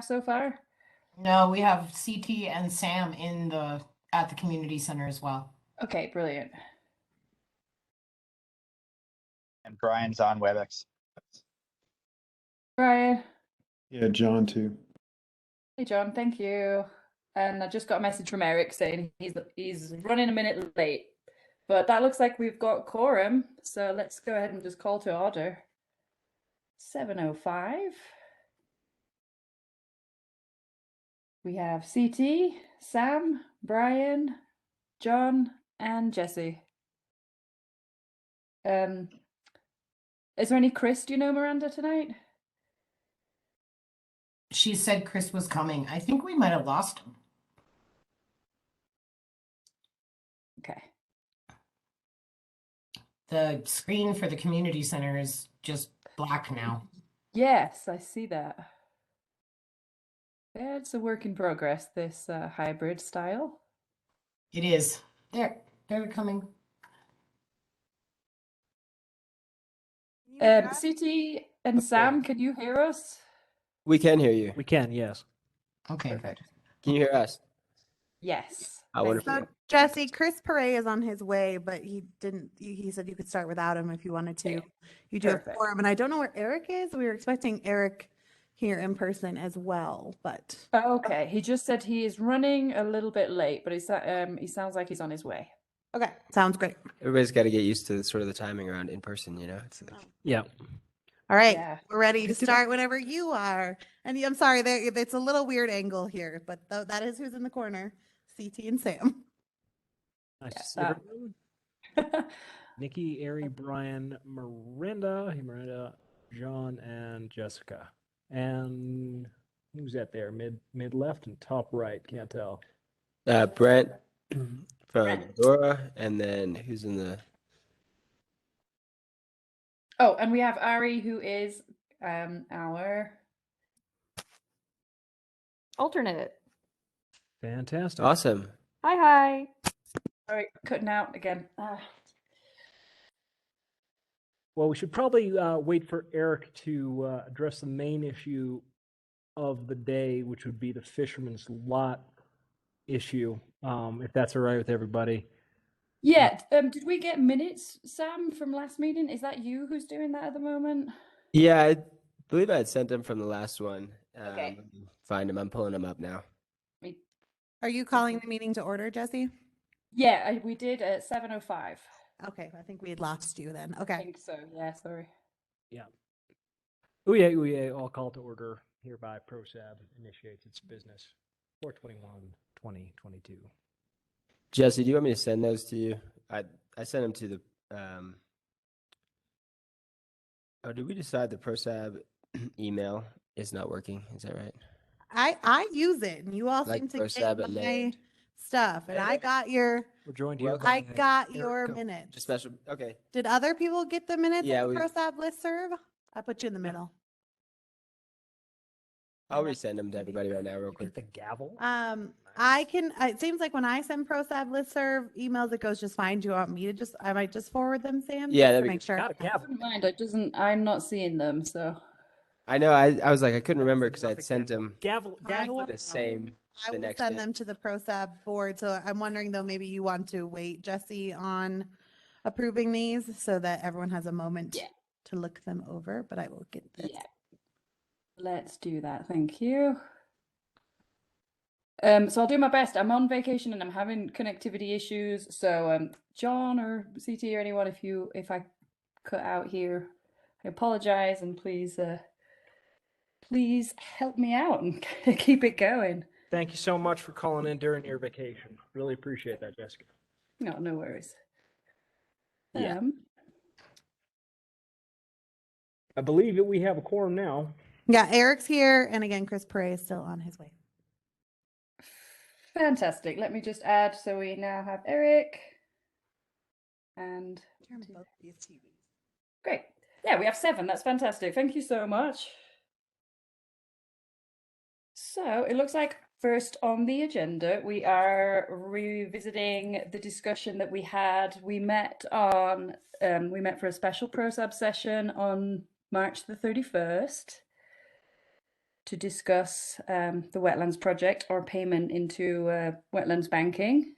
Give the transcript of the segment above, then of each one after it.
so far? No, we have CT and Sam at the community center as well. Okay, brilliant. And Brian's on WebEx. Brian. Yeah, John too. Hey, John, thank you. And I just got a message from Eric saying he's running a minute late. But that looks like we've got quorum, so let's go ahead and just call to order. 7:05. We have CT, Sam, Brian, John, and Jesse. Is there any Chris, do you know, Miranda, tonight? She said Chris was coming. I think we might have lost him. Okay. The screen for the community center is just black now. Yes, I see that. Yeah, it's a work in progress, this hybrid style. It is. They're coming. CT and Sam, can you hear us? We can hear you. We can, yes. Okay. Perfect. Can you hear us? Yes. I wonder. So, Jesse, Chris Perret is on his way, but he didn't. He said you could start without him if you wanted to. You do have quorum, and I don't know where Eric is. We were expecting Eric here in person as well, but Okay. He just said he is running a little bit late, but he sounds like he's on his way. okay, sounds great. Everybody's got to get used to sort of the timing around in person, you know? It's like, Yeah. All right, Yeah. we're ready to start whenever you are. And I'm sorry, it's a little weird angle here, but that is who's in the corner, CT and Sam. Nice to see Yeah. everyone. Nikki, Ari, Brian, Miranda, John, and Jessica. And who's that there? Mid left and top right. Can't tell. Brent from Dora, and then who's in the... Oh, and we have Ari, who is our alternate. Fantastic. Awesome. Hi. All right, cutting out again. Well, we should probably wait for Eric to address the main issue of the day, which would be the fisherman's lot issue, if that's all right with everybody. Yeah. Did we get minutes, Sam, from last meeting? Is that you who's doing that at the moment? Yeah, I believe I had sent them from the last one. Okay. Find them. I'm pulling them up now. Are you calling the meeting to order, Jesse? Yeah, we did at 7:05. Okay, I think we had lost you then. I Okay. think so. Yeah, sorry. Yeah. Oh yeah, all call to order. Hereby PROSAB initiates its business. 4/21/2022. Jesse, do you want me to send those to you? I sent them to the... Oh, did we decide the PROSAB email is not working? Is that right? I use it, and you all Like seem to PROSAB get at my Maine. stuff, and I got your We're joined here. I got Eric, your go. minutes. Just special. Okay. Did other people get the minutes Yeah, of the we- PROSAB listserv? I put you in the middle. I'll resend them to everybody right now, real quick. Get the gavel. I can. It seems like when I send PROSAB listserv emails, it goes just fine. Do you want me to I might just forward them, Sam? Yeah, just that'd to be make sure. Got a gavel. Wouldn't mind. I'm not seeing them, so. I know. I was like, I couldn't remember because I had sent them Gavel. the same I the will next send day. them to the PROSAB board. So I'm wondering though, maybe you want to wait, Jesse, on approving these so that everyone has a moment Yeah. to look them over. But I will get this. Yeah. Let's do that. Thank you. So I'll do my best. I'm on vacation and I'm having connectivity issues. So John or CT or anyone, if I cut out here, I apologize, and please help me out and keep it going. Thank you so much for calling in during your vacation. Really appreciate that, Jessica. No worries. Yeah. I believe that we have a quorum now. Yeah, Eric's here, and again, Chris Perret is still on his way. Fantastic. Let me just add. So we now have Eric and Turn both these TVs. great. Yeah, we have 7. That's fantastic. Thank you so much. So it looks like first on the agenda, we are revisiting the discussion that we had. We met for a special PROSAB session on March the 31st to discuss the wetlands project or payment into wetlands banking.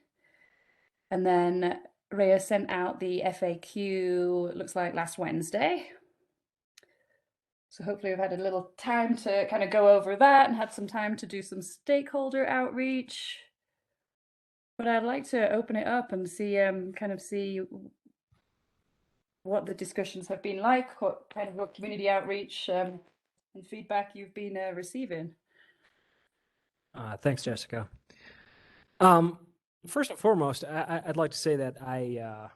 And then Rhea sent out the FAQ, it looks like last Wednesday. So hopefully we've had a little time to kind of go over that and had some time to do some stakeholder outreach. But I'd like to open it up and see, kind of see what the discussions have been like, what community outreach and feedback you've been receiving. Thanks, Jessica. First and foremost, I'd like to say that I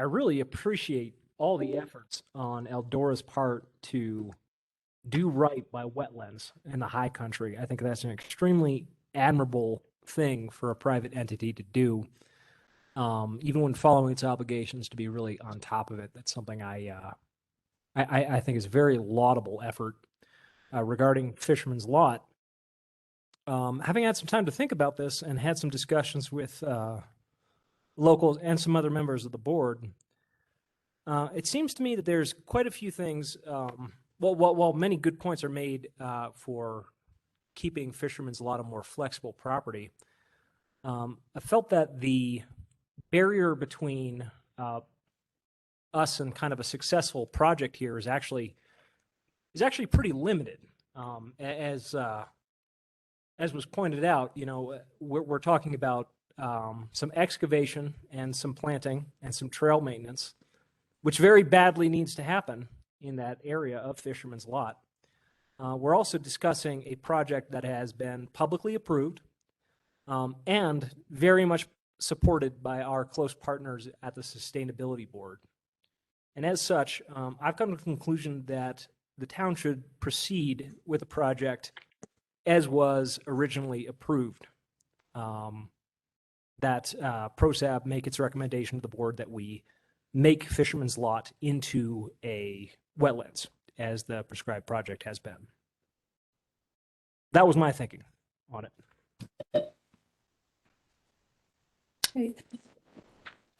really appreciate all the efforts on Eldora's part to do right by wetlands in the high country. I think that's an extremely admirable thing for a private entity to do, even when following its obligations, to be really on top of it. That's something I think is a very laudable effort. Regarding Fisherman's Lot, having had some time to think about this and had some discussions with locals and some other members of the board, it seems to me that there's quite a few things, while many good points are made for keeping Fisherman's Lot a more flexible property, I felt that the barrier between us and kind of a successful project here is actually pretty limited. As was pointed out, you know, we're talking about some excavation and some planting and some trail maintenance, which very badly needs to happen in that area of Fisherman's Lot. We're also discussing a project that has been publicly approved and very much supported by our close partners at the Sustainability Board. And as such, I've come to the conclusion that the town should proceed with the project as was originally approved. That PROSAB make its recommendation to the board that we make Fisherman's Lot into a wetlands, as the prescribed project has been. That was my thinking on it. Great.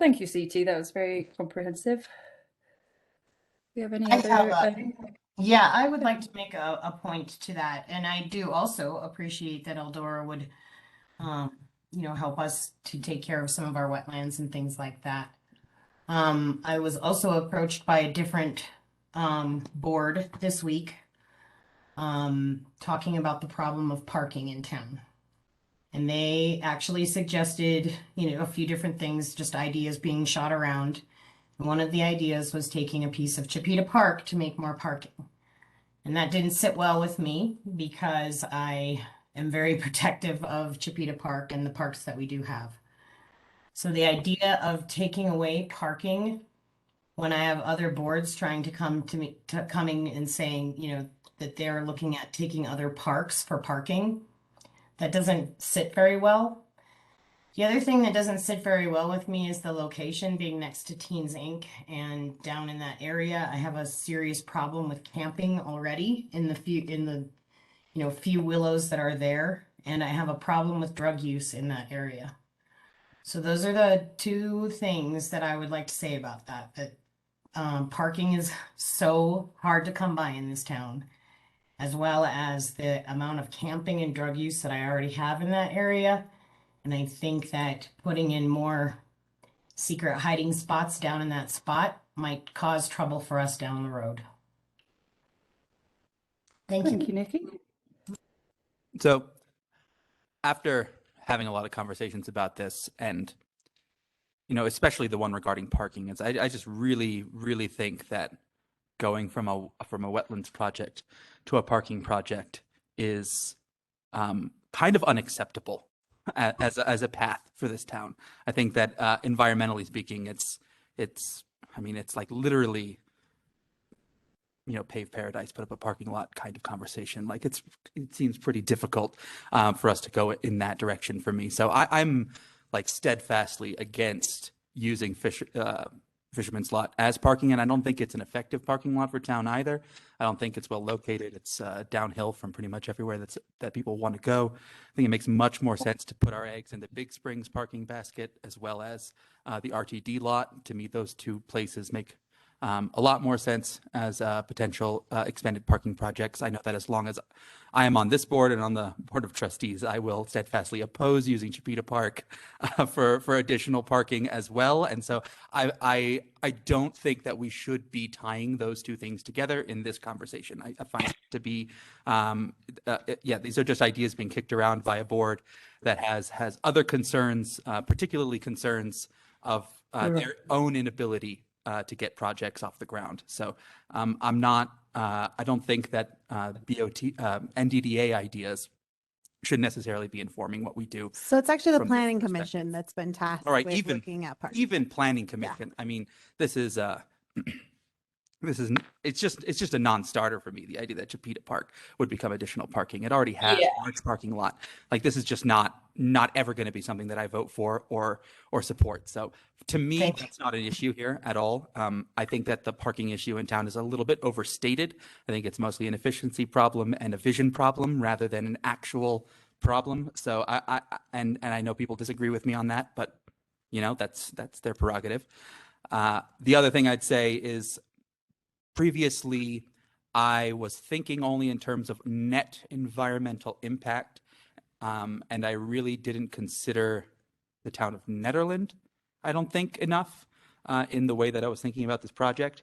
Thank you, CT. That was very comprehensive. Do you have any other? Yeah, I would like to make a point to that. And I do also appreciate that Eldora would, you know, help us to take care of some of our wetlands and things like that. I was also approached by a different board this week talking about the problem of parking in town. And they actually suggested, you know, a few different things, just ideas being shot around. And one of the ideas was taking a piece of Chipeta Park to make more parking. And that didn't sit well with me because I am very protective of Chipeta Park and the parks that we do have. So the idea of taking away parking when I have other boards trying to come to me, coming and saying, you know, that they're looking at taking other parks for parking, that doesn't sit very well. The other thing that doesn't sit very well with me is the location being next to Teens Inc. and down in that area. I have a serious problem with camping already in the few willows that are there, and I have a problem with drug use in that area. So those are the two things that I would like to say about that. That parking is so hard to come by in this town, as well as the amount of camping and drug use that I already have in that area. And I think that putting in more secret hiding spots down in that spot might cause trouble for us down the road. Thank you, Nikki. So after having a lot of conversations about this, and you know, especially the one regarding parking, is I just really think that going from a wetlands project to a parking project is kind of unacceptable as a path for this town. I think that environmentally speaking, it's like literally, you know, pave paradise, put up a parking lot kind of conversation. Like it seems pretty difficult for us to go in that direction for me. So I'm like steadfastly against using Fisherman's Lot as parking, and I don't think it's an effective parking lot for town either. I don't think it's well located. It's downhill from pretty much everywhere that people want to go. I think it makes much more sense to put our eggs in the Big Springs parking basket as well as the RTD lot. To me, those two places make a lot more sense as potential expanded parking projects. I know that as long as I am on this board and on the board of trustees, I will steadfastly oppose using Chipeta Park for additional parking as well. And so I don't think that we should be tying those two things together in this conversation. I find it to be, these are just ideas being kicked around by a board that has other concerns, particularly concerns of their own inability to get projects off the ground. So I'm not, I don't think that NDDA ideas should necessarily be informing what we do. So it's actually the from their planning perspective. commission that's been tasked All right, with looking at parking. even planning commission. I mean, this is it's just a non-starter for me. The idea that Chipeta Park would become additional parking. It already has a large parking lot. Like, this is just not ever going to be something that I vote for or support. So to me, that's not an issue here at all. I think that the parking issue in town is a little bit overstated. I think it's mostly an efficiency problem and a vision problem rather than an actual problem. So and I know people disagree with me on that, but you know, that's their prerogative. The other thing I'd say is, previously, I was thinking only in terms of net environmental impact, and I really didn't consider the town of Nederland, I don't think, enough in the way that I was thinking about this project.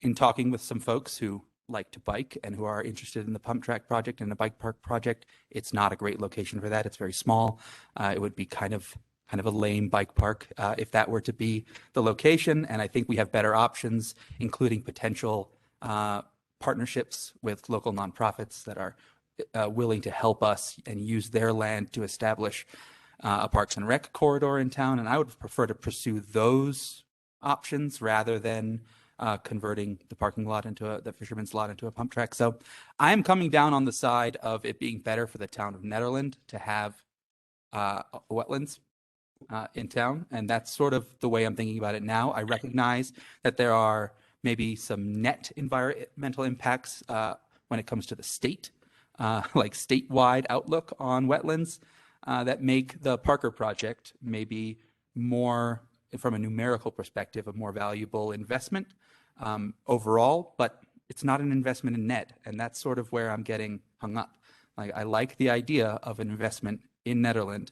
In talking with some folks who like to bike and who are interested in the pump track project and the bike park project, it's not a great location for that. It's very small. It would be kind of a lame bike park if that were to be the location. And I think we have better options, including potential partnerships with local nonprofits that are willing to help us and use their land to establish a Parks and Rec corridor in town. And I would prefer to pursue those options rather than converting the parking lot into the fisherman's lot into a pump track. So I am coming down on the side of it being better for the town of Nederland to have wetlands in town, and that's sort of the way I'm thinking about it now. I recognize that there are maybe some net environmental impacts when it comes to the state, like statewide outlook on wetlands, that make the Parker project maybe more, from a numerical perspective, a more valuable investment overall, but it's not an investment in net, and that's sort of where I'm getting hung up. Like, I like the idea of an investment in Nederland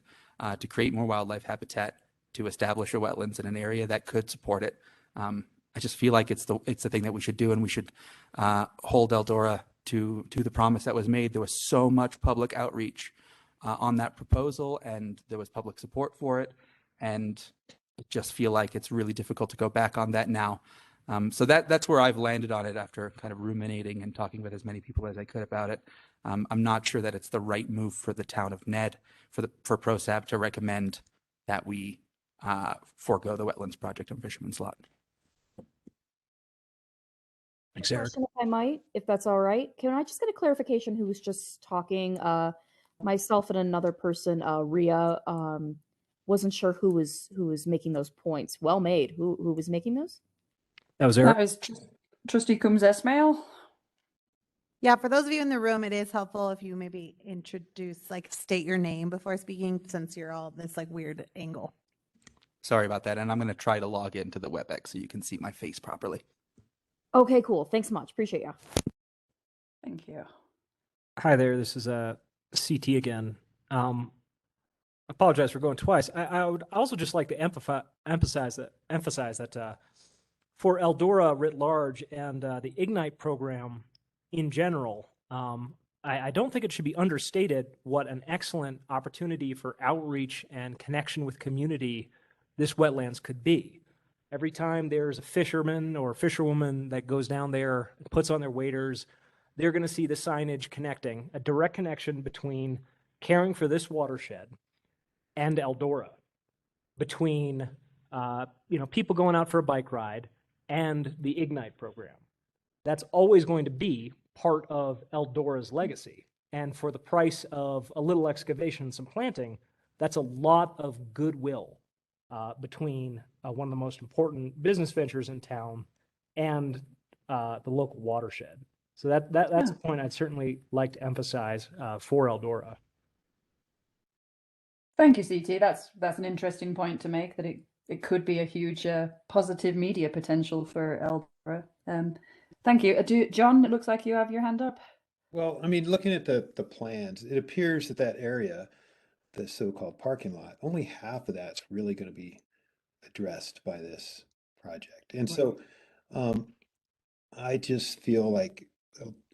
to create more wildlife habitat, to establish a wetlands in an area that could support it. I just feel like it's the thing that we should do, and we should hold Eldora to the promise that was made. There was so much public outreach on that proposal, and there was public support for it, and I just feel like it's really difficult to go back on that now. So that's where I've landed on it after kind of ruminating and talking with as many people as I could about it. I'm not sure that it's the right move for the town of Ned, for PROSAB to recommend that we forego the wetlands project on Fisherman's Lot. Thanks, Eric. Question, if I might, if that's all right. Can I just get a clarification who was just talking? Myself and another person, Ria, wasn't sure who was making those points. Well made. Who was making those? That was Eric. That was Trustee Coombs Esmail. Yeah, for those of you in the room, it is helpful if you maybe state your name before speaking, since you're all this weird angle. Sorry about that, and I'm going to try to log into the WebEx so you can see my face properly. Okay, cool. Thanks so much. Appreciate you. Thank you. Hi there. This is CT again. Apologize for going twice. I would also just like to emphasize that for Eldora writ large and the Ignite program in general, I don't think it should be understated what an excellent opportunity for outreach and connection with community this wetlands could be. Every time there's a fisherman or fisherwoman that goes down there, puts on their waders, they're going to see the signage connecting, a direct connection between caring for this watershed and Eldora, between people going out for a bike ride and the Ignite program. That's always going to be part of Eldora's legacy. And for the price of a little excavation and some planting, that's a lot of goodwill between one of the most important business ventures in town and the local watershed. So that's a point I'd certainly like to emphasize for Eldora. Thank you, CT. That's an interesting point to make, that it could be a huge positive media potential for Eldora. Thank you. John, it looks like you have your hand up. Well, I mean, looking at the plans, it appears that that area, the so-called parking lot, only half of that's really going to be addressed by this project. And so I just feel like,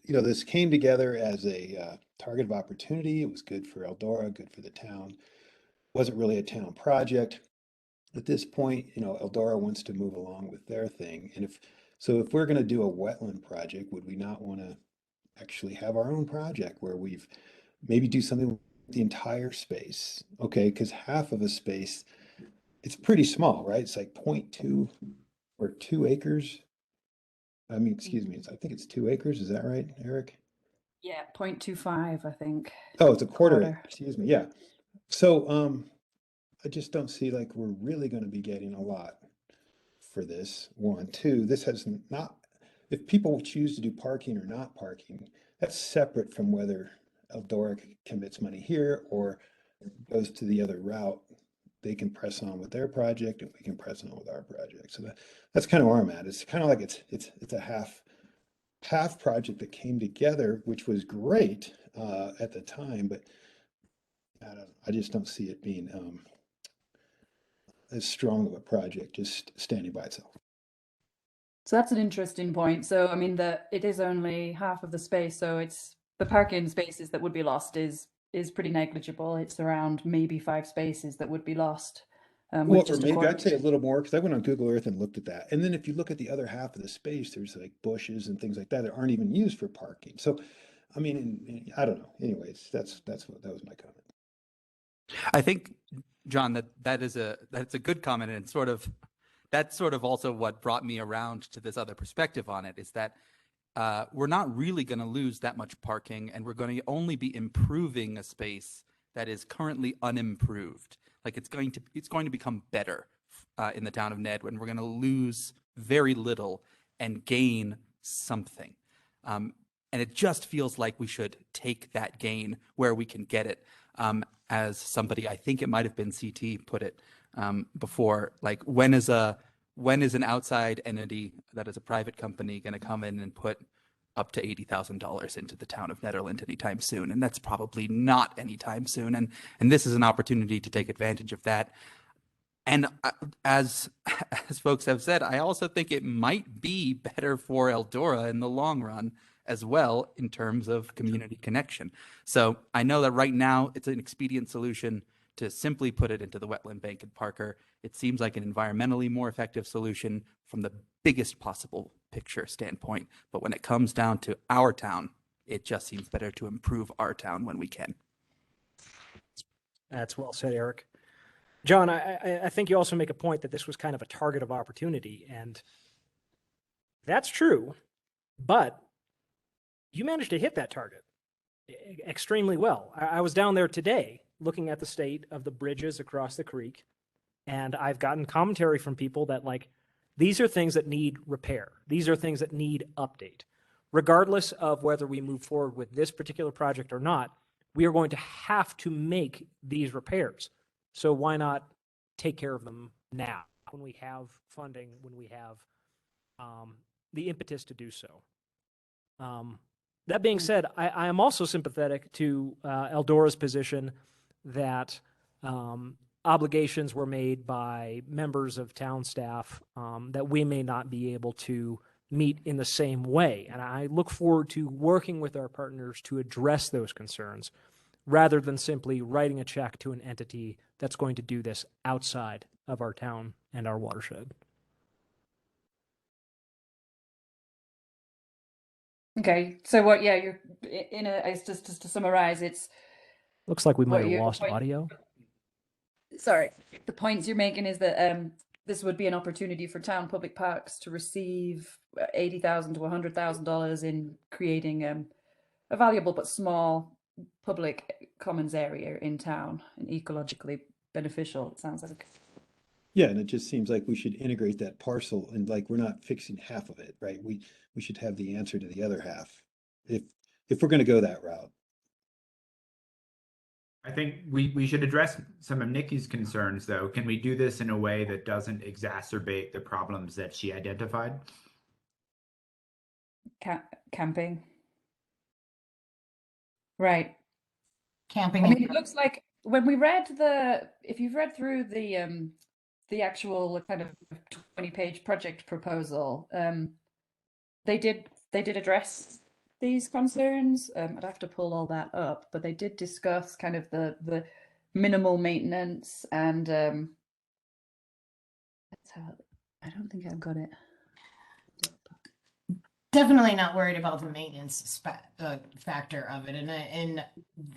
this came together as a target of opportunity. It was good for Eldora, good for the town. Wasn't really a town project. At this point, Eldora wants to move along with their thing. And if we're going to do a wetland project, would we not want to actually have our own project where we've maybe do something with the entire space? Okay, because half of a space, it's pretty small, right? It's like 0.2 or 2 acres. I mean, excuse me, I think it's 2 acres. Is that right, Eric? Yeah, 0.25, I think. Oh, it's a quarter. Quarter. Excuse me. Yeah. So, I just don't see like we're really going to be getting a lot for this. One, two, this has not, if people choose to do parking or not parking, that's separate from whether Eldora commits money here or goes to the other route. They can press on with their project and we can press on with our project. So that's kind of where I'm at. It's kind of like it's a half project that came together, which was great at the time, but I just don't see it being as strong of a project just standing by itself. So that's an interesting point. So I mean, it is only half of the space, so it's the parking spaces that would be lost is pretty negligible. It's around maybe 5 spaces that would be lost. Well, or maybe I'd say a little more because I went on Google Earth and looked at that. And then if you look at the other half of the space, there's like bushes and things like that that aren't even used for parking. So, I mean, I don't know. Anyways, that was my comment. I think, John, that's a good comment, and that's sort of also what brought me around to this other perspective on it, is that we're not really going to lose that much parking, and we're going to only be improving a space that is currently unimproved. Like it's going to become better in the town of Ned, when we're going to lose very little and gain something. And it just feels like we should take that gain where we can get it. As somebody, I think it might have been CT, put it before, like when is an outside entity that is a private company going to come in and put up to $80,000 into the town of Nederland anytime soon? And that's probably not anytime soon. And this is an opportunity to take advantage of that. And as folks have said, I also think it might be better for Eldora in the long run as well, in terms of community connection. So I know that right now it's an expedient solution to simply put it into the wetland bank in Parker. It seems like an environmentally more effective solution from the biggest possible picture standpoint. But when it comes down to our town, it just seems better to improve our town when we can. That's well said, Eric. John, I think you also make a point that this was kind of a target of opportunity, and that's true, but you managed to hit that target extremely well. I was down there today looking at the state of the bridges across the creek, and I've gotten commentary from people that, like, these are things that need repair. These are things that need update. Regardless of whether we move forward with this particular project or not, we are going to have to make these repairs. So why not take care of them now when we have funding, when we have the impetus to do so? That being said, I am also sympathetic to Eldora's position that obligations were made by members of town staff that we may not be able to meet in the same way. And I look forward to working with our partners to address those concerns, rather than simply writing a check to an entity that's going to do this outside of our town and our watershed. Okay, so what? Yeah, you're in a. It's just to summarize, it's Looks like we might have your lost point- audio. Sorry, the points you're making is that this would be an opportunity for town public parks to receive $80,000 to $100,000 in creating a valuable but small public commons area in town, and ecologically beneficial. It sounds like. Yeah, and it just seems like we should integrate that parcel, and like we're not fixing half of it, right? We should have the answer to the other half if we're going to go that route. I think we should address some of Nikki's concerns, though. Can we do this in a way that doesn't exacerbate the problems that she identified? Camping. Right. Camping. I mean, it looks like when we read if you've read through the actual kind of 20-page project proposal, they did address these concerns. I'd have to pull all that up, but they did discuss kind of the minimal maintenance and I don't think I've got it. Definitely not worried about the maintenance factor of it, and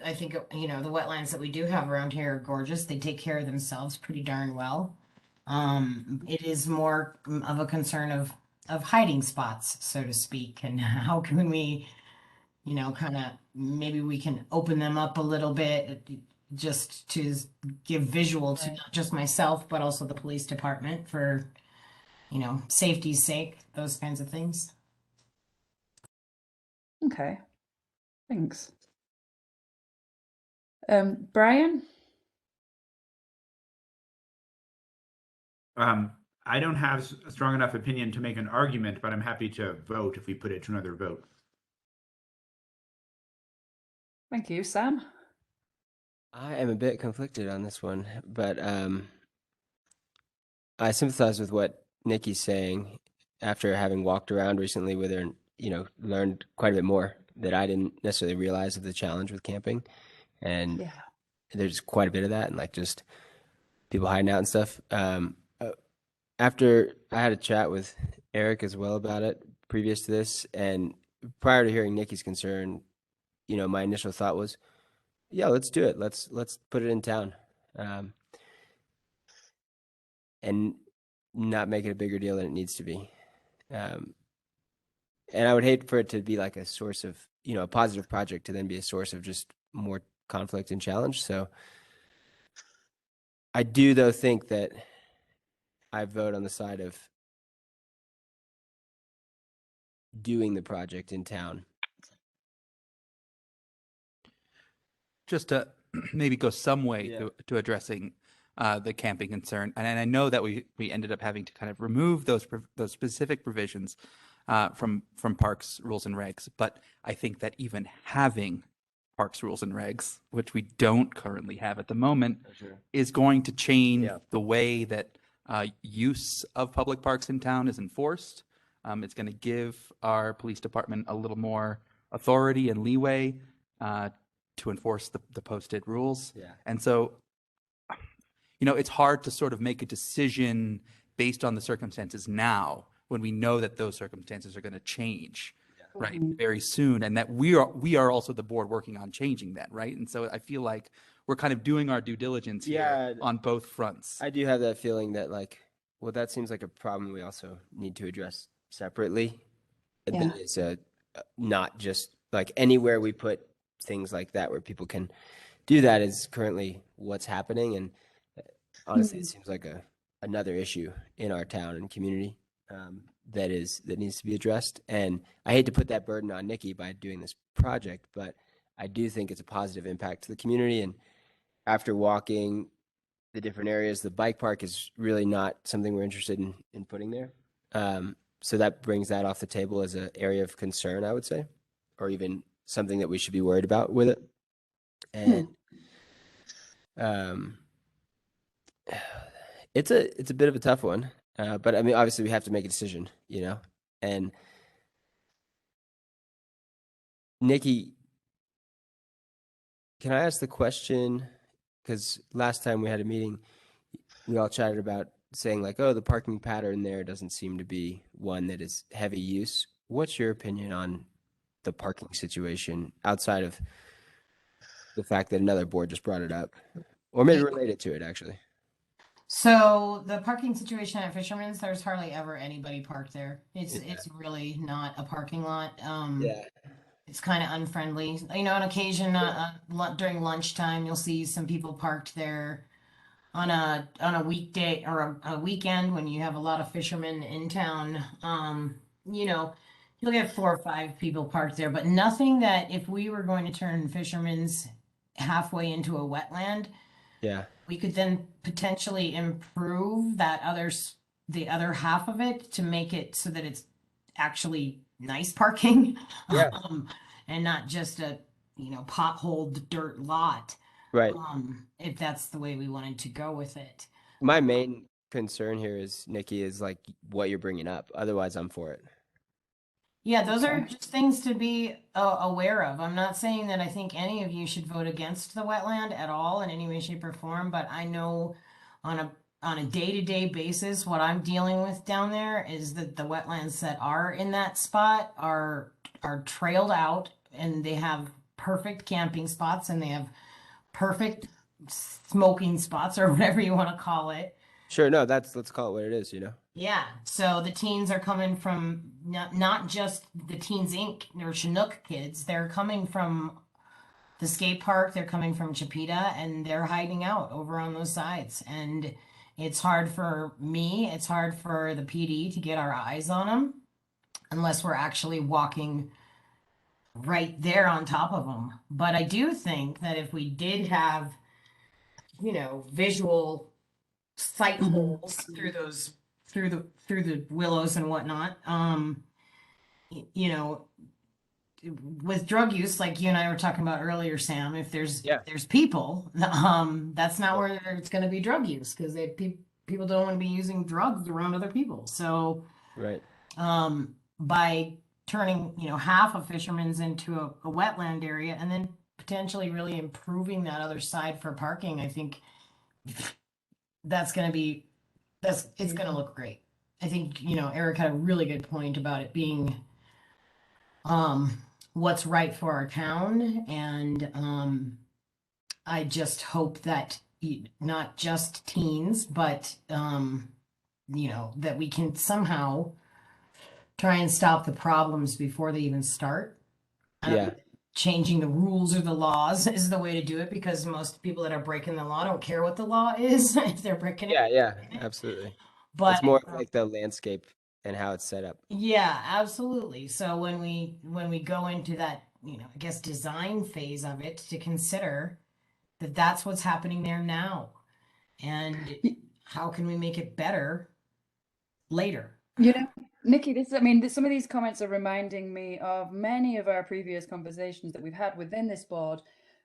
I think the wetlands that we do have around here are gorgeous. They take care of themselves pretty darn well. It is more of a concern of hiding spots, so to speak, and how can we, kind of maybe we can open them up a little bit just to give visual to not just myself but also the police department for safety's sake, those kinds of things. Okay, thanks. Brian? I don't have a strong enough opinion to make an argument, but I'm happy to vote if we put it to another vote. Thank you, Sam. I am a bit conflicted on this one, but I sympathize with what Nikki's saying after having walked around recently with her and, learned quite a bit more that I didn't necessarily realize of the challenge with camping. And Yeah. there's quite a bit of that and like just people hiding out and stuff. After I had a chat with Eric as well about it previous to this, and prior to hearing Nikki's concern, my initial thought was, yeah, let's do it. Let's put it in town, and not make it a bigger deal than it needs to be. And I would hate for it to be like a source of, a positive project to then be a source of just more conflict and challenge. So I do, though, think that I vote on the side of doing the project in town. Just to maybe go some way to addressing the camping concern, and I know that we ended up having to kind of remove those specific provisions from Parks rules and regs, but I think that even having Parks rules and regs, which we don't currently have at the moment, is going to change the way that use of public parks in town is enforced. It's going to give our police department a little more authority and leeway to enforce the posted rules. Yeah. And so, it's hard to sort of make a decision based on the circumstances now when we know that those circumstances are going to change, right, very soon, and that we are also the board working on changing that, right? And so I feel like we're kind of doing our due diligence here on both fronts. I do have that feeling that that seems like a problem we also need to address separately. Yeah. It's not just like anywhere we put things like that where people can do that is currently what's happening. And honestly, it seems like another issue in our town and community that needs to be addressed. And I hate to put that burden on Nikki by doing this project, but I do think it's a positive impact to the community. And after walking the different areas, the bike park is really not something we're interested in putting there. So that brings that off the table as an area of concern, I would say, or even something that we should be worried about with it. And it's a bit of a tough one, but I mean, obviously we have to make a decision, and Nikki, can I ask the question? Because last time we had a meeting, we all chatted about saying like, oh, the parking pattern there doesn't seem to be one that is heavy use. What's your opinion on the parking situation outside of the fact that another board just brought it up, or maybe related to it actually? So the parking situation at Fisherman's, there's hardly ever anybody parked there. It's really not a parking lot. It's kind of unfriendly. On occasion during lunchtime, you'll see some people parked there on a weekday or a weekend when you have a lot of fishermen in town. You'll get 4 or 5 people parked there, but nothing that if we were going to turn Fisherman's halfway into a wetland, Yeah. we could then potentially improve the other half of it to make it so that it's actually nice parking. Yeah. And not just a, potholed dirt lot. Right. If that's the way we wanted to go with it. My main concern here is, Nikki, is like what you're bringing up. Otherwise, I'm for it. Yeah, those are just things to be aware of. I'm not saying that I think any of you should vote against the wetland at all in any way, shape, or form, but I know on a day-to-day basis, what I'm dealing with down there is that the wetlands that are in that spot are trailed out, and they have perfect camping spots, and they have perfect smoking spots, or whatever you want to call it. Sure. No, let's call it what it is, you know? Yeah, so the teens are coming from not just the Teens Inc. or Chinook kids. They're coming from the skate park. They're coming from Chipeta, and they're hiding out over on those sides. And it's hard for me. It's hard for the PD to get our eyes on them unless we're actually walking right there on top of them. But I do think that if we did have, visual sight holes through the willows and whatnot, with drug use, like you and I were talking about earlier, Sam, if there's people, that's not where it's going to be drug use, because people don't want to be using drugs around other people. So right, by turning half of Fisherman's into a wetland area, and then potentially really improving that other side for parking, I think it's going to look great. I think, Eric had a really good point about it being what's right for our town. And I just hope that not just teens, but, that we can somehow try and stop the problems before they even start. Yeah. Changing the rules or the laws is the way to do it, because most people that are breaking the law don't care what the law is if they're breaking it. Yeah, absolutely. But it's more like the landscape and how it's set up. Yeah, absolutely. So when we go into that, I guess design phase of it, to consider that that's what's happening there now, and how can we make it better later? Nikki, some of these comments are reminding me of many of our previous conversations that we've had within this board,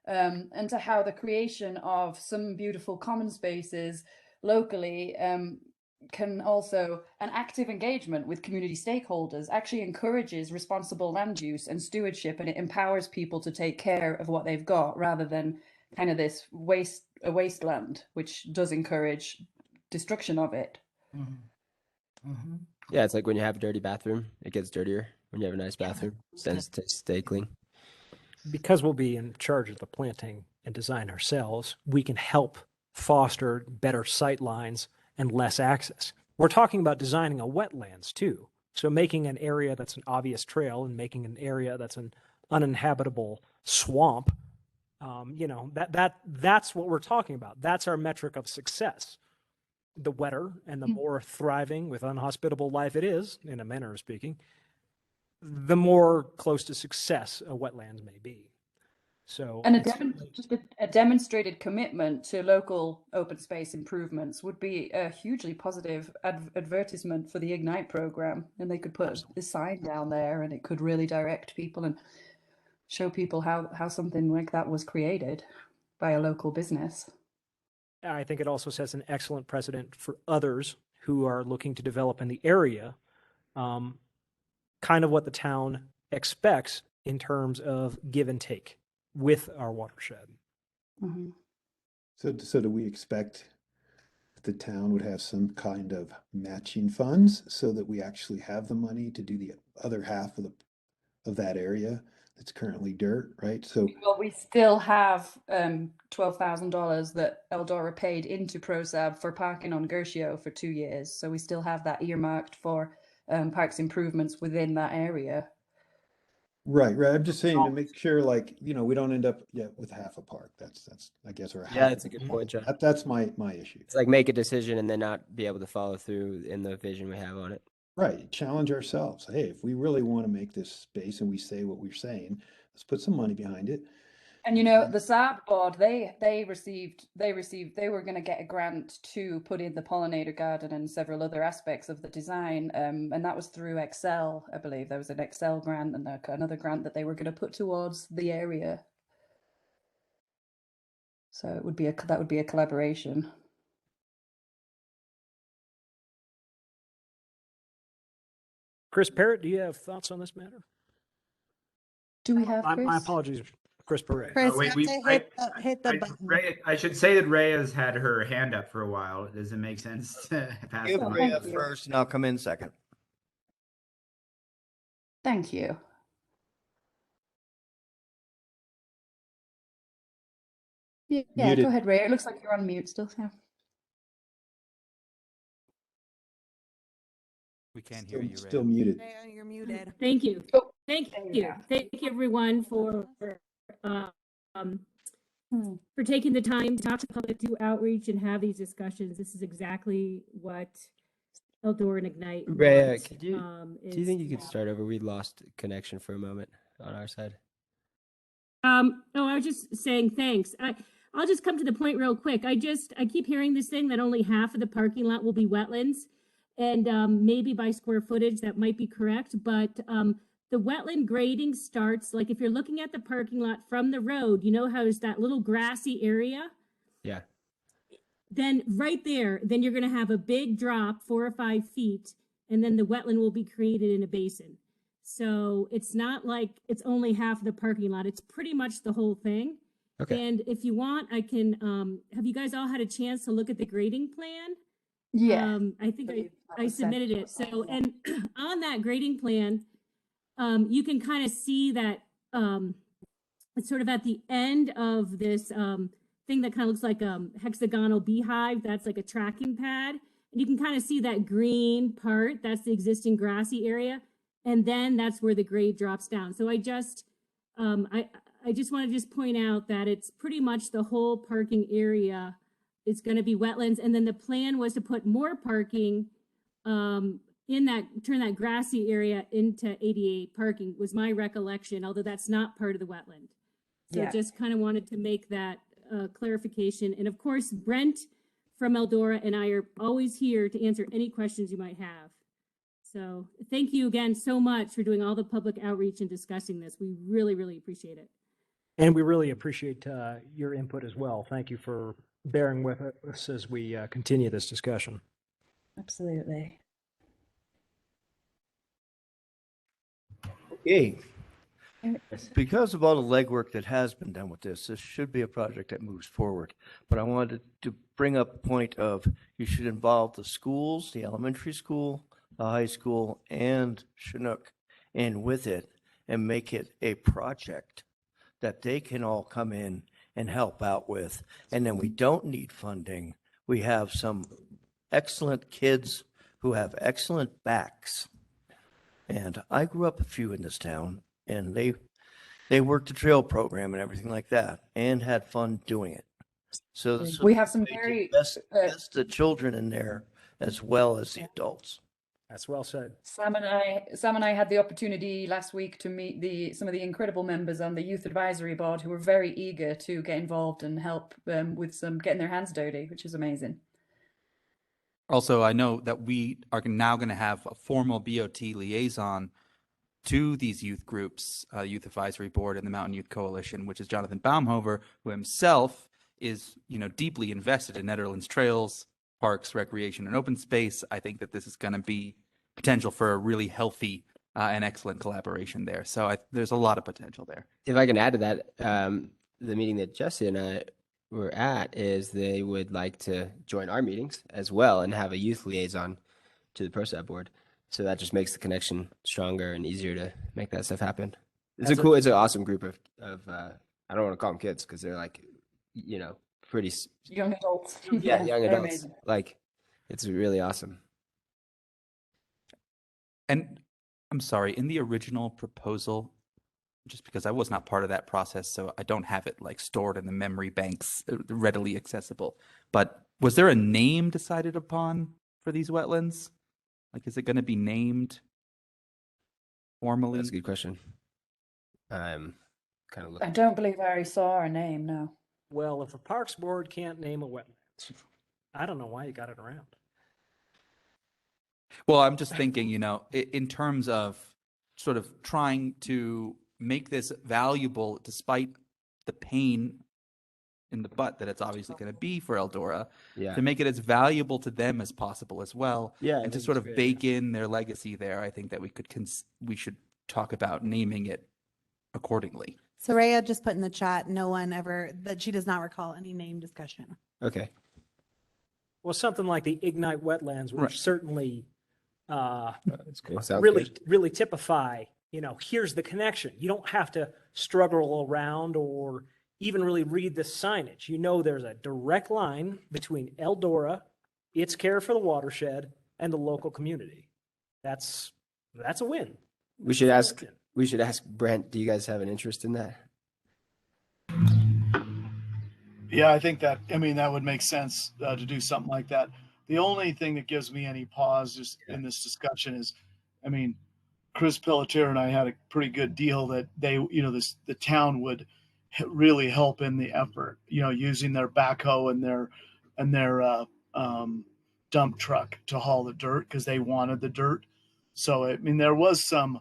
and to how the creation of some beautiful common spaces locally can also, an active engagement with community stakeholders actually encourages responsible land use and stewardship, and it empowers people to take care of what they've got, rather than kind of this wasteland, which does encourage destruction of it. Mm-hmm. Mm-hmm. Yeah, it's like when you have a dirty bathroom, it gets dirtier. When you have a nice bathroom, it tends to stay clean. Because we'll be in charge of the planting and design ourselves, we can help foster better sight lines and less access. We're talking about designing a wetlands too. So making an area that's an obvious trail and making an area that's an uninhabitable swamp, that's what we're talking about. That's our metric of success. The wetter and the more thriving with unhospitable life it is, in a manner of speaking, the more close to success a wetlands may be. So, and a demonstrated commitment to local open space improvements would be a hugely positive advertisement for the Ignite program, and they could put a sign down there, and it could really direct people and show people how something like that was created by a local business. I think it also sets an excellent precedent for others who are looking to develop in the area, kind of what the town expects in terms of give and take with our watershed. Mm-hmm. So do we expect the town would have some kind of matching funds so that we actually have the money to do the other half of that area that's currently dirt, right? So well, we still have $12,000 that Eldora paid into PROSAB for parking on Gershio for 2 years. So we still have that earmarked for parks improvements within that area. Right. I'm just saying to make sure, like, we don't end up with half a park. That's I guess, or half. That's a good point, John. That's my issue. It's like make a decision and then not be able to follow through in the vision we have on it. Right. Challenge ourselves. Hey, if we really want to make this space and we say what we're saying, let's put some money behind it. And you know, the SAB board, they were going to get a grant to put in the pollinator garden and several other aspects of the design, and that was through Excel, I believe. There was an Excel grant and another grant that they were going to put towards the area. So that would be a collaboration. Chris Parrott, do you have thoughts on this matter? Do we have Chris? My apologies, Chris Parrott. Chris, Oh, wait, you have to hit the button. I should say that Rhea's had her hand up for a while. Does it make sense to pass Give the mic? Rhea first, and I'll come in second. Thank you. Yeah, Muted. go ahead, Ray. It looks like you're on mute still. Yeah. We can't hear you, Ray. Still muted. Rhea, you're muted. Thank you. Oh, Thank there you you. go. Thank you, everyone, for taking the time to talk to the public, do outreach, and have these discussions. This is exactly what Eldora and Ignite Rhea, wants, do you think you could start over? We lost connection for a moment on our side. No, I was just saying thanks. I'll just come to the point real quick. I keep hearing this thing that only half of the parking lot will be wetlands, and maybe by square footage that might be correct, but the wetland grading starts, like if you're looking at the parking lot from the road, you know how there's that little grassy area? Yeah. Then right there, then you're going to have a big drop, 4 or 5 feet, and then the wetland will be created in a basin. So it's not like it's only half of the parking lot. It's pretty much the whole thing. Okay. And if you want, I can, have you guys all had a chance to look at the grading plan? Yeah. I think That I was sent submitted to it. us. So, and on that grading plan, you can kind of see that it's sort of at the end of this thing that kind of looks like a hexagonal beehive. That's like a tracking pad. And you can kind of see that green part. That's the existing grassy area. And then that's where the grade drops down. So I just want to just point out that it's pretty much the whole parking area is going to be wetlands. And then the plan was to put more parking in that, turn that grassy area into ADA parking was my recollection, although that's not part of the wetland. So Yeah. just kind of wanted to make that clarification. And of course, Brent from Eldora and I are always here to answer any questions you might have. So thank you again so much for doing all the public outreach and discussing this. We really, really appreciate it. And we really appreciate your input as well. Thank you for bearing with us as we continue this discussion. Absolutely. Okay. Because of all the legwork that has been done with this should be a project that moves forward. But I wanted to bring up a point of you should involve the schools, the elementary school, the high school, and Chinook in with it and make it a project that they can all come in and help out with. And then we don't need funding. We have some excellent kids who have excellent backs. And I grew up a few in this town, and they worked the trail program and everything like that and had fun doing it. So this We have some way to very best the children in there as well as the adults. That's well said. Sam and I had the opportunity last week to meet some of the incredible members on the youth advisory board who were very eager to get involved and help with some getting their hands dirty, which is amazing. Also, I know that we are now going to have a formal BOT liaison to these youth groups, Youth Advisory Board and the Mountain Youth Coalition, which is Jonathan Baumhover, who himself is, deeply invested in Netherlands trails, parks, recreation, and open space. I think that this is going to be potential for a really healthy and excellent collaboration there. So there's a lot of potential there. If I can add to that, the meeting that Jesse and I were at is they would like to join our meetings as well and have a youth liaison to the PROSAB board. So that just makes the connection stronger and easier to make that stuff happen. It's it's an awesome group of I don't want to call them kids because they're like, pretty Young adults. yeah, young they're adults. amazing. Like, it's really awesome. And I'm sorry, in the original proposal, just because I was not part of that process, so I don't have it like stored in the memory banks readily accessible. But was there a name decided upon for these wetlands? Like, is it going to be named formally? That's a good question. Because kind of I look. don't believe I already saw our name, no. Well, if a Parks Board can't name a wetlands, I don't know why you got it around. Well, I'm just thinking, you know, in terms of sort of trying to make this valuable despite the pain in the butt that it's obviously going to be for Eldora, Yeah. to make it as valuable to them as possible as well, Yeah. I and to think sort it's of a good bake idea. in their legacy there. I think that we should talk about naming it accordingly. Soraya just put in the chat, that she does not recall any name discussion. Okay. Well, something like the Ignite Wetlands, which Right. certainly That's cool. Sounds really, good. really typify, here's the connection. You don't have to struggle around or even really read the signage. There's a direct line between Eldora, its care for the watershed, and the local community. That's a win. We should That's a ask. win. We should ask Brent. Do you guys have an interest in that? Yeah, I think that would make sense to do something like that. The only thing that gives me any pause just in this discussion is, Chris Pelletier and I had a pretty good deal that the town would really help in the effort, using their backhoe and their dump truck to haul the dirt because they wanted the dirt. So, there was some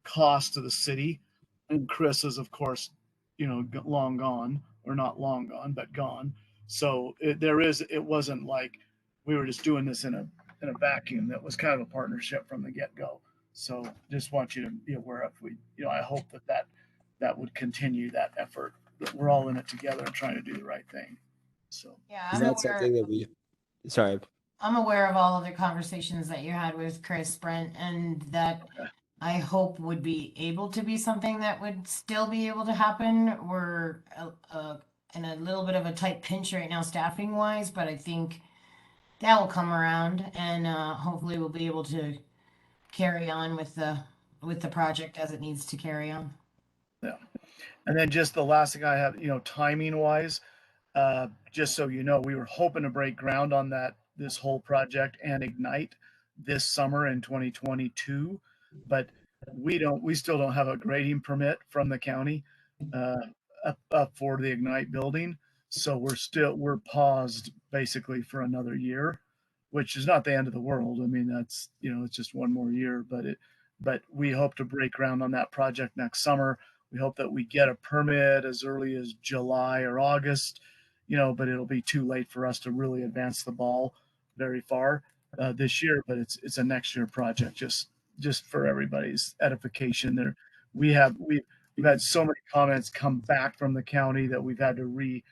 cost to the city, and Chris is, of course, long gone, or not long gone, but gone. So it wasn't like we were just doing this in a vacuum. That was kind of a partnership from the get go. So just want you to be aware of, I hope that would continue that effort, that we're all in it together and trying to do the right thing. So Yeah, Is that something that we? Sorry. I'm aware of all of the conversations that you had with Chris, Brent, and that I hope would be able to be something that would still be able to happen. We're in a little bit of a tight pinch right now, staffing wise, but I think that will come around, and hopefully we'll be able to carry on with the project as it needs to carry on. Yeah. And then just the last thing I have, timing wise, just so you know, we were hoping to break ground on this whole project and Ignite this summer in 2022, but we still don't have a grading permit from the county up for the Ignite building. So we're paused basically for another year, which is not the end of the world. That's, it's just one more year, but we hope to break ground on that project next summer. We hope that we get a permit as early as July or August, but it'll be too late for us to really advance the ball very far this year. But it's a next year project, just for everybody's edification. We've had so many comments come back from the county that we've had to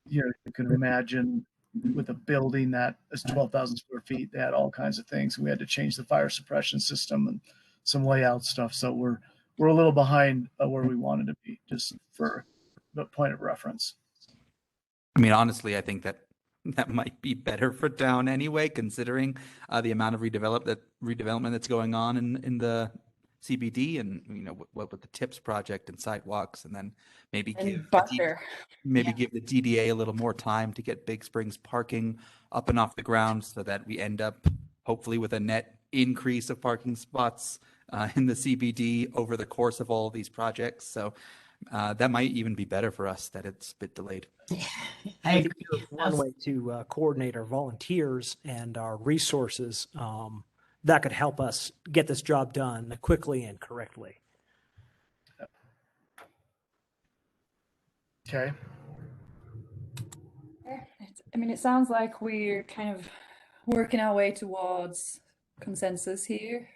you can imagine with a building that is 12,000 square feet, they had all kinds of things. We had to change the fire suppression system and some layout stuff. So we're a little behind where we wanted to be, just for the point of reference. Honestly, I think that might be better for town anyway, considering the amount of redevelopment that's going on in the CBD, and what with the TIPS project and sidewalks, and then maybe give the DDA a little more time to get Big Springs parking up and off the ground, so that we end up hopefully with a net increase of parking spots in the CBD over the course of all of these projects. So that might even be better for us that it's a bit delayed. I think one way to coordinate our volunteers and our resources that could help us get this job done quickly and correctly. Okay. It sounds like we're kind of working our way towards consensus here.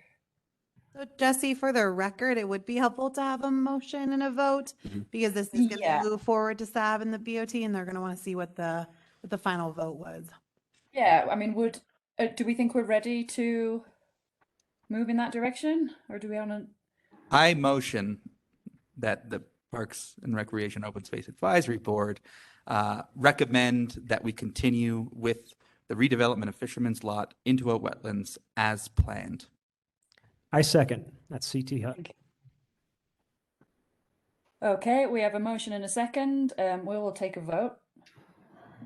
So Jesse, for the record, it would be helpful to have a motion and a vote, because this is going to move forward to SAB and the BOT, and they're going to want to see what the final vote was. Yeah, do we think we're ready to move in that direction, or do we want to? I motion that the Parks and Recreation Open Space Advisory Board recommend that we continue with the redevelopment of Fisherman's Lot into a wetlands as planned. I second. That's CT Hut. Okay, we have a motion and a second. We will take a vote.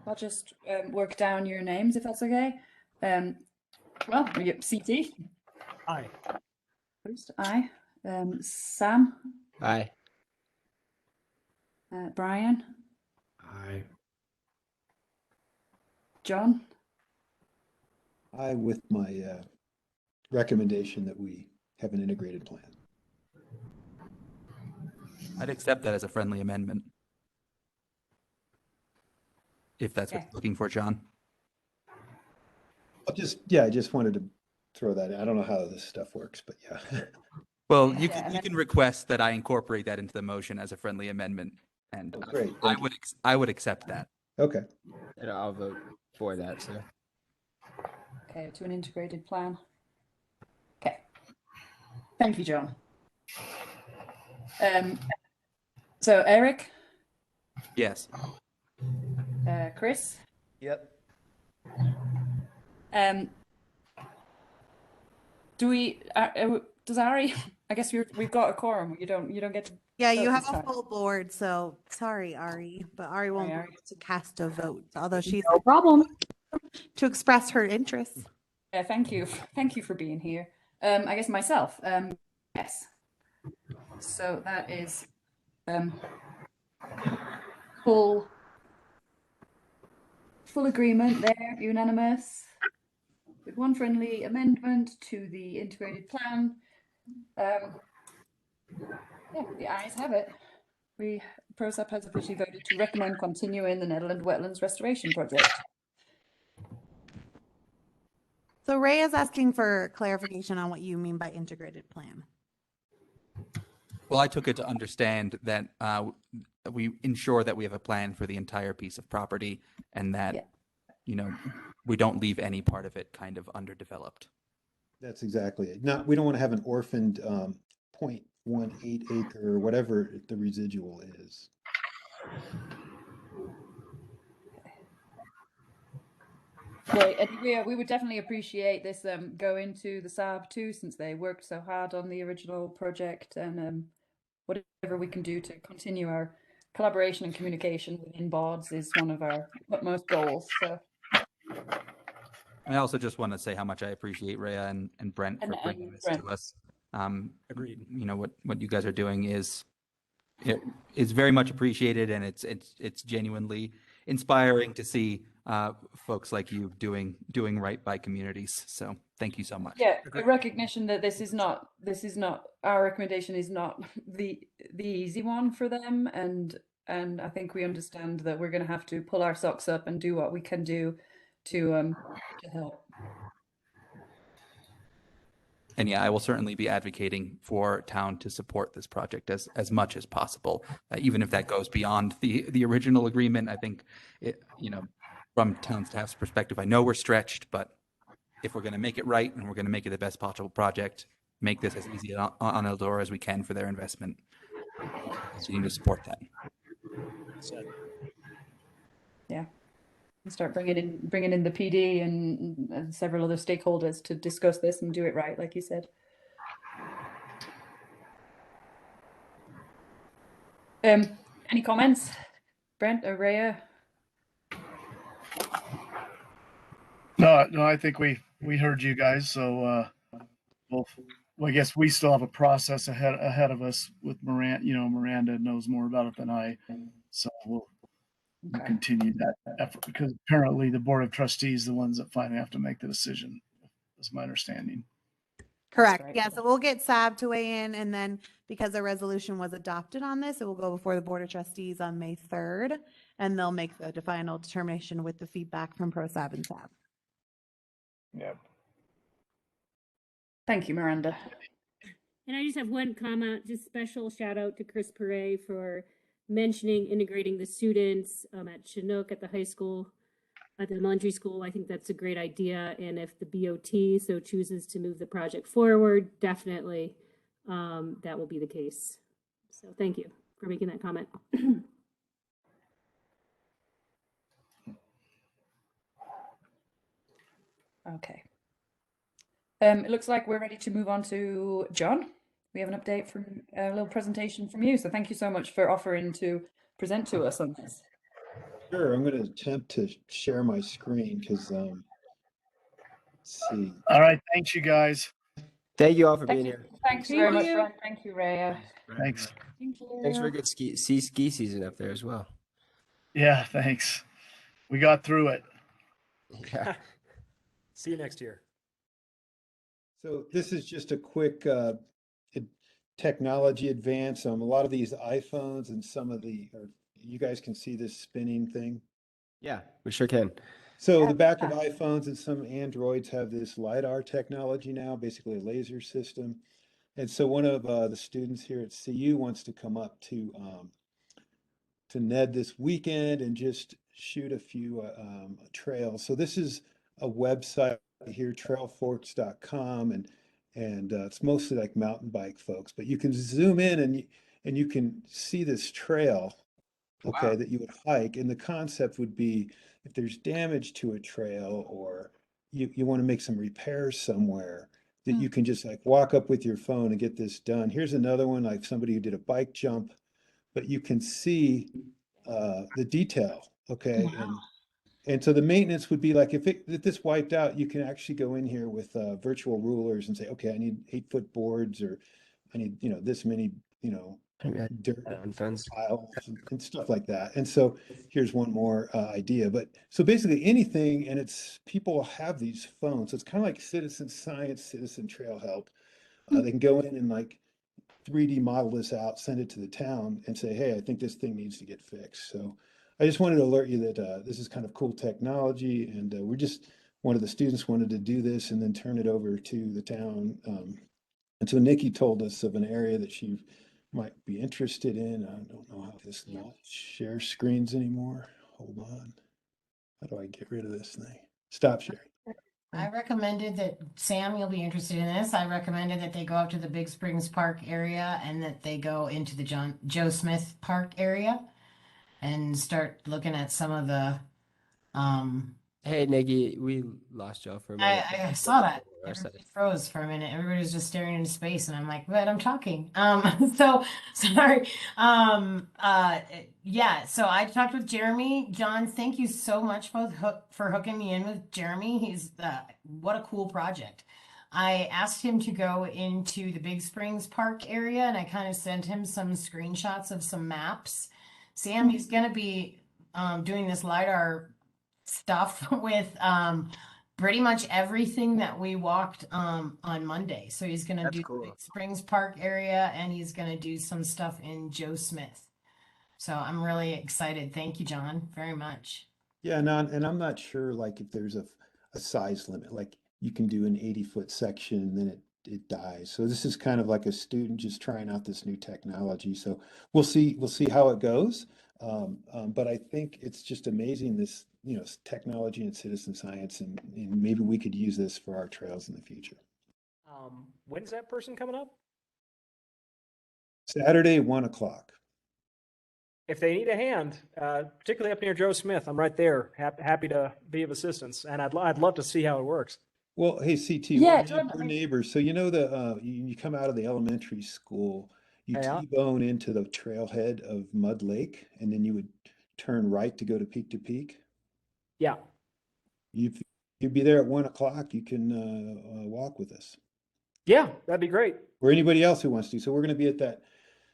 I'll just work down your names if that's okay. Well, we get CT. Aye. First, aye. Sam. Aye. Brian? Aye. John? I with my recommendation that we have an integrated plan. I'd accept that as a friendly amendment. If that's what Okay. you're looking for, John. I just wanted to throw that in. I don't know how this stuff works, but yeah. Well, you Yeah, can and you then- can request that I incorporate that into the motion as a friendly amendment, and Oh, great. I Thank you. would I would accept that. Okay. And I'll vote for that, so. Okay, to an integrated plan. Okay. Thank you, John. So Eric, Yes. Chris, Yep. do we? Does Ari? I guess we've got a quorum. You don't get to. Yeah, vote you have this a time. full board, so sorry, Ari, but Ari won't be Ari. able to cast a vote, although she's No problem. to express her interests. Yeah, thank you. Thank you for being here. I guess myself. Yes. So that is full agreement there, unanimous, with one friendly amendment to the integrated plan. Yeah, the ayes have it. PROSAB has officially voted to recommend continuing the Nederland Wetlands Restoration Project. So Ray is asking for clarification on what you mean by integrated plan. Well, I took it to understand that we ensure that we have a plan for the entire piece of property, and that Yeah. we don't leave any part of it kind of underdeveloped. That's exactly it. We don't want to have an orphaned 0.18 acre or whatever the residual is. Great, and we would definitely appreciate this going to the SAB too, since they worked so hard on the original project, and whatever we can do to continue our collaboration and communication within boards is one of our utmost goals. So. I also just want to say how much I appreciate Rhea and Brent for bringing this Brent. to us. Agreed. What you guys are doing is very much appreciated, and it's genuinely inspiring to see folks like you doing right by communities. So thank you so much. Yeah, the recognition that this is not our recommendation is not the easy one for them, and I think we understand that we're going to have to pull our socks up and do what we can do to help. And yeah, I will certainly be advocating for town to support this project as much as possible, even if that goes beyond the original agreement. I think from town staff's perspective, I know we're stretched, but if we're going to make it right and we're going to make it the best possible project, make this as easy on Eldora as we can for their investment. So you need to support that. Yeah, and start bringing in the PD and several other stakeholders to discuss this and do it right, like you said. Any comments, Brent or Rhea? No, I think we heard you guys. So, well, I guess we still have a process ahead of us with Miranda. Miranda knows more about it than I, so we'll continue that effort, because apparently the board of trustees the ones that finally have to make the decision. Is my understanding. Correct. right. Yeah, so we'll get SAB to weigh in, and then because a resolution was adopted on this, it will go before the Board of Trustees on May 3rd, and they'll make the final determination with the feedback from PROSAB and SAB. Yep. Thank you, Miranda. And I just have one comment, just special shout out to Chris Perret for mentioning integrating the students at Chinook at the high school, at the elementary school. I think that's a great idea. And if the BOT so chooses to move the project forward, definitely that will be the case. So thank you for making that comment. Okay. It looks like we're ready to move on to John. We have an update from a little presentation from you. So thank you so much for offering to present to us on this. Sure, I'm going to attempt to share my screen because, let's see. All right. Thanks, you guys. Thank you all for Thank being you. here. Thanks Thank very much, you. Ron. Thank you, Rhea. Thanks. Thank you. Thanks for a good ski season up there as well. Yeah, thanks. We got through it. Yeah. See you next year. So this is just a quick technology advance. A lot of these iPhones and some of you guys can see this spinning thing. Yeah, we sure can. So the back of iPhones and some Androids have this LiDAR technology now, basically a laser system. And so one of the students here at CU wants to come up to Ned this weekend and just shoot a few trails. So this is a website here, trailforks.com, and it's mostly like mountain bike folks, but you can zoom in and you can see this trail, okay, that you would hike. And the concept would be if there's damage to a trail or you want to make some repairs somewhere, that you can just like walk up with your phone and get this done. Here's another one, like somebody who did a bike jump, but you can see the detail, okay? And so the maintenance would be like if this wiped out, you can actually go in here with virtual rulers and say, okay, I need 8-foot boards, or I need, this many, dirt piles and stuff like that. And so here's one more idea. But so basically anything, and people have these phones. So it's kind of like citizen science, citizen trail help. They can go in and like 3D model this out, send it to the town and say, hey, I think this thing needs to get fixed. So I just wanted to alert you that this is kind of cool technology, and one of the students wanted to do this and then turn it over to the town. And so Nikki told us of an area that she might be interested in. I don't know how this not share screens anymore. Hold on. How do I get rid of this thing? Stop sharing. I recommended that, Sam, you'll be interested in this. I recommended that they go up to the Big Springs Park area and that they go into the Joe Smith Park area and start looking at some of the, Hey, Nikki, we lost Joe for a minute. I saw that. Everybody froze for a minute. Everybody was just staring into space, and I'm like, but I'm talking. So sorry. Yeah. So I talked with Jeremy. John, thank you so much for hooking me in with Jeremy. He's what a cool project. I asked him to go into the Big Springs Park area, and I kind of sent him some screenshots of some maps. Sam, he's going to be doing this LiDAR stuff with pretty much everything that we walked on Monday. So he's going to do the Big Springs Park area, and he's going to do some stuff in Joe Smith. So I'm really excited. Thank you, John, very much. Yeah, and I'm not sure like if there's a size limit, like you can do an 80-foot section and then it dies. So this is kind of like a student just trying out this new technology. So we'll see how it goes. But I think it's just amazing, this, technology and citizen science, and maybe we could use this for our trails in the future. When's that person coming up? Saturday, 1:00. If they need a hand, particularly up near Joe Smith, I'm right there. Happy to be of assistance, and I'd love to see how it works. Well, hey, CT, Yeah, we're neighbors. So you come out of the elementary school, you Yeah. T-bone into the trailhead of Mud Lake, and then you would turn right to go to Peak. Yeah. You'd be there at 1:00. You can walk with us, Yeah, that'd be great. or anybody else who wants to. So we're going to be at that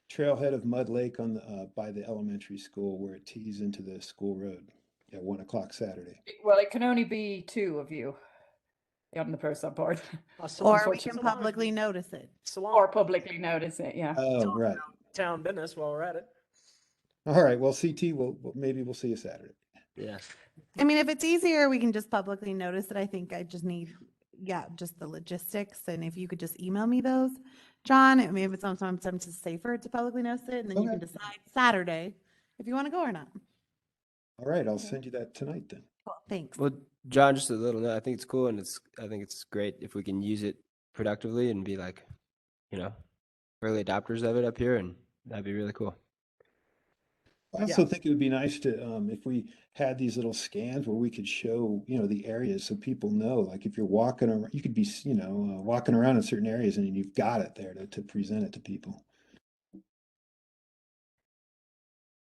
trailhead of Mud Lake on by the elementary school where it tees into the school road at 1:00 Saturday. Well, it can only be 2 of you on the PROSAB board. Or we can publicly notice it. Or publicly notice it, yeah. Oh, right. Town business while we're at it. All right. Well, CT, maybe we'll see you Saturday. Yeah. I mean, if it's easier, we can just publicly notice it. I think I just need, just the logistics. And if you could just email me those, John, I mean, if it's sometimes safer to publicly notice it, and then you can decide Saturday if you want to go or not. All right. I'll send you that tonight then. Cool. Thanks. Well, John, just a little note. I think it's cool, and I think it's great if we can use it productively and be like, early adopters of it up here, and that'd be really cool. I also think it would be nice to, if we had these little scans where we could show, the areas so people know, like if you're walking around, you could be, walking around in certain areas and you've got it there to present it to people.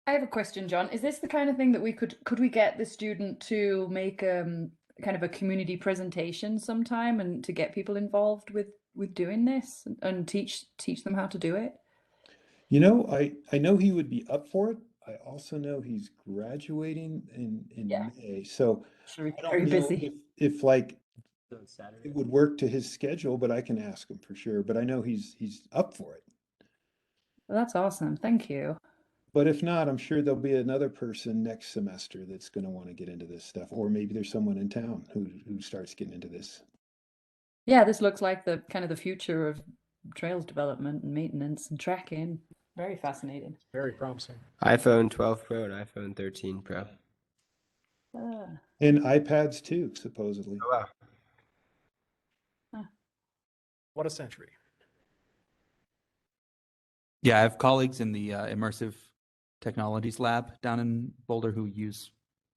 I have a question, John. Is this the kind of thing that could we get the student to make kind of a community presentation sometime and to get people involved with with doing this and teach them how to do it? You know, I know he would be up for it. I also know he's graduating in Yeah. May, so Very, I don't very know busy. if like it would work to his schedule, but I can ask him for sure. But I know he's up for it. Well, that's awesome. Thank you. But if not, I'm sure there'll be another person next semester that's going to want to get into this stuff, or maybe there's someone in town who starts getting into this. Yeah, this looks like the kind of the future of trails development and maintenance and tracking. Very fascinating. Very promising. iPhone 12 Pro and iPhone 13 Pro. And iPads too, supposedly. Oh, wow. What a century. Yeah, I have colleagues in the immersive technologies lab down in Boulder who use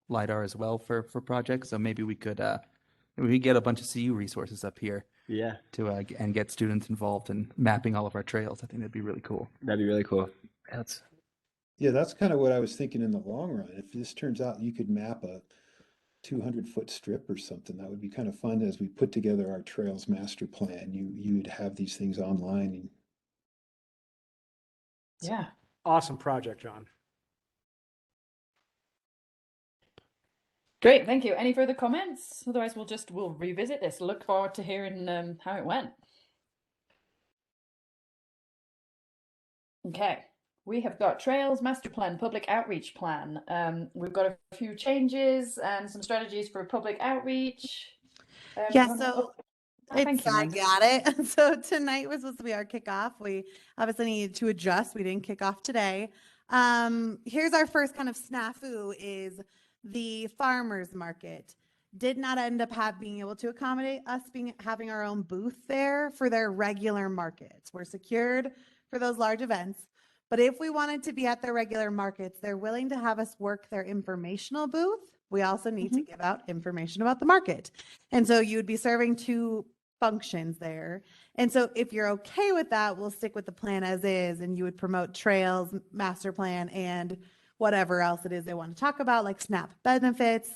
LiDAR as well for projects. So maybe we could get a bunch of CU resources up here. Yeah. To and get students involved in mapping all of our trails. I think that'd be really cool. That'd be really cool. That's kind of what I was thinking in the long run. If this turns out you could map a 200-foot strip or something, that would be kind of fun as we put together our trails master plan. You'd have these things online. Yeah. Awesome project, John. Great, thank you. Any further comments? Otherwise, we'll revisit this. Look forward to hearing how it went. Okay, we have got Trails Master Plan, Public Outreach Plan. We've got a few changes and some strategies for public outreach. Yeah, so thank you, I Amanda. got it. So tonight was supposed to be our kickoff. We obviously needed to adjust. We didn't kick off today. Here's our first kind of snafu is the farmers market did not end up being able to accommodate us having our own booth there for their regular markets. We're secured for those large events, but if we wanted to be at their regular markets, they're willing to have us work their informational booth. We also need to give out information about the market. And so you would be serving two functions there. And so if you're okay with that, we'll stick with the plan as is, and you would promote trails, master plan, and whatever else it is they want to talk about, like SNAP benefits,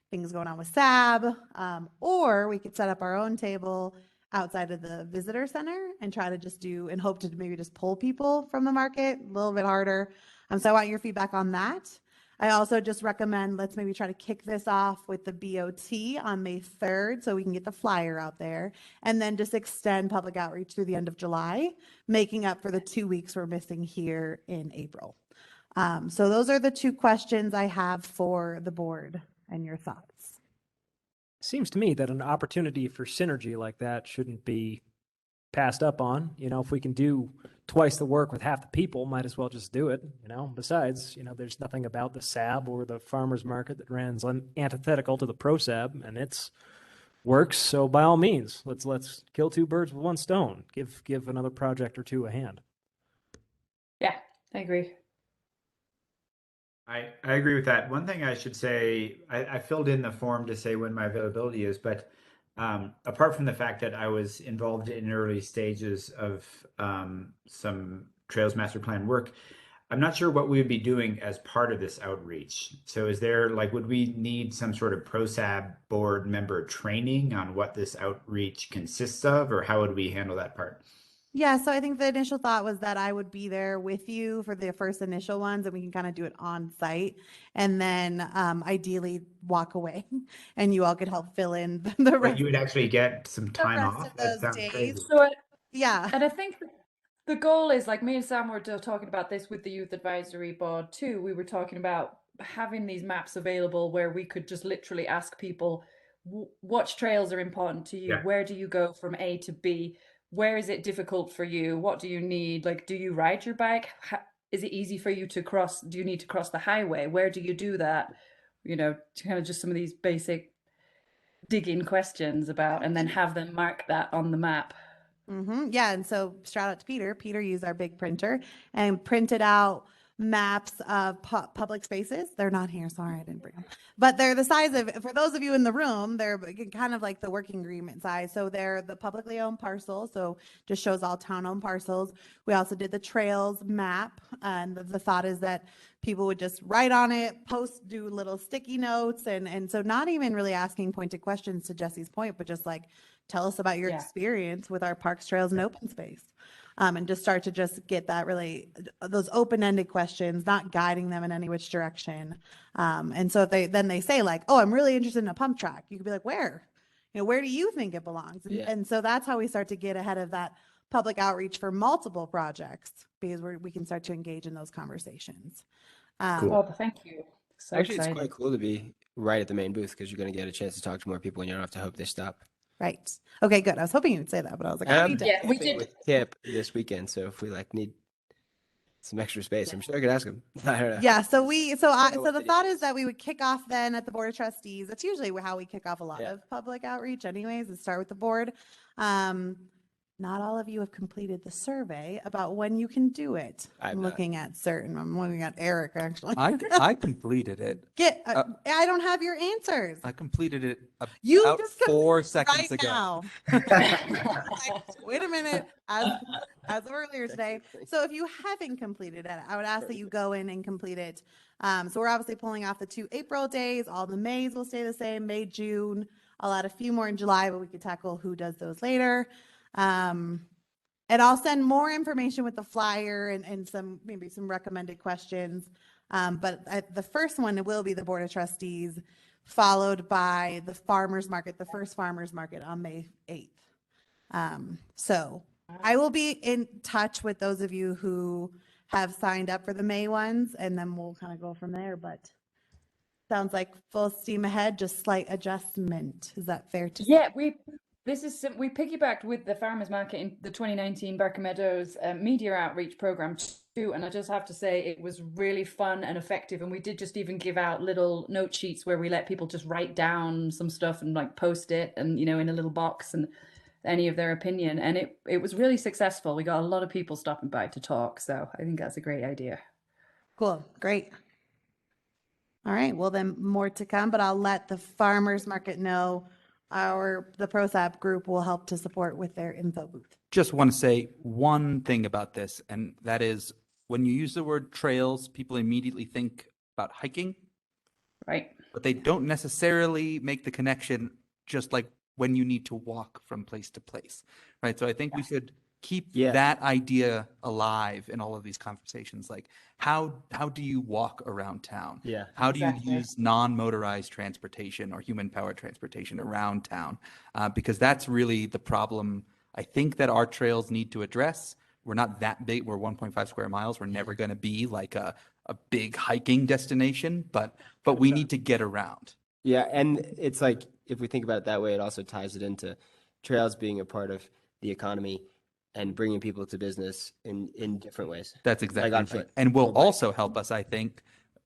things going on with SAB, or we could set up our own table outside of the visitor center and try to just do and hope to maybe just pull people from the market a little bit harder. So I want your feedback on that. I also just recommend let's maybe try to kick this off with the BOT on May 3rd so we can get the flyer out there, and then just extend public outreach through the end of July, making up for the 2 weeks we're missing here in April. So those are the two questions I have for the board and your thoughts. Seems to me that an opportunity for synergy like that shouldn't be passed up on. You know, if we can do twice the work with half the people, might as well just do it. You know, besides, you know, there's nothing about the SAB or the farmers market that runs antithetical to the PROSAB, and it's works. So by all means, let's kill two birds with one stone. Give another project or two a hand. Yeah, I agree. I agree with that. One thing I should say, I filled in the form to say when my availability is, but apart from the fact that I was involved in early stages of some Trails Master Plan work, I'm not sure what we would be doing as part of this outreach. So is there would we need some sort of PROSAB board member training on what this outreach consists of, or how would we handle that part? Yeah, so I think the initial thought was that I would be there with you for the first initial ones, and we can kind of do it on site, and then ideally walk away, and you all could help fill in the rest. You would actually get some time rest off. of That those sounds days. crazy. So Yeah. And I think the goal is, like, me and Sam were talking about this with the Youth Advisory Board too. We were talking about having these maps available where we could just literally ask people, what trails are important to you? Yeah. Where do you go from A to B? Where is it difficult for you? What do you need? Like, do you ride your bike? Is it easy for you to cross? Do you need to cross the highway? Where do you do that? You know, kind of just some of these basic digging questions about, and then have them mark that on the map. Yeah, and so shout out to Peter. Peter used our big printer and printed out maps of public spaces. They're not here. Sorry, I didn't bring them. But they're the size of, for those of you in the room, they're kind of like the working agreement size. So they're the publicly owned parcel. So just shows all town owned parcels. We also did the trails map. And the thought is that people would just write on it, do little sticky notes. And so not even really asking pointed questions to Jesse's point, but just like, tell us about your experience with our parks, trails, and open space. And just start to just get that really, those open-ended questions, not guiding them in any which direction. And so if they say like, oh, I'm really interested in a pump track, you could be like, where? Where do you think it belongs? And so that's how we start to get ahead of that public outreach for multiple projects, because we can start to engage in those conversations. Well, thank you. So Actually, exciting. it's quite cool to be right at the main booth because you're going to get a chance to talk to more people and you don't have to hope they stop. Right. Okay, good. I was hoping you would say that, but I was like, I need to. Yeah, we did with Kip this weekend. So if we need some extra space, I'm sure I could ask him. I don't know. Yeah. So the thought is that we would kick off then at the Board of Trustees. That's usually how we kick off a lot of public outreach anyways, is start with the board. Not all of you have completed the survey about when you can do it. I'm looking at Eric actually. I completed it. I don't have your answers. I completed it You about just 4 seconds right ago. now. Wait a minute. As of earlier today. So if you haven't completed it, I would ask that you go in and complete it. So we're obviously pulling off the 2 April days. All the Mays will stay the same, May, June. I'll add a few more in July, but we could tackle who does those later. And I'll send more information with the flyer and maybe some recommended questions. But the first one will be the Board of Trustees, followed by the farmers market, the first farmers market on May 8th. So I will be in touch with those of you who have signed up for the May ones, and then we'll kind of go from there. But sounds like full steam ahead, just slight adjustment. Is that fair to say? Yeah, we piggybacked with the farmers market in the 2019 Barker Meadows media outreach program too, and I just have to say it was really fun and effective. And we did just even give out little note sheets where we let people just write down some stuff and like post it, and in a little box, and any of their opinion. And it was really successful. We got a lot of people stopping by to talk, so I think that's a great idea. Cool, great. All right, well then more to come, but I'll let the farmers market know. The PROSAB group will help to support with their info booth. Just want to say one thing about this, and that is when you use the word trails, people immediately think about hiking. Right. But they don't necessarily make the connection just like when you need to walk from place to place, right? So I think we should keep that idea alive in all of these conversations. Like how do you walk around town? Yeah. How do you use non-motorized transportation or human-powered transportation around town? Because that's really the problem I think that our trails need to address. We're not that big. We're 1.5 square miles. We're never going to be like a big hiking destination, but we need to get around. Yeah, and it's like, if we think about it that way, it also ties it into trails being a part of the economy and bringing people to business in different ways. That's exactly like on right. foot. And will also help us, I think,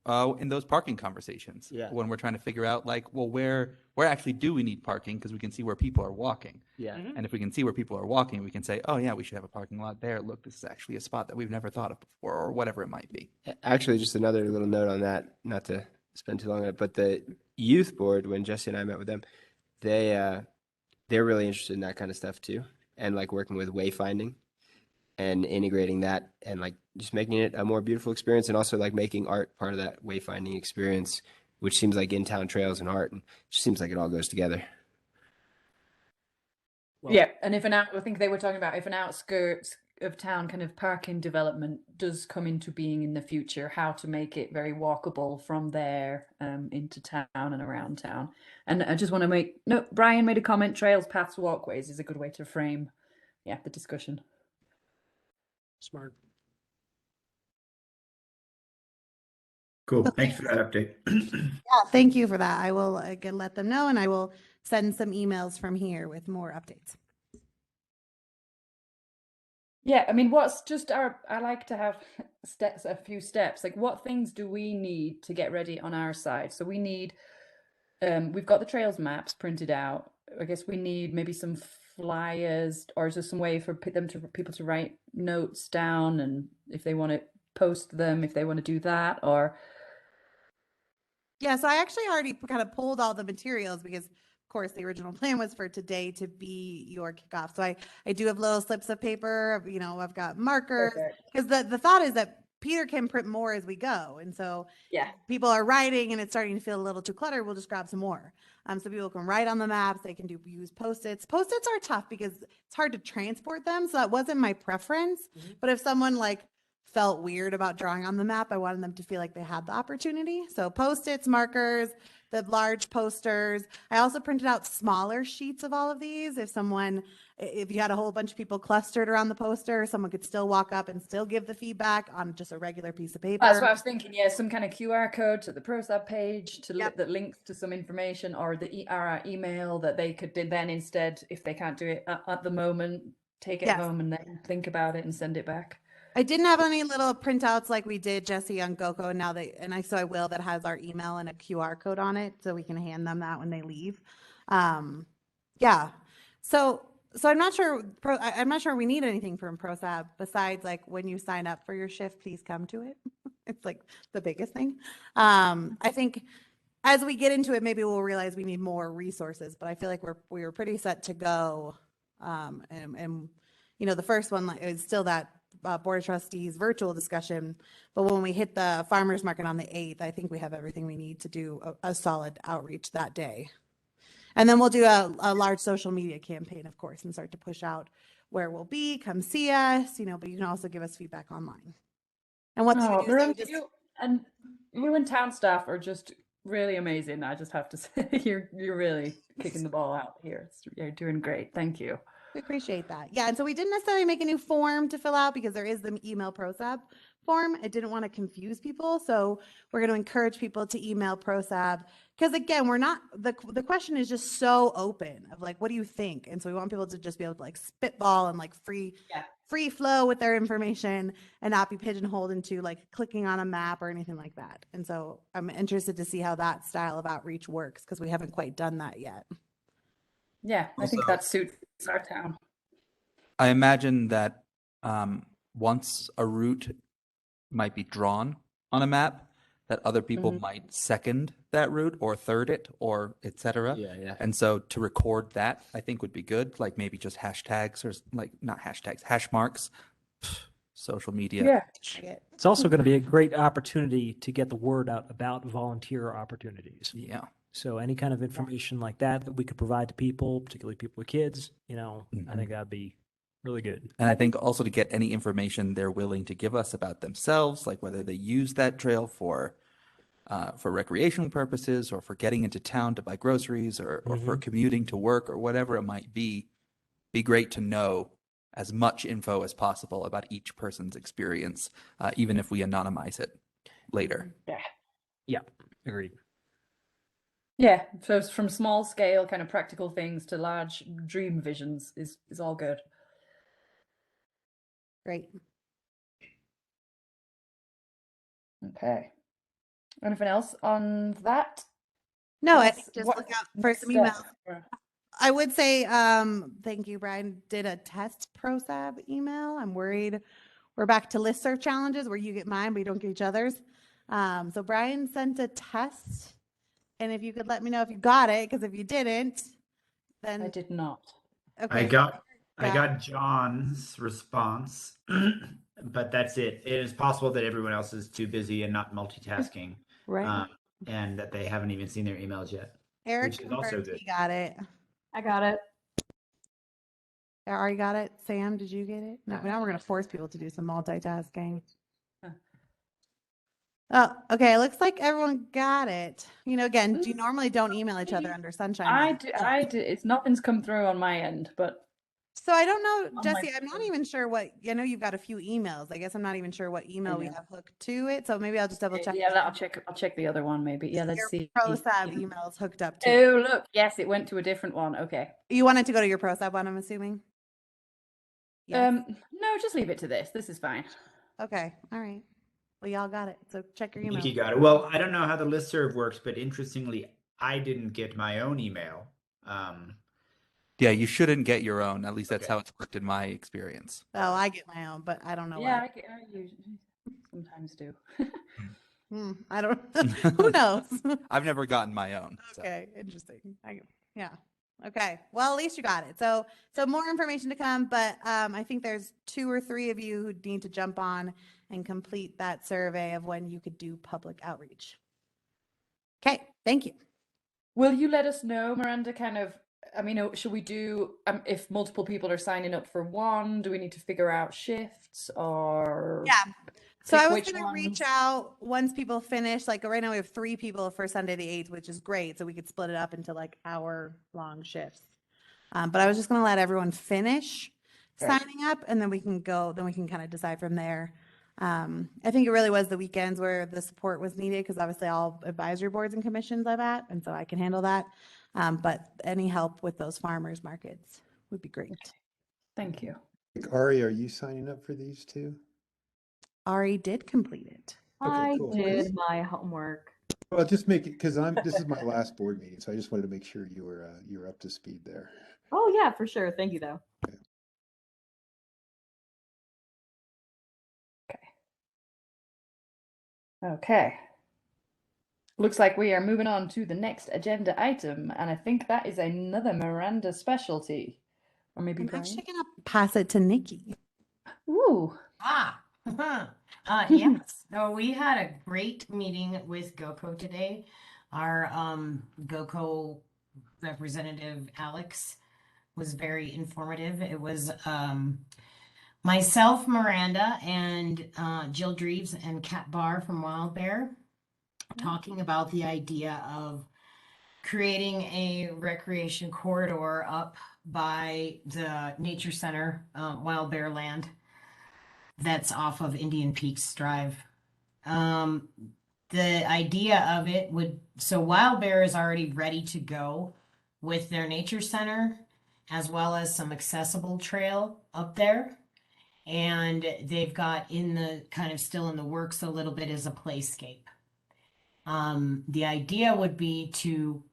in those parking conversations. Yeah. When we're trying to figure out like, well, where actually do we need parking? Because we can see where people are walking. Yeah. And if we can see where people are walking, we can say, oh yeah, we should have a parking lot there. Look, this is actually a spot that we've never thought of before, or whatever it might be. Actually, just another little note on that, not to spend too long on it, but the youth board, when Jesse and I met with them, they're really interested in that kind of stuff too. And like working with wayfinding and integrating that and like just making it a more beautiful experience, and also like making art part of that wayfinding experience, which seems like in-town trails and art, and it just seems like it all goes together. Well, Yeah, and I think they were talking about if an outskirts of town kind of parking development does come into being in the future, how to make it very walkable from there into town and around town. And I just want to Brian made a comment, trails, paths, walkways is a good way to frame the discussion. Smart. Cool. Thanks for that update. Yeah, thank you for that. I will again let them know, and I will send some emails from here with more updates. Yeah, I mean, I like to have a few steps. Like, what things do we need to get ready on our side? So we need, we've got the trails maps printed out. I guess we need maybe some flyers, or is there some way for people to write notes down, and if they want to post them if they want to do that, or Yeah, so I actually already kind of pulled all the materials because, of course, the original plan was for today to be your kickoff. So I do have little slips of paper. You know, I've got markers because the thought is that Peter can print more as we go, and so yeah, people are writing and it's starting to feel a little too cluttered. We'll just grab some more. So people can write on the maps. They can use Post-its. Post-its are tough because it's hard to transport them. So that wasn't my preference. But if someone like felt weird about drawing on the map, I wanted them to feel like they had the opportunity. So Post-its, markers, the large posters. I also printed out smaller sheets of all of these. If you had a whole bunch of people clustered around the poster, someone could still walk up and still give the feedback on just a regular piece of paper. that's what I was thinking. Yeah, some kind of QR code to the PROSAB page Yep. that links to some information, or our email that they could then instead, if they can't do it at the moment, take it Yes. home and then think about it and send it back. I didn't have any little printouts like we did, Jesse, on GoCo. So I will, that has our email and a QR code on it, so we can hand them that when they leave. Yeah. So I'm not sure. I'm not sure we need anything from PROSAB besides like when you sign up for your shift, please come to it. It's like the biggest thing. I think as we get into it, maybe we'll realize we need more resources. But I feel like we were pretty set to go. And you know, the first one is still that Board of Trustees virtual discussion. But when we hit the farmers market on the 8th, I think we have everything we need to do a solid outreach that day. And then we'll do a large social media campaign, of course, and start to push out where we'll be. Come see us, you know, but you can also give us feedback online. And what and you and town staff are just really amazing. I just have to say, you're really kicking the ball out here. You're doing great. Thank you. We appreciate that. Yeah, and so we didn't necessarily make a new form to fill out because there is the email PROSAB form. I didn't want to confuse people, so we're going to encourage people to email PROSAB because again, we're not the question is just so open of like, what do you think? And so we want people to just be able to like spitball and like free flow with their information and not be pigeonholed into like clicking on a map or anything like that. And so I'm interested to see how that style of outreach works because we haven't quite done that yet. Yeah, I think that suits our town. I imagine that once a route might be drawn on a map, that other people might second that route or third it or etc. Yeah. And so to record that, I think would be good. Like maybe just hashtags or like not hashtags, hash marks, social media. Yeah. It's also going to be a great opportunity to get the word out about volunteer opportunities. Yeah. So any kind of information like that we could provide to people, particularly people with kids, you know, I think that'd be really good. And I think also to get any information they're willing to give us about themselves, like whether they use that trail for recreational purposes or for getting into town to buy groceries or for commuting to work or whatever it might be great to know as much info as possible about each person's experience, even if we anonymize it later. Yeah, agreed. Yeah, so from small scale kind of practical things to large dream visions is all good. Great. Okay. Anything else on that? No, I Yes, think just what look out for next some emails. step? I would say, thank you, Brian. Did a test PROSAB email. I'm worried we're back to listserv challenges where you get mine, but you don't get each other's. So Brian sent a test. And if you could let me know if you got it, because if you didn't, then I did not. Okay. I got John's response, but that's it. It is possible that everyone else is too busy and not multitasking, right, and that they haven't even seen their emails yet. Eric which is also confirmed good. he got it. I got it. Ari got it. Sam, did you get it? No, now we're gonna force people to do some multitasking. Oh, okay. It looks like everyone got it. You know, again, you normally don't email each other under sunshine. I do. It's nothing's come through on my end, but so I don't know, on Jesse. my I'm not even sure what. I know you've got a few emails. I guess I'm not even sure what email we have hooked to it. So maybe I'll just double check. Yeah, I'll check the other one maybe. Yeah, let's see. PROSAB emails hooked up to. Oh, look. Yes, it went to a different one. Okay. You wanted to go to your PROSAB one, I'm assuming. Yes. No, just leave it to this. This is fine. Okay. All right. Well, y'all got it. So check your I email. think you got it. Well, I don't know how the listserv works, but interestingly, I didn't get my own email. Yeah, you shouldn't get your own. At least that's how it's worked in my experience. Oh, I get my own, but I don't know. Yeah, sometimes do. I don't, who knows? I've never gotten my own. So. Okay, interesting. Yeah. Okay. Well, at least you got it. So more information to come, but I think there's 2 or 3 of you who need to jump on and complete that survey of when you could do public outreach. Okay, thank you. Will you let us know, Miranda, kind of, I mean, should we do, if multiple people are signing up for one, do we need to figure out shifts or? Yeah. So I was which going to reach ones? out once people finish, like right now we have 3 people for Sunday the 8th, which is great. So we could split it up into like hour-long shifts. But I was just going to let everyone finish Right. signing up, and then we can kind of decide from there. I think it really was the weekends where the support was needed, because obviously all advisory boards and commissions I'm at, and so I can handle that. But any help with those farmers markets would be great. Thank you. Ari, are you signing up for these too? Ari did complete it. I cool. did my homework. Well, just make it, because this is my last board meeting, so I just wanted to make sure you were up to speed there. Oh yeah, for sure. Thank you though. Okay. Looks like we are moving on to the next agenda item, and I think that is another Miranda specialty. Or maybe I'm Brian? actually going to pass it to Nikki. Ooh. Yes. So we had a great meeting with GOCO today. Our GOCO representative, Alex, was very informative. It was myself, Miranda, and Jill Dreves and Kat Barr from Wild Bear talking about the idea of creating a recreation corridor up by the Nature Center, Wild Bear land, that's off of Indian Peaks Drive. The idea of it so Wild Bear is already ready to go with their nature center, as well as some accessible trail up there. And they've got still in the works a little bit as a playscape. The idea would be to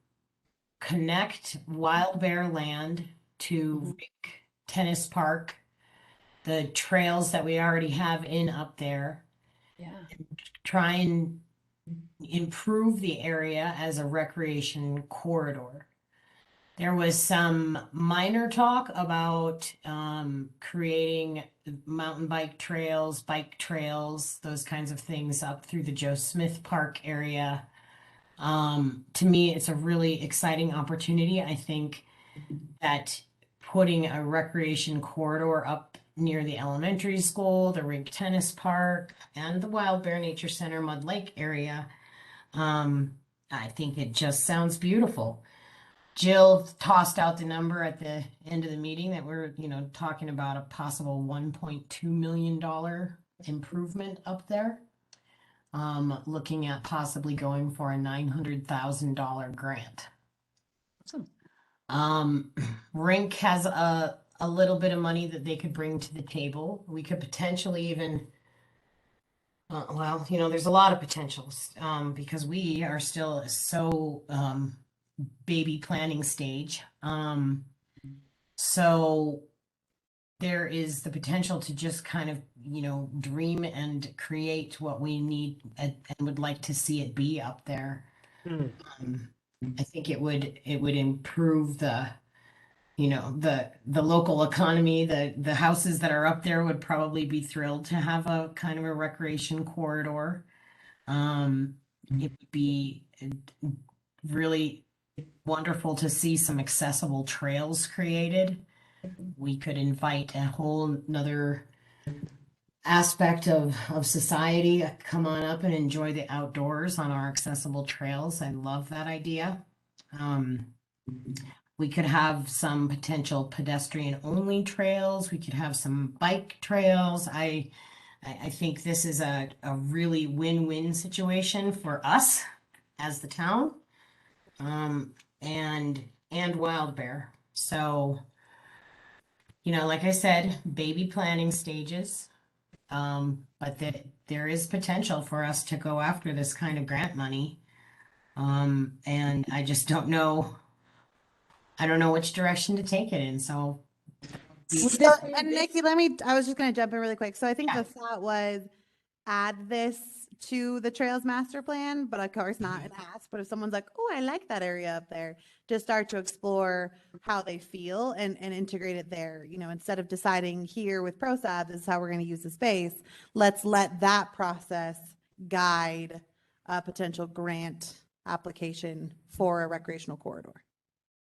connect Wild Bear land to Rick Tennis Park, the trails that we already have up there. Yeah. Try and improve the area as a recreation corridor. There was some minor talk about creating mountain bike trails, those kinds of things up through the Joe Smith Park area. To me, it's a really exciting opportunity. I think that putting a recreation corridor up near the elementary school, the Rink Tennis Park, and the Wild Bear Nature Center Mud Lake area, I think it just sounds beautiful. Jill tossed out the number at the end of the meeting that we're, talking about a possible $1.2 million improvement up there. Looking at possibly going for a $900,000 grant. Awesome. Rink has a little bit of money that they could bring to the table. We could potentially even, there's a lot of potentials, because we are still so baby planning stage. So there is the potential to just kind of, dream and create what we need and would like to see it be up there. I think it would improve the local economy. The houses that are up there would probably be thrilled to have a kind of a recreation corridor. It would be really wonderful to see some accessible trails created. We could invite a whole nother aspect of society come on up and enjoy the outdoors on our accessible trails. I love that idea. We could have some potential pedestrian only trails. We could have some bike trails. I think this is a really win-win situation for us as the town, and Wild Bear. So, like I said, baby planning stages, but that there is potential for us to go after this kind of grant money. And I just don't know. I don't know which direction to take it in. So, And Nikki, I was just going to jump in really quick. So I think the thought was add this to the Trails Master Plan, but of course not an ask. But if someone's like, oh, I like that area up there, just start to explore how they feel and integrate it there. You know, instead of deciding here with PROSAB, this is how we're going to use the space, let's let that process guide a potential grant application for a recreational corridor.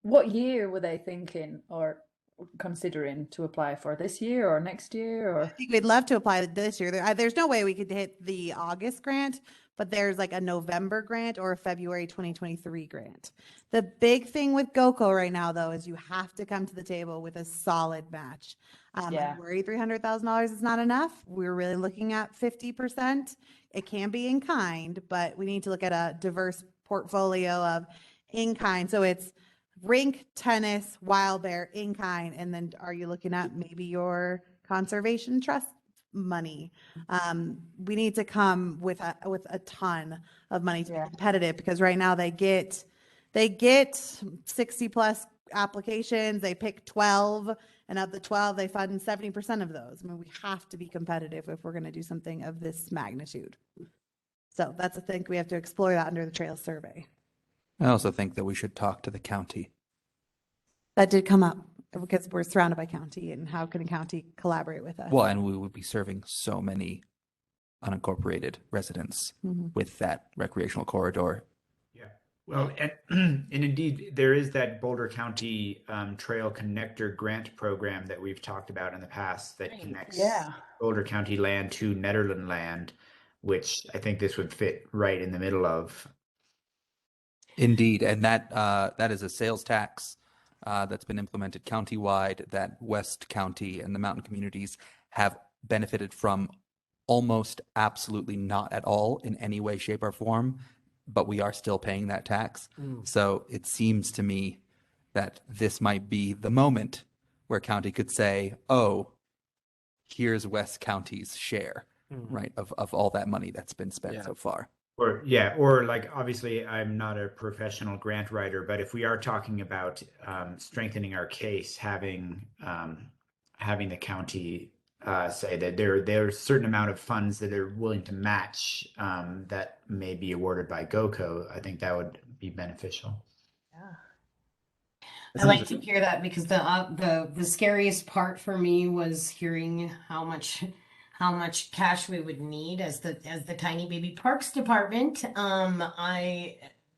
What year were they thinking or considering to apply for? This year or next year? Or I think we'd love to apply this year. There's no way we could hit the August grant, but there's like a November grant or a February 2023 grant. The big thing with GoCo right now, though, is you have to come to the table with a solid match. Yeah. I'm worried $300,000 is not enough. We're really looking at 50%. It can be in kind, but we need to look at a diverse portfolio of in kind. So it's rink, tennis, wild bear, in kind, and then are you looking at maybe your conservation trust money? We need to come with a ton of money to be competitive, because right now they get 60 plus applications, they pick 12, and of the 12 they fund 70% of those. I mean, we have to be competitive if we're going to do something of this magnitude. So that's a thing, we have to explore that under the Trails survey. I also think that we should talk to the county. That did come up because we're surrounded by county, and how can a county collaborate with us? Well, and we would be serving so many unincorporated residents with that recreational corridor. Yeah. Well, and indeed, there is that Boulder County Trail Connector Grant program that we've talked about in the past that connects Boulder County land to Nederland land, which I think this would fit right in the middle of. Indeed, and that is a sales tax that's been implemented countywide that West County and the mountain communities have benefited from almost absolutely not at all in any way, shape, or form, but we are still paying that tax. So it seems to me that this might be the moment where county could say, oh, here's West County's share, right, of all that money that's been spent so far. Or like, obviously I'm not a professional grant writer, but if we are talking about strengthening our case, having the county say that there's a certain amount of funds that they're willing to match that may be awarded by GoCo, I think that would be beneficial. I like to hear that, because the scariest part for me was hearing how much cash we would need as the tiny baby parks department.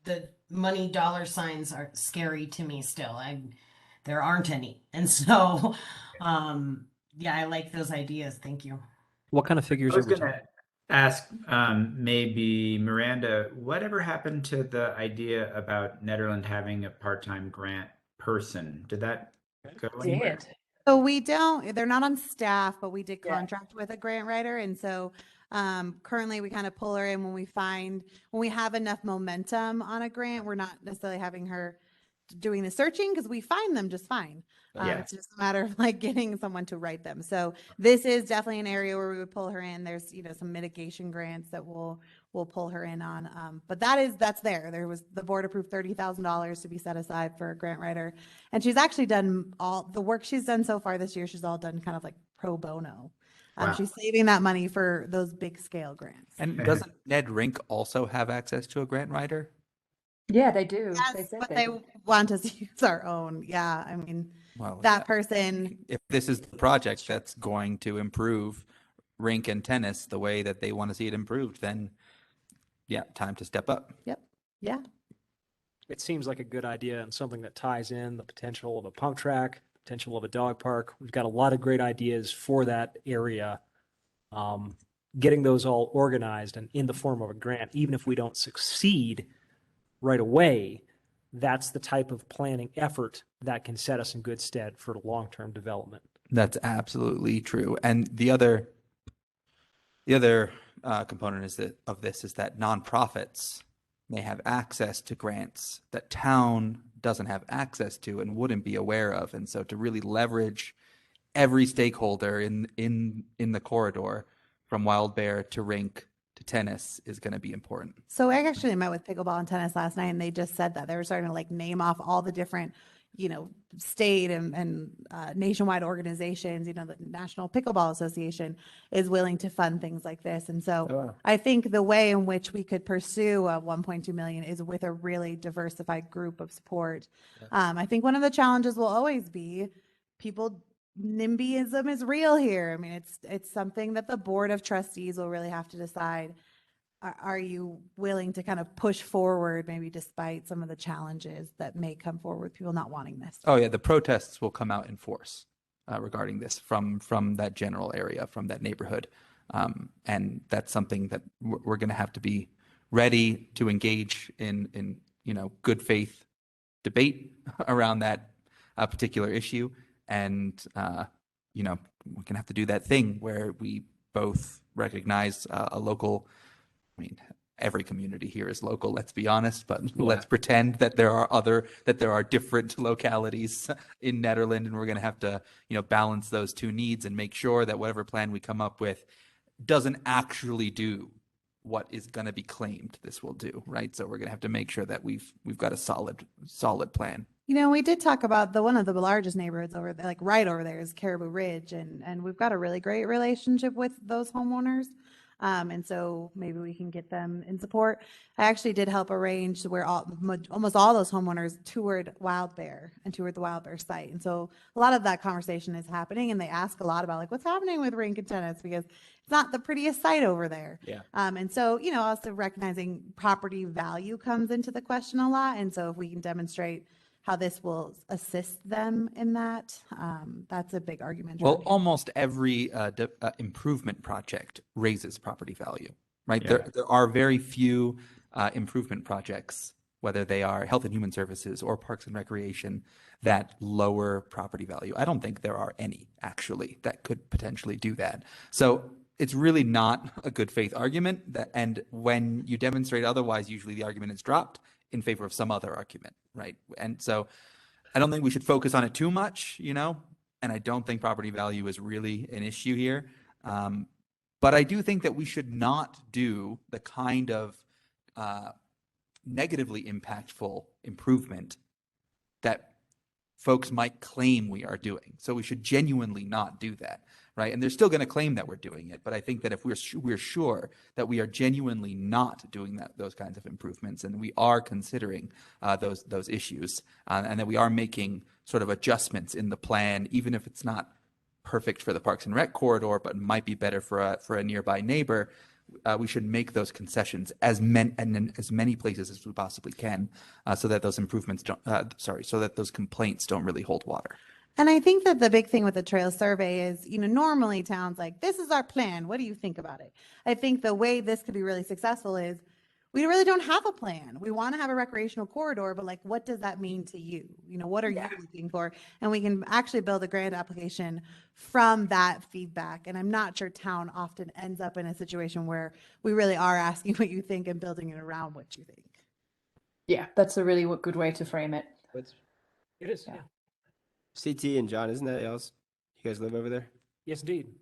The money dollar signs are scary to me still. There aren't any, and so I like those ideas. Thank you. What kind of figures I was are we going to ask maybe Miranda, whatever happened to the idea about Nederland having a part-time grant person? Did that go anywhere? So they're not on staff, but we did contract with a grant writer. And so currently we kind of pull her in when we have enough momentum on a grant. We're not necessarily having her doing the searching, because we find them just fine. It's just a matter of like getting someone to write them. So this is definitely an area where we would pull her in. There's, some mitigation grants that we'll pull her in on. But that's there. There was the board approved $30,000 to be set aside for a grant writer. And she's actually done all the work she's done so far this year. She's all done kind of like pro bono. Wow. She's saving that money for those big scale grants. And doesn't Ned Rink also have access to a grant writer? Yeah, they do. Yes, but they want us to use our own. Yeah, I mean, person. If this is the project that's going to improve rink and tennis the way that they want to see it improved, then time to step up. Yep. Yeah. It seems like a good idea, and something that ties in the potential of a pump track, potential of a dog park. We've got a lot of great ideas for that area. Getting those all organized and in the form of a grant, even if we don't succeed right away, that's the type of planning effort that can set us in good stead for long-term development. That's absolutely true. And the other component of this is that nonprofits may have access to grants that town doesn't have access to and wouldn't be aware of. And so to really leverage every stakeholder in the corridor, from wild bear to rink to tennis, is going to be important. So I actually met with pickleball and tennis last night, and they just said that they were starting to like name off all the different state and nationwide organizations, the National Pickleball Association is willing to fund things like this. And so I think the way in which we could pursue a 1.2 million is with a really diversified group of support. I think one of the challenges will always be NIMBYism is real here. I mean, it's something that the Board of Trustees will really have to decide. Are you willing to kind of push forward, maybe despite some of the challenges that may come forward with people not wanting this? Oh yeah, the protests will come out in force regarding this from that general area, from that neighborhood, and that's something that we're going to have to be ready to engage in good faith debate around that particular issue, and we're going to have to do that thing where we both recognize a local. I mean, every community here is local, let's be honest, but let's pretend that there are different localities in Nederland, and we're going to have to, balance those two needs and make sure that whatever plan we come up with doesn't actually do what is going to be claimed this will do, right? So we're going to have to make sure that we've got a solid plan. We did talk about one of the largest neighborhoods over there, like right over there is Caribou Ridge, and we've got a really great relationship with those homeowners. And so maybe we can get them in support. I actually did help arrange where almost all those homeowners toured Wild Bear and toured the Wild Bear site. And so a lot of that conversation is happening, and they ask a lot about like what's happening with rink and tennis, because it's not the prettiest site over there. Yeah. And so, also recognizing property value comes into the question a lot. And so if we can demonstrate how this will assist them in that, that's a big argument. Well, almost every improvement project raises property value, right? Yeah. There are very few improvement projects, whether they are health and human services or parks and recreation, that lower property value. I don't think there are any actually that could potentially do that. So it's really not a good faith argument, and when you demonstrate otherwise, usually the argument is dropped in favor of some other argument, right? And so I don't think we should focus on it too much, and I don't think property value is really an issue here. But I do think that we should not do the kind of negatively impactful improvement that folks might claim we are doing. So we should genuinely not do that, right? And they're still going to claim that we're doing it, but I think that if we're sure that we are genuinely not doing those kinds of improvements, and we are considering those issues, and that we are making sort of adjustments in the plan, even if it's not perfect for the Parks and Rec corridor, but might be better for a nearby neighbor, we should make those concessions in as many places as we possibly can, so that those so that those complaints don't really hold water. And I think that the big thing with the trail survey is, normally towns like, this is our plan. What do you think about it? I think the way this could be really successful is we really don't have a plan. We want to have a recreational corridor, but like, what does that mean to you? What are you looking for? And we can actually build a grant application from that feedback. And I'm not sure town often ends up in a situation where we really are asking what you think and building it around what you think. Yeah, that's a really good way to frame it. It is, yeah. CT and John, isn't that y'all's? You guys live over there? Yes, indeed.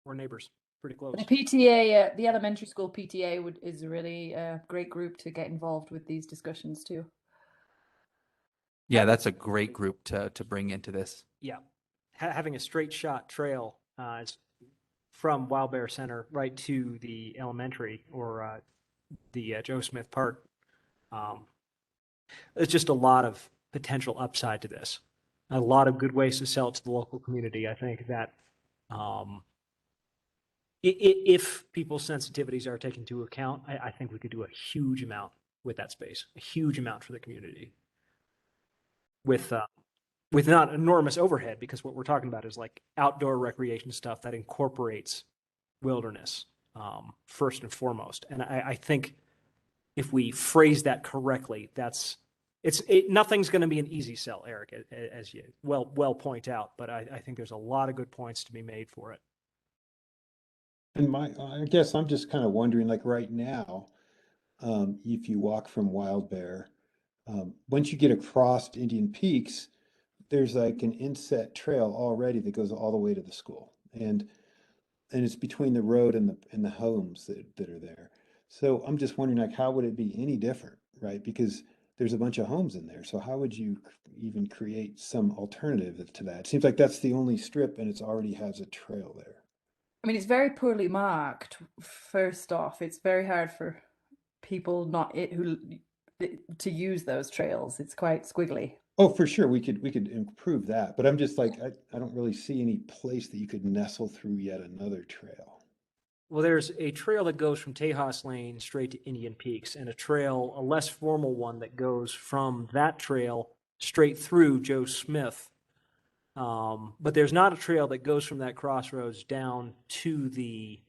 We're neighbors, pretty close. The PTA, the elementary school PTA is a really great group to get involved with these discussions too. Yeah, that's a great group to bring into this. Yeah, having a straight shot trail from Wild Bear Center right to the elementary or the Joe Smith Park. There's just a lot of potential upside to this. A lot of good ways to sell it to the local community. I think that if people's sensitivities are taken into account, I think we could do a huge amount with that space, a huge amount for the community. With not enormous overhead, because what we're talking about is like outdoor recreation stuff that incorporates wilderness first and foremost. And I think if we phrase that correctly, nothing's going to be an easy sell, Eric, as you well point out. But I think there's a lot of good points to be made for it. And I guess I'm just kind of wondering, like right now, if you walk from Wild Bear, once you get across Indian Peaks, there's like an inset trail already that goes all the way to the school, and it's between the road and the homes that are there. So I'm just wondering, like, how would it be any different, right? Because there's a bunch of homes in there. So how would you even create some alternative to that? It seems like that's the only strip and it's already has a trail there. I mean, it's very poorly marked. First off, it's very hard for people to use those trails. It's quite squiggly. Oh, for sure, we could improve that, but I'm just like, I don't really see any place that you could nestle through yet another trail. Well, there's a trail that goes from Tejas Lane straight to Indian Peaks, and a less formal one that goes from that trail straight through Joe Smith. But there's not a trail that goes from that crossroads down to the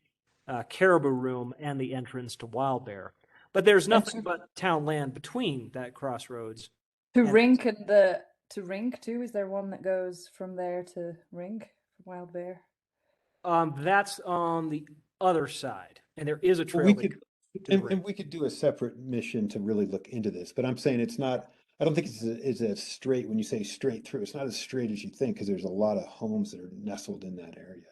Caribou Room and the entrance to Wild Bear. But there's nothing but town land between that crossroads. To Rink to Rink too. Is there one that goes from there to Rink, Wild Bear? That's on the other side, and there is a trail. And we could do a separate mission to really look into this, but I'm saying it's not. I don't think it's a straight. When you say straight through, it's not as straight as you think because there's a lot of homes that are nestled in that area.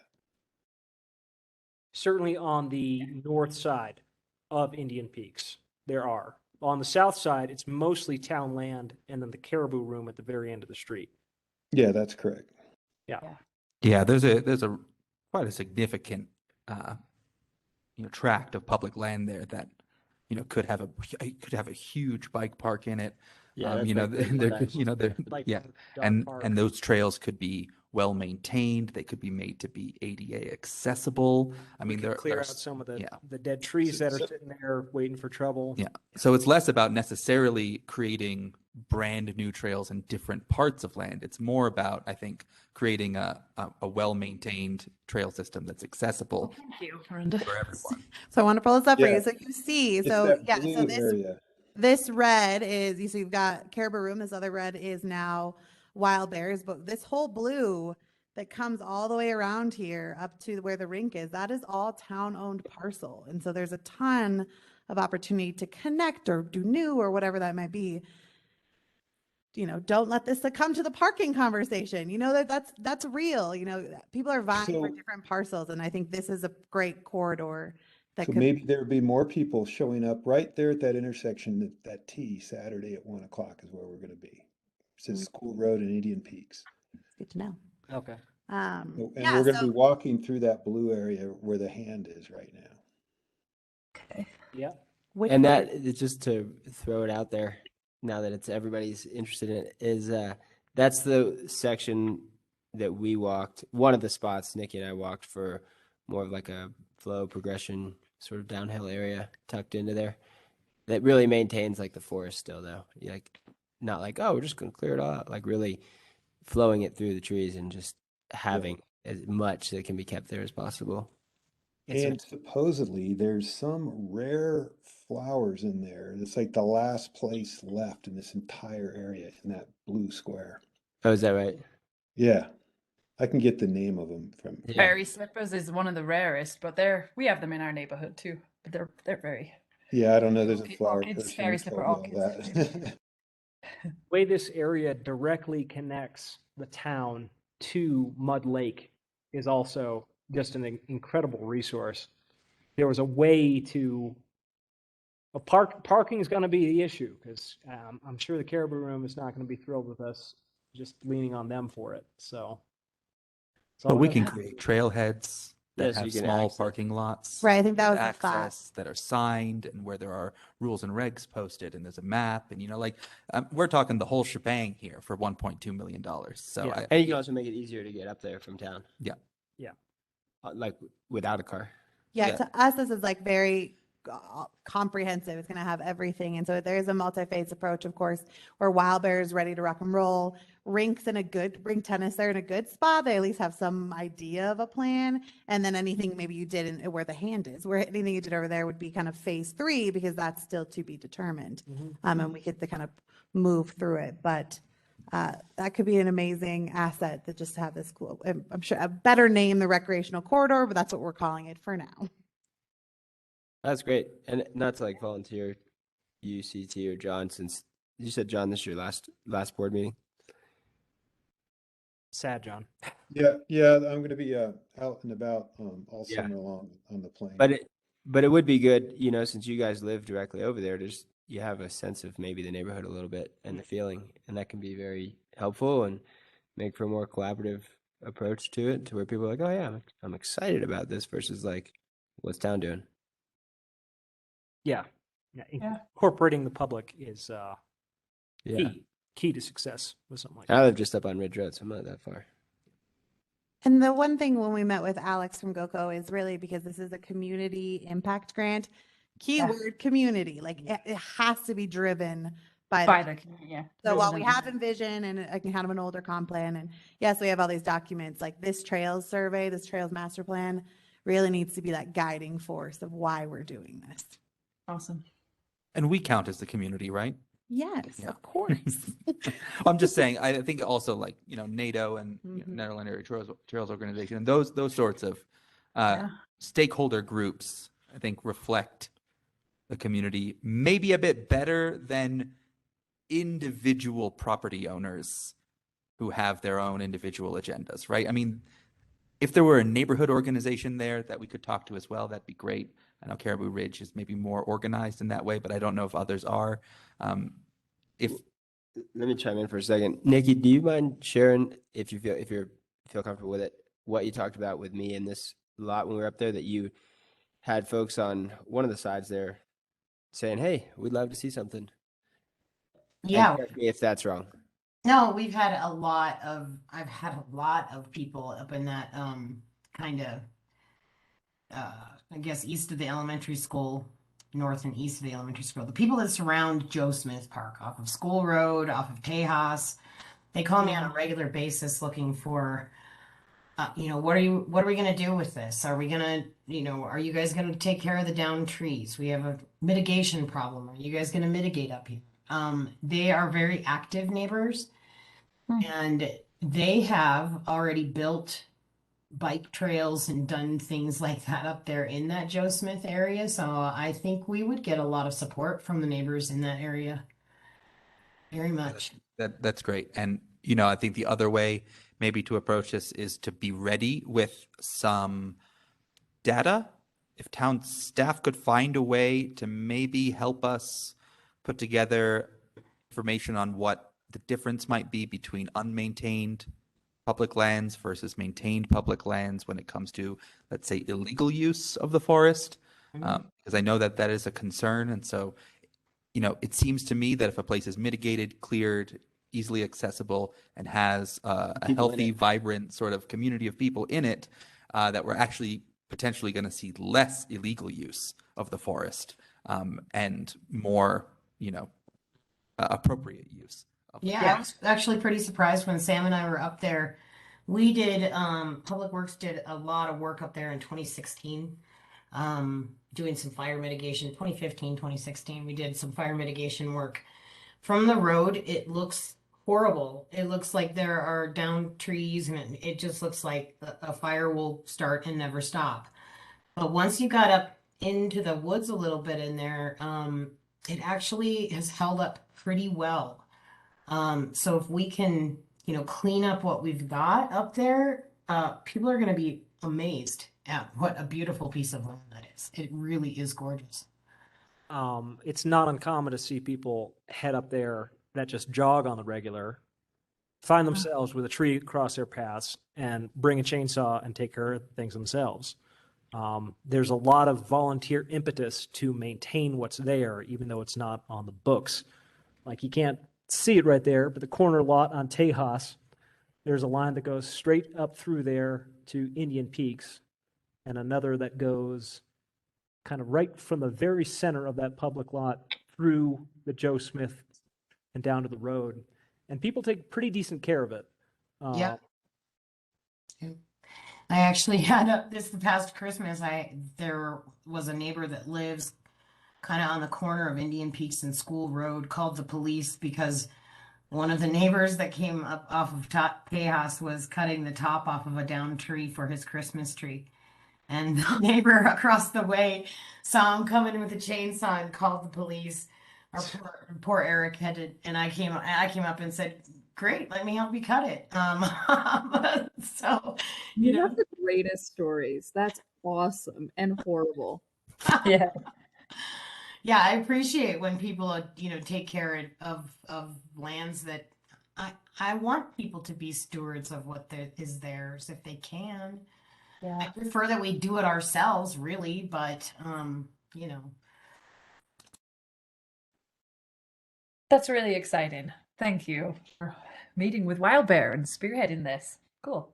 Certainly on the north side of Indian Peaks, there are. On the south side, it's mostly town land, and then the Caribou Room at the very end of the street. Yeah, that's correct. Yeah. Yeah, there's a quite a significant tract of public land there that could have a huge bike park in it. Yeah, and those trails could be well maintained. They could be made to be ADA accessible. I mean, they're clear out some of the dead trees that are sitting there waiting for trouble. Yeah, so it's less about necessarily creating brand new trails in different parts of land. It's more about, I think, creating a well maintained trail system that's accessible. Thank you, Miranda. For everyone. So I want to pull this up for you so you see. So area. This red is, you've got Caribou Room. This other red is now Wild Bears. But this whole blue that comes all the way around here up to where the rink is, that is all town-owned parcel. And so there's a ton of opportunity to connect or do new or whatever that might be. Don't let this succumb to the parking conversation. That's real. People are vying for different parcels. And I think this is a great corridor. So maybe there would be more people showing up right there at that intersection, that T Saturday at 1 o'clock is where we're going to be. It says School Road and Indian Peaks. Good to know. Okay. And we're going to be walking through that blue area where the hand is right now. Okay. Yeah. And that, just to throw it out there, now that everybody's interested in it, is that's the section that we walked. One of the spots Nikki and I walked for more of like a flow progression sort of downhill area tucked into there that really maintains like the forest still though. Not like, oh, we're just going to clear it all out, like really flowing it through the trees and just having as much that can be kept there as possible. And supposedly there's some rare flowers in there. It's like the last place left in this entire area in that blue square. Oh, is that right? Yeah. I can get the name of them from. Fairy slippers is one of the rarest, but we have them in our neighborhood too. But they're very. Yeah, I don't know. There's a flower orchids, person fairy who slipper told me all orchids. that. The way this area directly connects the town to Mud Lake is also just an incredible resource. There was a way to. Parking is going to be the issue because I'm sure the Caribou Room is not going to be thrilled with us just leaning on them for it. So. But we can create trailheads that have small parking lots. Right, I think that was the thought. Access that are signed and where there are rules and regs posted and there's a map and we're talking the whole shebang here for $1.2 million. So and you can also make it easier to get up there from town. Yeah. Like without a car. Yeah, to us this is like very comprehensive. It's going to have everything. And so there is a multi-phase approach, of course, where Wild Bear is ready to rock and roll. Rink tennis, they're in a good spot. They at least have some idea of a plan. And then anything maybe you did where the hand is, where anything you did over there would be kind of phase 3 because that's still to be determined. And we get to kind of move through it. But that could be an amazing asset to just have this cool, I'm sure a better name, the recreational corridor, but that's what we're calling it for now. That's great. And not to like volunteer UCT or John, since you said, John, this is your last board meeting. Sad, John. Yeah, I'm going to be out and about all summer long on the plane. But it would be good, since you guys live directly over there, to just you have a sense of maybe the neighborhood a little bit and the feeling, and that can be very helpful and make for a more collaborative approach to it, to where people are like, oh yeah, I'm excited about this versus like, what's town doing? Yeah. Yeah. Incorporating the public is Yeah. key to success with something like I that. live just up on Ridge Road, so I'm not that far. And the one thing when we met with Alex from GoCo is really because this is a community impact grant, keyword community, like it has to be driven by the community, yeah. So Rules while we and- have Envision and I can have an older comp plan, and yes, we have all these documents, like this trails survey, this trails master plan really needs to be that guiding force of why we're doing this. Awesome. And we count as the community, right? Yes, Yeah. of course. I'm just saying, I think also like, NATO and Nederland Area Trails Organization and those sorts of stakeholder groups, I think reflect the community maybe a bit better than individual property owners who have their own individual agendas, right? I mean, if there were a neighborhood organization there that we could talk to as well, that'd be great. I know Caribou Ridge is maybe more organized in that way, but I don't know if others are. Let me chime in for a second. Nikki, do you mind sharing, if you feel comfortable with it, what you talked about with me in this lot when we were up there, that you had folks on one of the sides there saying, hey, we'd love to see something? Yeah. And correct me if that's wrong. No, I've had a lot of people up in that kind of I guess east of the elementary school, north and east of the elementary school. The people that surround Joe Smith Park off of School Road, off of Tejas, they call me on a regular basis looking for what are we going to do with this? Are we going to, are you guys going to take care of the downed trees? We have a mitigation problem. Are you guys going to mitigate up here? They are very active neighbors, and they have already built bike trails and done things like that up there in that Joe Smith area. So I think we would get a lot of support from the neighbors in that area. Very much. That's great. And, I think the other way maybe to approach this is to be ready with some data. If town staff could find a way to maybe help us put together information on what the difference might be between unmaintained public lands versus maintained public lands when it comes to, let's say, illegal use of the forest, because I know that is a concern. And so, it seems to me that if a place is mitigated, cleared, easily accessible, and has a healthy, vibrant sort of community of people in it, that we're actually potentially going to see less illegal use of the forest and more, appropriate use. I was actually pretty surprised when Sam and I were up there. We did, Public Works did a lot of work up there in 2016, doing some fire mitigation. 2015, 2016, we did some fire mitigation work. From the road, it looks horrible. It looks like there are downed trees, and it just looks like a fire will start and never stop. But once you got up into the woods a little bit in there, it actually has held up pretty well. So if we can, clean up what we've got up there, people are going to be amazed at what a beautiful piece of land that is. It really is gorgeous. It's not uncommon to see people head up there that just jog on the regular, find themselves with a tree across their paths, and bring a chainsaw and take care of things themselves. There's a lot of volunteer impetus to maintain what's there, even though it's not on the books. Like, you can't see it right there, but the corner lot on Tejas, there's a line that goes straight up through there to Indian Peaks, and another that goes kind of right from the very center of that public lot through the Joe Smith and down to the road. And people take pretty decent care of it. Yeah. I actually had this past Christmas. There was a neighbor that lives kind of on the corner of Indian Peaks and School Road, called the police because one of the neighbors that came up off of Tejas was cutting the top off of a downed tree for his Christmas tree. And the neighbor across the way saw him coming with a chainsaw and called the police. Our poor Eric had to, and I came up and said, "Great, let me help you cut it." So you have the greatest stories. That's awesome and horrible. Yeah. Yeah, I appreciate when people, take care of lands that I want people to be stewards of what is theirs if they can. I Yeah. prefer that we do it ourselves, really, but That's really exciting. Thank you for meeting with Wild Bear and spearheading this. Cool.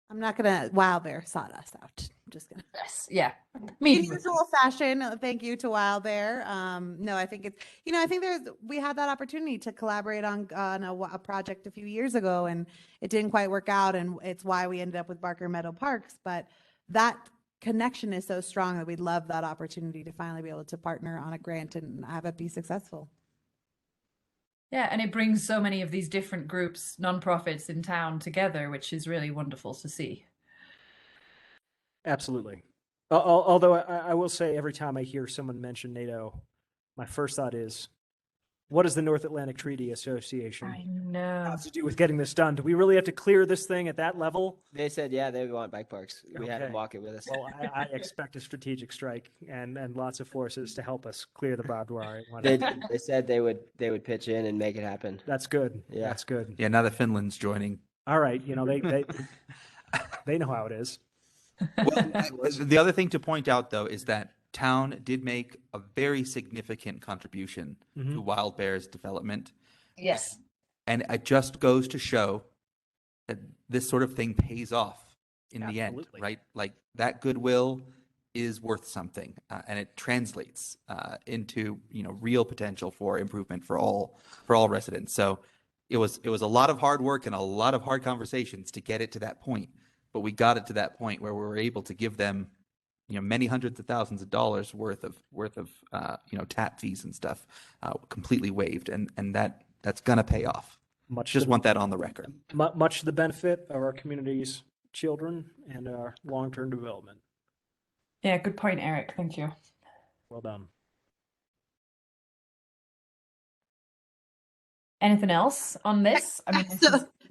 I'm not gonna Wild Bear sought us out. I'm just gonna. Yes. Yeah. In Meeting with usual fashion, thank you to Wild Bear. No, I think it's, I think we had that opportunity to collaborate on a project a few years ago, and it didn't quite work out, and it's why we ended up with Barker Meadow Parks. But that connection is so strong that we'd love that opportunity to finally be able to partner on a grant and have it be successful. Yeah, and it brings so many of these different groups, nonprofits in town together, which is really wonderful to see. Absolutely. Although I will say every time I hear someone mention NATO, my first thought is, what does the North Atlantic Treaty Association I know. have to do with getting this done? Do we really have to clear this thing at that level? They said, yeah, they want bike parks. We had them Okay. walk it with us. Well, I expect a strategic strike and lots of forces to help us clear the barbed wire. They said they would pitch in and make it happen. That's good. Yeah. That's good. Yeah, now that Finland's joining. All right, they know how it is. Well, the other thing to point out, though, is that town did make a very significant contribution to Wild Bear's development. Yes. And it just goes to show that this sort of thing pays off in the end, Absolutely. right? Like that goodwill is worth something, and it translates into real potential for improvement for all residents. So it was a lot of hard work and a lot of hard conversations to get it to that point, but we got it to that point where we were able to give them many hundreds of thousands of dollars worth of tap fees and stuff completely waived, and that's gonna pay off. Just want that on the record. Much to the benefit of our community's children and our long-term development. Yeah, good point, Eric. Thank you. Well done. Anything else on this? I mean,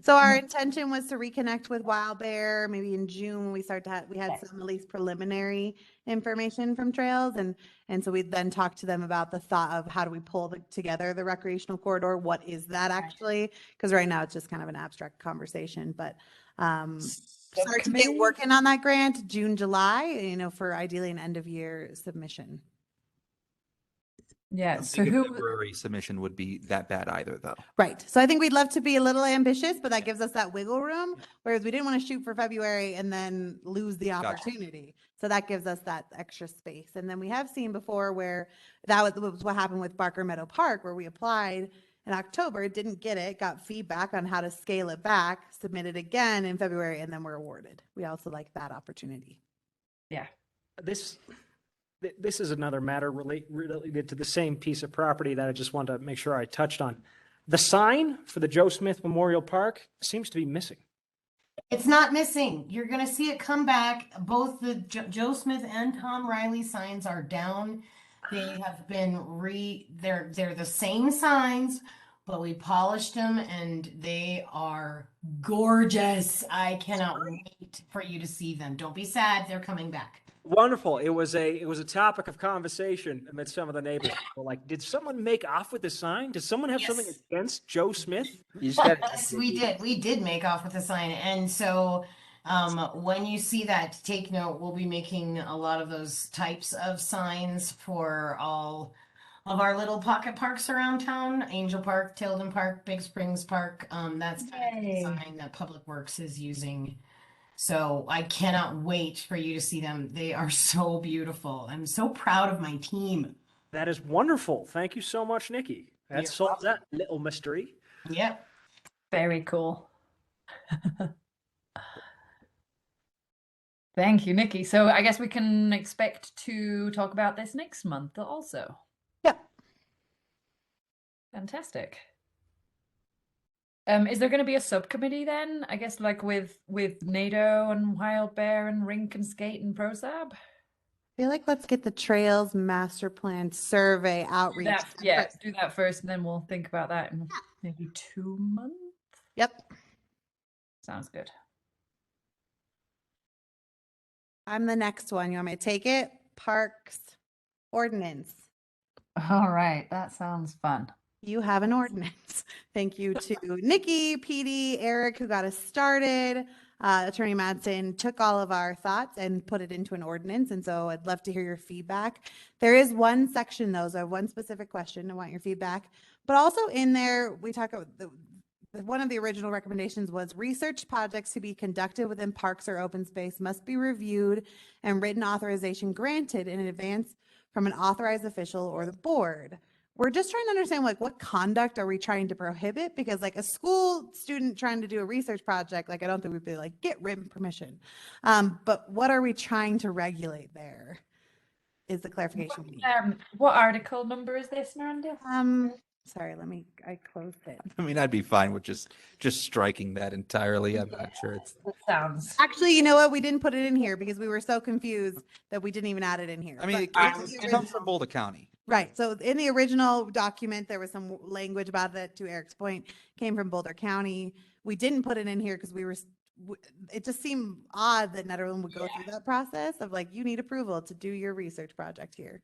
So our intention was to reconnect with Wild Bear maybe in June when we we had some at least preliminary information from trails, and so we then talked to them about the thought of how do we pull together the recreational corridor? What is that actually? Because right now it's just kind of an abstract conversation, but start to get working on that grant June, July, for ideally an end of year submission. Yeah. I So think a who? February submission would be that bad either, though. Right. So I think we'd love to be a little ambitious, but that gives us that wiggle room. Whereas we didn't want to shoot for February and then lose the opportunity. So that gives us that extra space. And then we have seen before where that was what happened with Barker Meadow Park, where we applied in October, didn't get it, got feedback on how to scale it back, submitted again in February, and then we're awarded. We also like that opportunity. Yeah. This is another matter related to the same piece of property that I just wanted to make sure I touched on. The sign for the Joe Smith Memorial Park seems to be missing. It's not missing. You're going to see it come back. Both the Joe Smith and Tom Riley signs are down. They have been they're the same signs, but we polished them and they are gorgeous. I cannot wait for you to see them. Don't be sad. They're coming back. Wonderful. It was a topic of conversation amid some of the neighbors. Well, like, did someone make off with the sign? Did someone have something against Joe Smith? Yes, we did. We did make off with the sign. And so when you see that, take note, we'll be making a lot of those types of signs for all of our little pocket parks around town. Angel Park, Tilden Park, Big Springs Park. That's kind of the sign that Public Works is using. So I cannot wait for you to see them. They are so beautiful. I'm so proud of my team. That is wonderful. Thank you so much, Nikki. That solves that little mystery. Yep. Very cool. Thank you, Nikki. So I guess we can expect to talk about this next month also. Yep. Fantastic. Is there going to be a subcommittee then? I guess like with NATO and Wild Bear and Rink and Skate and PROSAB? I feel like let's get the trails master plan survey outreach. Do that first, and then we'll think about that in maybe 2 months. Yep. Sounds good. I'm the next one. You want me to take it? Parks. Ordinance. All right, that sounds fun. You have an ordinance. Thank you to Nikki, PD, Eric, who got us started. Attorney Madsen took all of our thoughts and put it into an ordinance. And so I'd love to hear your feedback. There is one section though, so I have one specific question. I want your feedback. But also in there, we talk about one of the original recommendations was research projects to be conducted within parks or open space must be reviewed and written authorization granted in advance from an authorized official or the board. We're just trying to understand like what conduct are we trying to prohibit? Because like a school student trying to do a research project, like I don't think we'd be like, get written permission. But what are we trying to regulate there is the clarification we need. What article number is this, Miranda? Sorry, I closed it. I mean, I'd be fine with just striking that entirely. I'm not sure it's. It sounds. Actually, you know what? We didn't put it in here because we were so confused that we didn't even add it in here. I mean, But it comes from Boulder County. right. So in the original document, there was some language about that, to Eric's point, came from Boulder County. We didn't put it in here because it just seemed odd that Nederland would go through that process of like, you need approval to do your research project here.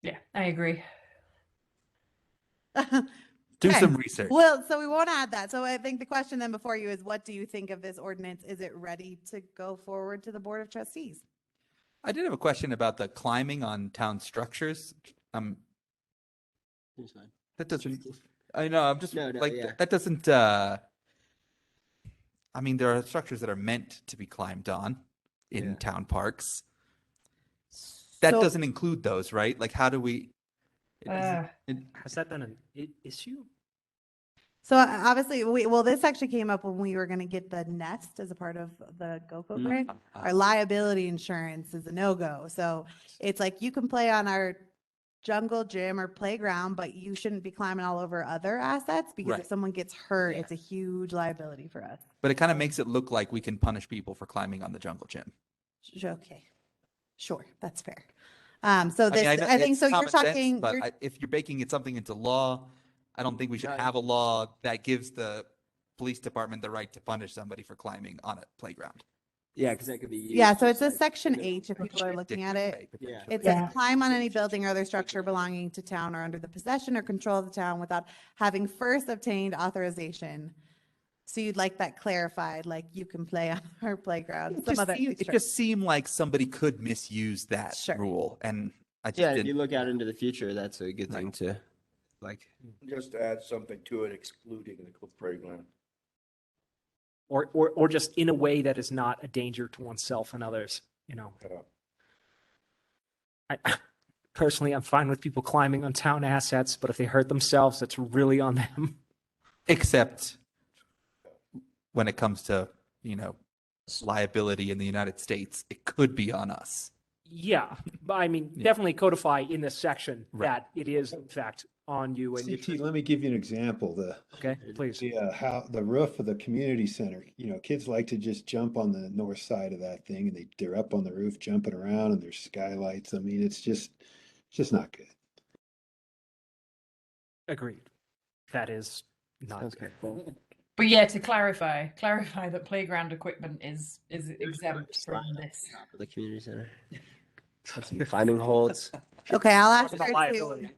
Yeah, I agree. Do Okay. some research. Well, so we won't add that. So I think the question then before you is, what do you think of this ordinance? Is it ready to go forward to the Board of Trustees? I did have a question about the climbing on town structures. That doesn't. I know. I'm just that doesn't. I mean, there are structures that are meant to be climbed on in town parks. That doesn't include those, right? Like, how do we? Has that been an issue? So obviously, this actually came up when we were going to get the nest as a part of the GoFo grant. Our liability insurance is a no-go. So it's like you can play on our jungle gym or playground, but you shouldn't be climbing all over other assets because if someone gets hurt, it's a huge liability for us. But it kind of makes it look like we can punish people for climbing on the jungle gym. Okay, sure, that's fair. So this, I think, so you're talking, but if you're making it something into law, I don't think we should have a law that gives the police department the right to punish somebody for climbing on a playground. Yeah, because that could be used. yeah, so it's a section H if people are looking at it. Yeah. It says climb on any building or other structure belonging to town or under the possession or control of the town without having first obtained authorization. So you'd like that clarified, like you can play on our playground. It just seemed like somebody could misuse that rule, and I just if you look out into the future, that's a good thing to, like. Just add something to it, excluding the playground. Or just in a way that is not a danger to oneself and others, you know. Personally, I'm fine with people climbing on town assets, but if they hurt themselves, that's really on them. Except when it comes to, liability in the United States, it could be on us. Yeah, but I mean, definitely codify in this section that it is in fact on you. And CT, let me give you an example. Please. The roof of the community center. Kids like to just jump on the north side of that thing, and they're up on the roof jumping around, and there's skylights. I mean, it's just not good. Agreed. That is not good. But yeah, to clarify that playground equipment is exempt from this. The community center. Climbing holds. Okay, I'll ask her to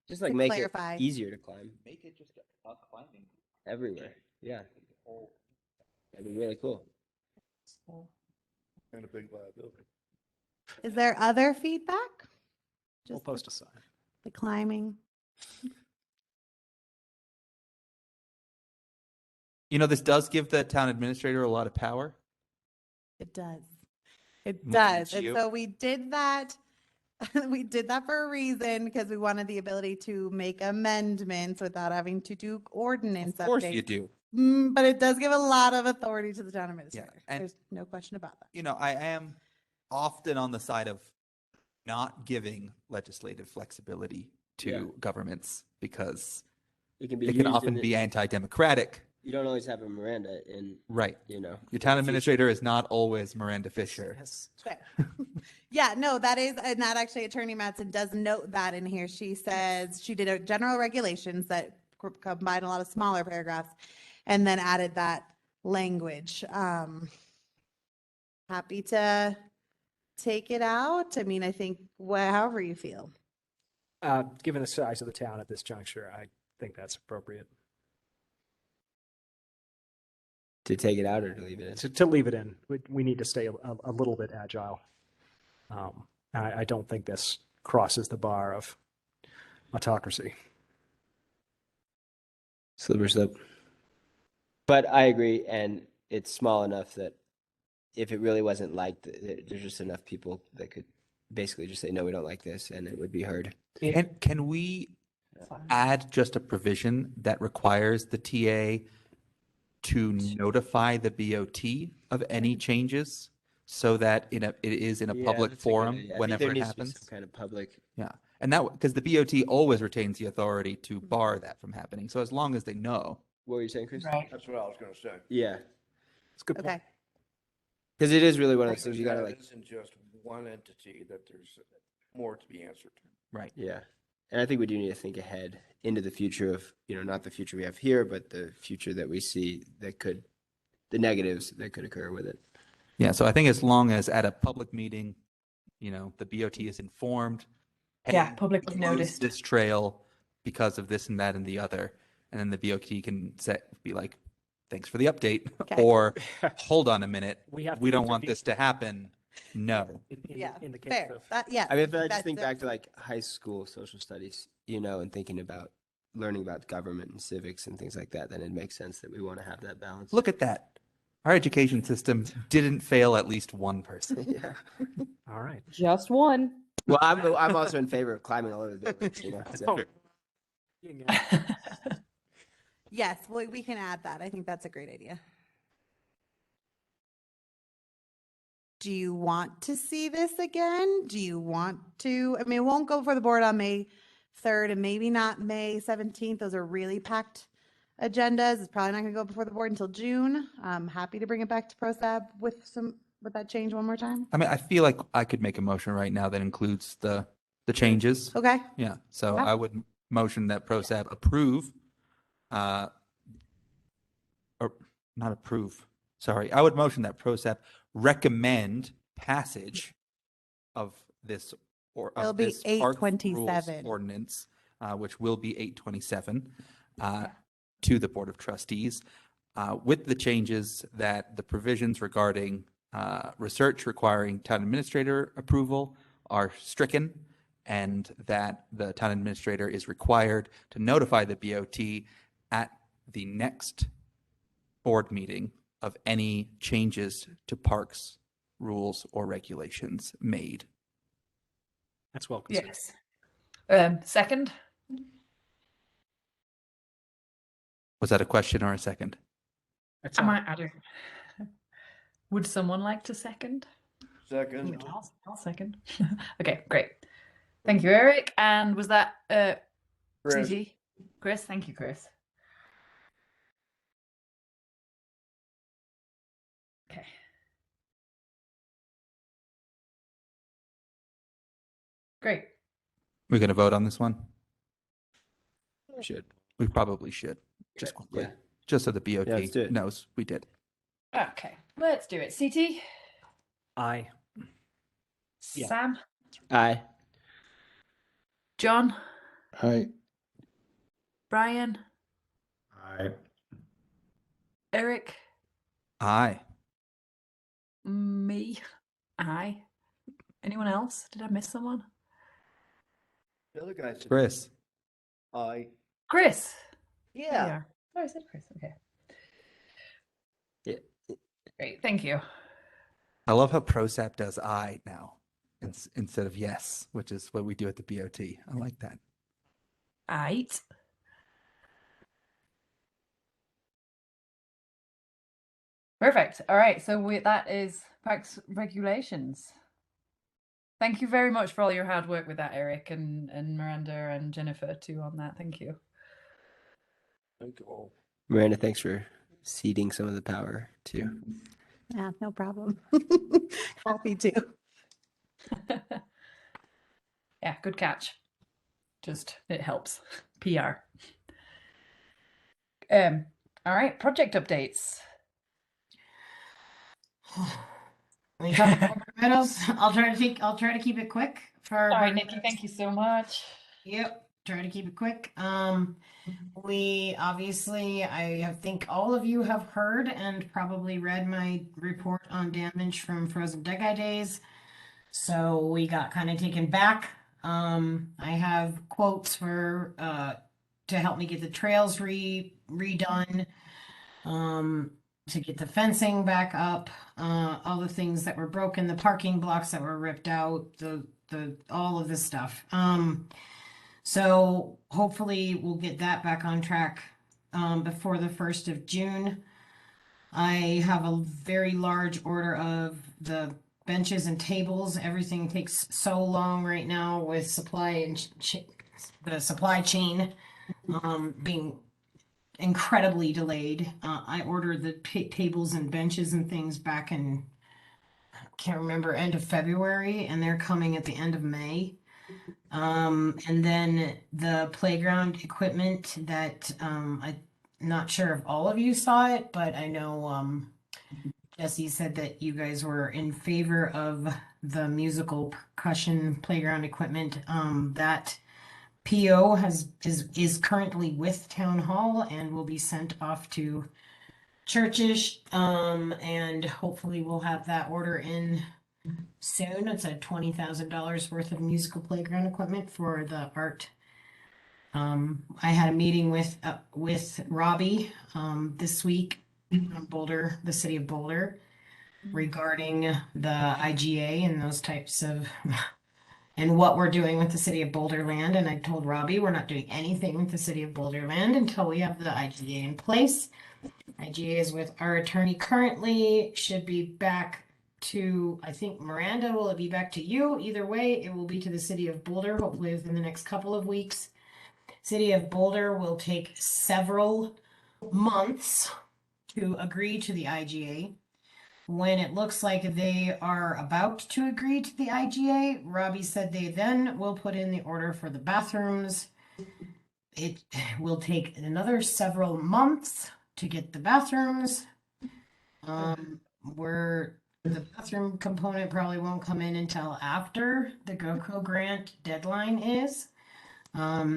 Just like to make clarify. it easier to climb Make it just about climbing. everywhere. Yeah. That'd be really cool. And a big liability. Is there other feedback? We'll post a sign. The climbing. This does give the town administrator a lot of power. It does. It Mm, does. you. And so we did that. We did that for a reason because we wanted the ability to make amendments without having to do ordinance Of course updates. you do. But it does give a lot of authority to the town administrator. and- There's no question about that. I am often on the side of not giving legislative flexibility to governments because It can be it can used often in be anti-democratic. You don't always have a Miranda in. Right. Your town administrator is not always Miranda Fisher. Fair. Yeah, no, that is, and that actually Attorney Madsen does note that in here. She says she did a general regulations that combine a lot of smaller paragraphs and then added that language. Happy to take it out? I mean, I think however you feel. Given the size of the town at this juncture, I think that's appropriate. To take it out or to leave it in? To leave it in. We need to stay a little bit agile. I don't think this crosses the bar of autocracy. Slippery slope. But I agree, and it's small enough that if it really wasn't liked, there's just enough people that could basically just say, no, we don't like this, and it would be heard. And can we add just a provision that requires the TA to notify the BOT of any changes so that it is in a public forum whenever it happens? Some kind of public. Yeah. And that, because the BOT always retains the authority to bar that from happening. So as long as they know. What were you saying, Chris? Right. That's what I was going to say. Yeah. It's a good point. Okay. Because it is really one of those things you got to It like. isn't just one entity, that there's more to be answered. Right. Yeah. And I think we do need to think ahead into the future of, not the future we have here, but the future that we see the negatives that could occur with it. Yeah. So I think as long as at a public meeting, the BOT is informed. Yeah, hey, publicly we closed noticed. this trail because of this and that and the other. And then the BOT can be like, thanks for the update. Okay. Or hold on a minute. We have to We don't want intervene. this to happen. No. Yeah, In the case fair. of Yeah. I mean, but I just that's think the- back to like high school social studies, and thinking about learning about government and civics and things like that, then it makes sense that we want to have that balance. Look at that. Our education system didn't fail at least one person. Yeah. all right. Just one. Well, I'm also in favor of climbing all over the buildings, so. Yes, well, we can add that. I think that's a great idea. Do you want to see this again? Do you want to? I mean, it won't go for the board on May 3rd and maybe not May 17th. Those are really packed agendas. It's probably not going to go before the board until June. I'm happy to bring it back to PROSAB with that change one more time. I mean, I feel like I could make a motion right now that includes the changes. Okay. Yeah. So Yeah. I would motion that PROSAB approve, or not approve. Sorry. I would motion that PROSAB recommend passage of this It'll be this park rules 8/27. ordinance, which will be 8/27, to the Board of Trustees, with the changes that the provisions regarding research requiring town administrator approval are stricken, and that the town administrator is required to notify the BOT at the next board meeting of any changes to parks, rules, or regulations made. That's well considered. Yes. Second? Was that a question or a second? That's I don't. Would someone like to second? Second. I'll second. Okay, great. Thank you, Eric. And was that Chris. TT? Chris? Thank you, Chris. Okay. Great. We're going to vote on this one? Should. We probably should. Just quickly. Yeah. Just so the BOT let's do it. knows we did. Okay, let's do it. CT? Aye. Yeah. Sam? Aye. John? Aye. Brian? Aye. Eric? Aye. Me? Aye. Anyone else? Did I miss someone? The other guy said Chris. aye. Chris? There you Yeah. are. Oh, I said Chris. Okay. Yeah. Great. Thank you. I love how PROSAB does I now instead of yes, which is what we do at the BOT. I like that. Aight. Perfect. All right. So that is parks regulations. Thank you very much for all your hard work with that, Eric and Miranda and Jennifer too on that. Thank you. Thank you all. Miranda, thanks for ceding some of the power too. Yeah, no problem. Happy to. Yeah, good catch. Just it helps. PR. All right, project updates. We have Riddles, I'll try to keep it quick for our All right, board Nikki, thank you so much. Yep, try to keep it quick. We obviously, I think all of you have heard and probably read my report on damage from Frozen Degai Days. So we got kind of taken back. I have quotes for to help me get the trails redone, to get the fencing back up, all the things that were broken, the parking blocks that were ripped out, the all of this stuff. So hopefully we'll get that back on track before the 1st of June. I have a very large order of the benches and tables. Everything takes so long right now with supply and the supply chain being incredibly delayed. I ordered the tables and benches and things back in, I can't remember, end of February, and they're coming at the end of May. And then the playground equipment that I'm not sure if all of you saw it, but I know Jesse said that you guys were in favor of the musical percussion playground equipment. That PO is currently with Town Hall and will be sent off to churches. And hopefully we'll have that order in soon. It's a $20,000 worth of musical playground equipment for the art. I had a meeting with Robbie this week from Boulder, the city of Boulder, regarding the IGA and those types of and what we're doing with the city of Boulder land. And I told Robbie we're not doing anything with the city of Boulder land until we have the IGA in place. IGA is with our attorney currently, should be back to, I think Miranda, will it be back to you? Either way, it will be to the city of Boulder, hopefully within the next couple of weeks. City of Boulder will take several months to agree to the IGA. When it looks like they are about to agree to the IGA, Robbie said they then will put in the order for the bathrooms. It will take another several months to get the bathrooms. Where the bathroom component probably won't come in until after the GoCo grant deadline is.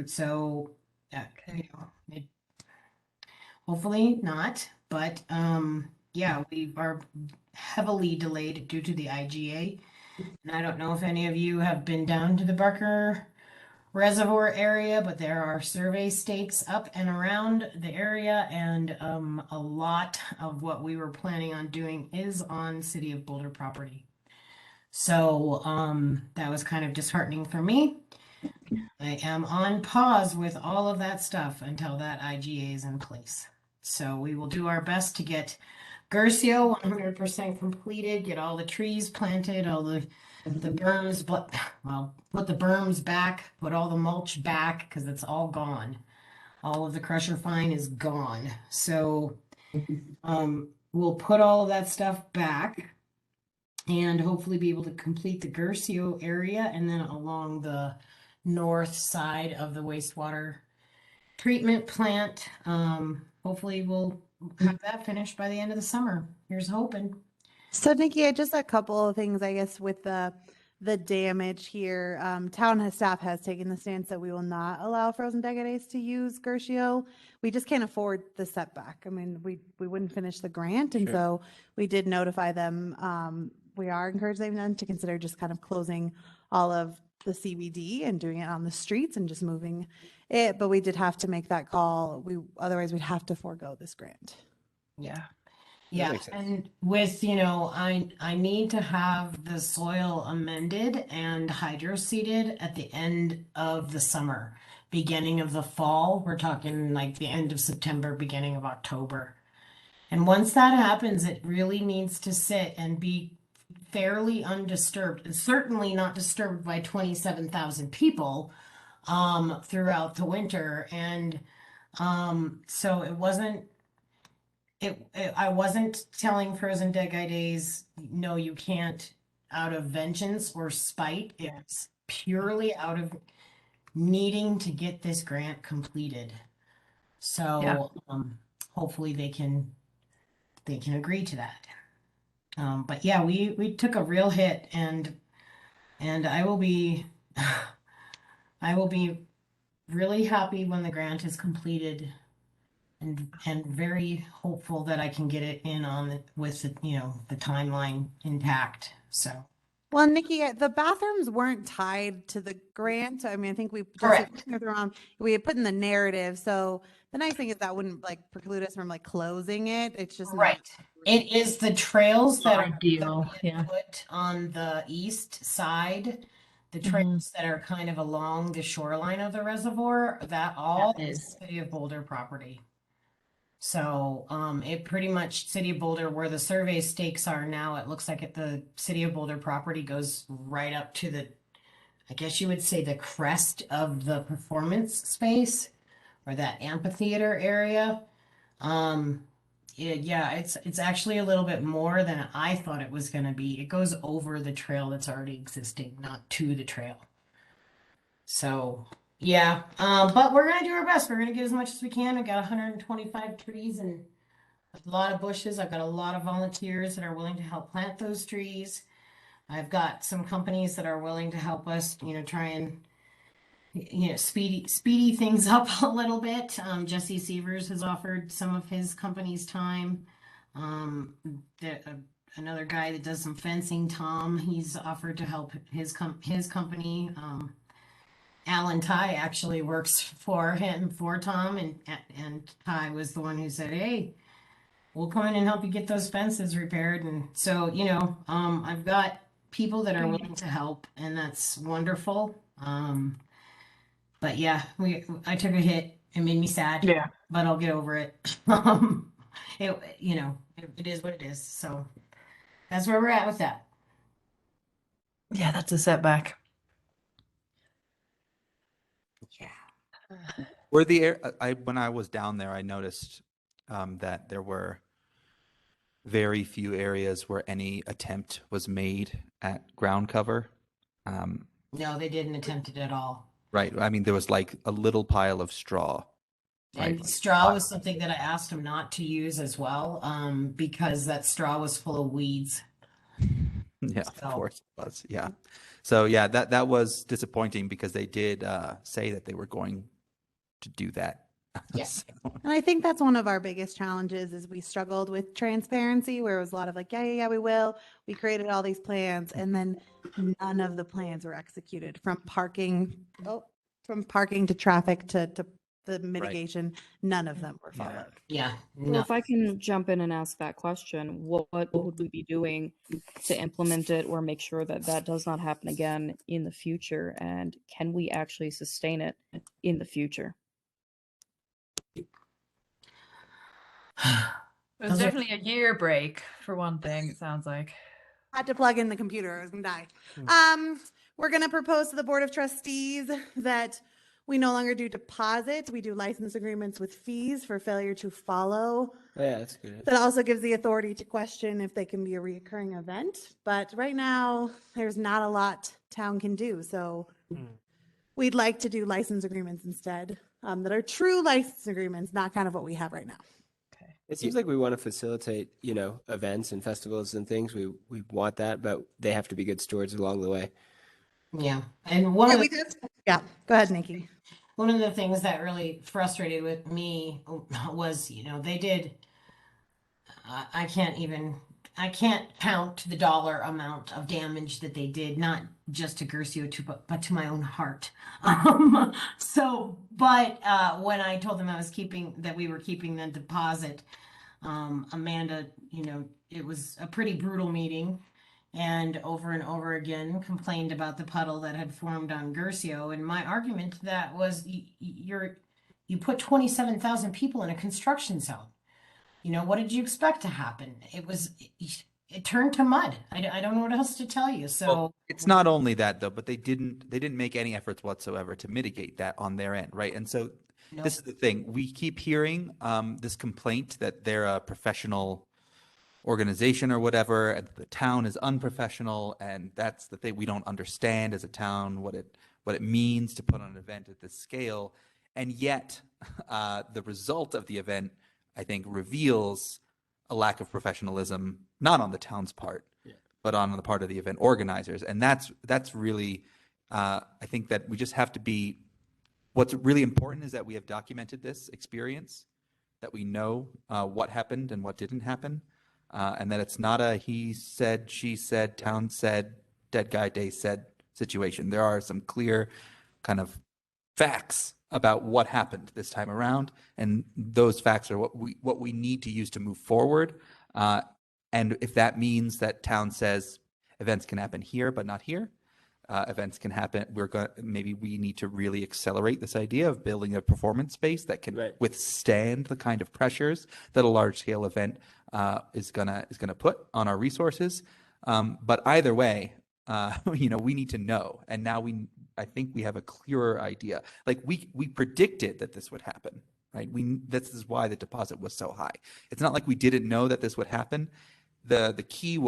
So, you know, hopefully not, but yeah, we are heavily delayed due to the IGA. And I don't know if any of you have been down to the Barker Reservoir area, but there are survey stakes up and around the area, and a lot of what we were planning on doing is on City of Boulder property. So that was kind of disheartening for me. I am on pause with all of that stuff until that IGA is in place. So we will do our best to get Gercio 100% completed, get all the trees planted, all the berms, but well, put the berms back, put all the mulch back because it's all gone. All of the crusher fine is gone. So we'll put all of that stuff back and hopefully be able to complete the Gercio area, and then along the north side of the wastewater treatment plant. Hopefully we'll have that finished by the end of the summer. Here's hoping. So Nikki, I just a couple of things, I guess, with the damage here. Town staff has taken the stance that we will not allow Frozen Degates to use Gercio. We just can't afford the setback. I mean, we wouldn't finish the grant, and so we did notify them. We are encouraging them to consider just kind of closing all of the CBD and doing it on the streets and just moving it. But we did have to make that call. Otherwise we'd have to forego this grant. Yeah. Yeah, and with, you know, I need to have the soil amended and hydroseeded at the end of the summer, beginning of the fall. We're talking like the end of September, beginning of October. And once that happens, it really needs to sit and be fairly undisturbed. It's certainly not disturbed by 27,000 people throughout the winter. And so it wasn't I wasn't telling Frozen Degai Days, no, you can't, out of vengeance or spite. It's purely out of needing to get this grant completed. So hopefully they can agree to that. But yeah, we took a real hit, and I will be I will be really happy when the grant is completed, and very hopeful that I can get it in on with the, the timeline intact. So Well, Nikki, the bathrooms weren't tied to the grant. I mean, I think we just correct. we had put in the narrative. So the nice thing is that wouldn't like preclude us from like closing it. It's just not. Right. It is the trails that are Ideal, that we yeah. had put on the east side, the Mhm. trails that are kind of along the shoreline of the reservoir, that all That is is. City of Boulder property. So it pretty much City of Boulder, where the survey stakes are now, it looks like the City of Boulder property goes right up to the, I guess you would say, the crest of the performance space, or that amphitheater area. Yeah, it's actually a little bit more than I thought it was going to be. It goes over the trail that's already existing, not to the trail. So yeah, but we're gonna do our best. We're gonna get as much as we can. I got 125 trees and a lot of bushes. I've got a lot of volunteers that are willing to help plant those trees. I've got some companies that are willing to help us, try and speedy things up a little bit. Jesse Severs has offered some of his company's time. Another guy that does some fencing, Tom, he's offered to help his company. Alan Ty actually works for Tom, and Ty was the one who said, "Hey, we'll come in and help you get those fences repaired." And so, I've got people that are willing to help, and that's wonderful. But yeah, I took a hit. It made me sad. Yeah. But I'll get over it. It is what it is. So that's where we're at with that. Yeah, that's a setback. Yeah. Were when I was down there, I noticed that there were very few areas where any attempt was made at ground cover. No, they didn't attempt it at all. Right. I mean, there was like a little pile of straw. And right? straw was something that I asked them not to use as well, because that straw was full of weeds. Yeah, So- of course it was. Yeah. So yeah, that was disappointing because they did say that they were going to do that. Yeah. So- And I think that's one of our biggest challenges is we struggled with transparency, where it was a lot of like, yeah, we will. We created all these plans, and then none of the plans were executed, from parking to traffic to the mitigation. None of them were followed. Yeah. Well, No. if I can jump in and ask that question, what would we be doing to implement it or make sure that that does not happen again in the future? And can we actually sustain it in the future? There's definitely a year break for one thing, it sounds like. Had to plug in the computer. I was gonna die. We're gonna propose to the Board of Trustees that we no longer do deposits. We do license agreements with fees for failure to follow. Oh, yeah, that's good. That also gives the authority to question if they can be a reoccurring event. But right now, there's not a lot town can do. So we'd like to do license agreements instead, that are true license agreements, not kind of what we have right now. It seems like we want to facilitate, events and festivals and things. We want that, but they have to be good stewards along the way. Yeah. And one of the Yeah, go ahead, Nikki. One of the things that really frustrated with me was, they did, I can't count the dollar amount of damage that they did, not just to Gercio, but to my own heart. When I told them that we were keeping the deposit, Amanda, it was a pretty brutal meeting, and over again complained about the puddle that had formed on Gercio. And my argument to that was, you put 27,000 people in a construction zone. What did you expect to happen? It turned to mud. I don't know what else to tell you. So Well, it's not only that though, but they didn't make any efforts whatsoever to mitigate that on their end, right? And so this is the thing. We keep hearing this complaint that they're a professional organization or whatever, and the town is unprofessional, and that's the thing we don't understand as a town what it means to put on an event at this scale. And yet the result of the event, I think, reveals a lack of professionalism, not on the town's part, but on the part of the event organizers. And that's really, I think that we just have to be, what's really important is that we have documented this experience, that we know what happened and what didn't happen, and that it's not a he said, she said, town said, dead guy day said situation. There are some clear kind of facts about what happened this time around, and those facts are what we need to use to move forward. And if that means that town says events can happen here but not here, events can happen, maybe we need to really accelerate this idea of building a performance space that can withstand the kind of pressures that a large scale event is gonna put on our resources. But either way, we need to know, and now I think we have a clearer idea. Like we predicted that this would happen, right? This is why the deposit was so high. It's not like we didn't know that this would happen. The key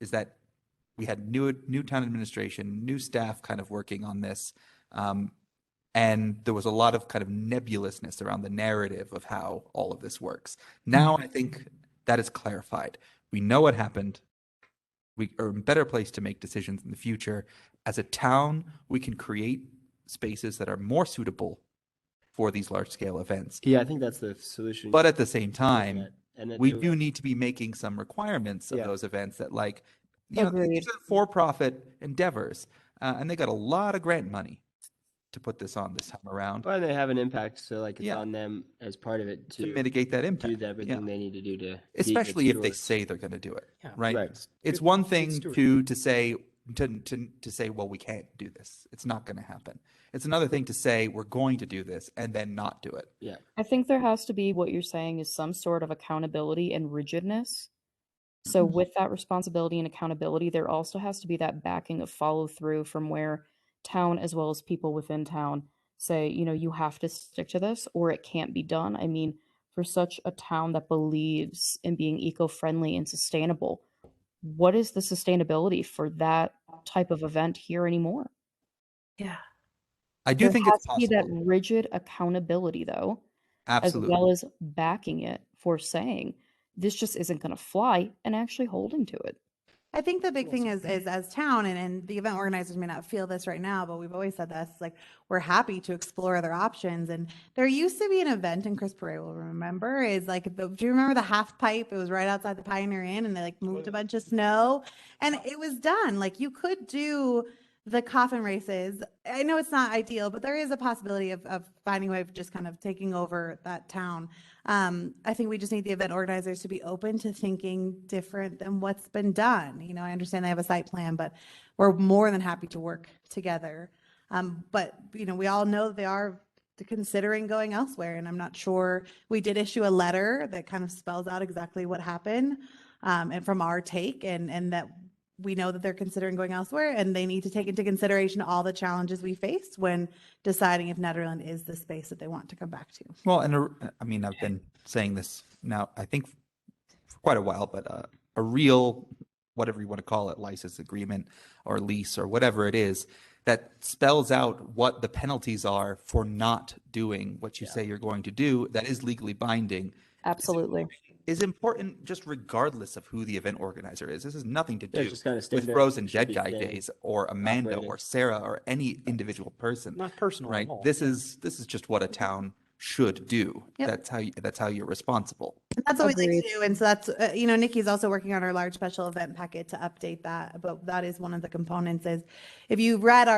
is that we had new town administration, new staff kind of working on this, and there was a lot of kind of nebulousness around the narrative of how all of this works. Now I think that is clarified. We know what happened. We are in a better place to make decisions in the future. As a town, we can create spaces that are more suitable for these large-scale events. Yeah, I think that's the solution. But at the same time, we do do need to be making some requirements of those events that, like, Agreed. these are for-profit endeavors, and they got a lot of grant money to put this on this time around. Well, they have an impact, so like it's on them as part of it to mitigate that impact. Do everything they need to do to, especially if they say they're going to do it, right? It's one thing to say well, we can't do this. It's not going to happen. It's another thing to say we're going to do this and then not do it. Yeah. I think there has to be, what you're saying is some sort of accountability and rigidness. So with that responsibility and accountability, there also has to be that backing of follow through from where town as well as people within town say, you have to stick to this or it can't be done. I mean, for such a town that believes in being eco-friendly and sustainable, what is the sustainability for that type of event here anymore? Yeah. I do think it's possible. There has to be that rigid accountability, though, absolutely, as well as backing it for saying this just isn't going to fly and actually holding to it. I think the big thing is as town, and the event organizers may not feel this right now, but we've always said this, like, we're happy to explore other options. And there used to be an event, and Chris Perret will remember, is like, do you remember the half pipe? It was right outside the Pioneer Inn, and they like moved a bunch of snow, and it was done. Like, you could do the coffin races. I know it's not ideal, but there is a possibility of finding a way of just kind of taking over that town. I think we just need the event organizers to be open to thinking different than what's been done. I understand they have a site plan, but we're more than happy to work together. But we all know they are considering going elsewhere, and I'm not sure. We did issue a letter that kind of spells out exactly what happened, and from our take, and that we know that they're considering going elsewhere, and they need to take into consideration all the challenges we faced when deciding if Nederland is the space that they want to come back to. Well, and I mean, I've been saying this now, I think, for quite a while, but a real, whatever you want to call it, license agreement or lease or whatever it is, that spells out what the penalties are for not doing what you say you're going to do, that is legally binding. Absolutely. Is important just regardless of who the event organizer is. This has nothing to do just kind of with Frozen Dead Guy Days or Amanda or Sarah or any individual person. Not personal, right? At all. This is just what a town should do. Yep. That's how you're responsible. That's what we like to do. And so that's, Nikki's also working on our large special event packet to update that. But that is one of the components is if you read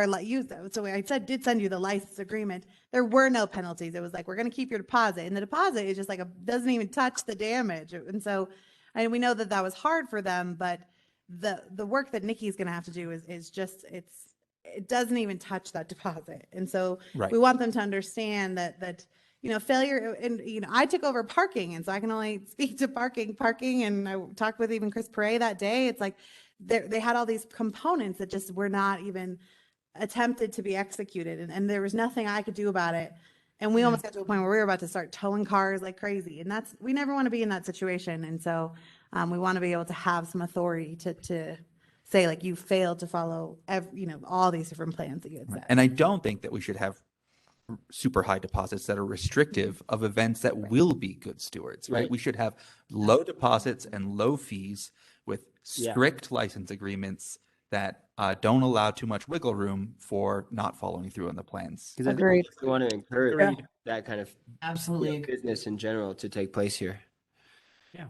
so I did send you the license agreement, there were no penalties. It was like, we're going to keep your deposit. And the deposit is just like, doesn't even touch the damage. And so, and we know that was hard for them, but the work that Nikki's going to have to do is just, it doesn't even touch that deposit. And so we want them to understand that failure, and, I took over parking, and so I can only speak to parking. And I talked with even Chris Perret that day. It's like, they had all these components that just were not even attempted to be executed. And there was nothing I could do about it. And we almost got to a point where we were about to start towing cars like crazy. And we never want to be in that situation. And so we want to be able to have some authority to say, like, you failed to follow all these different plans that you had set. And I don't think that we should have super high deposits that are restrictive of events that will be good stewards, right? We should have low deposits and low fees with strict license agreements that don't allow too much wiggle room for not following through on the plans. Because I think we want to encourage that kind of Absolutely. business in general to take place here. Yeah.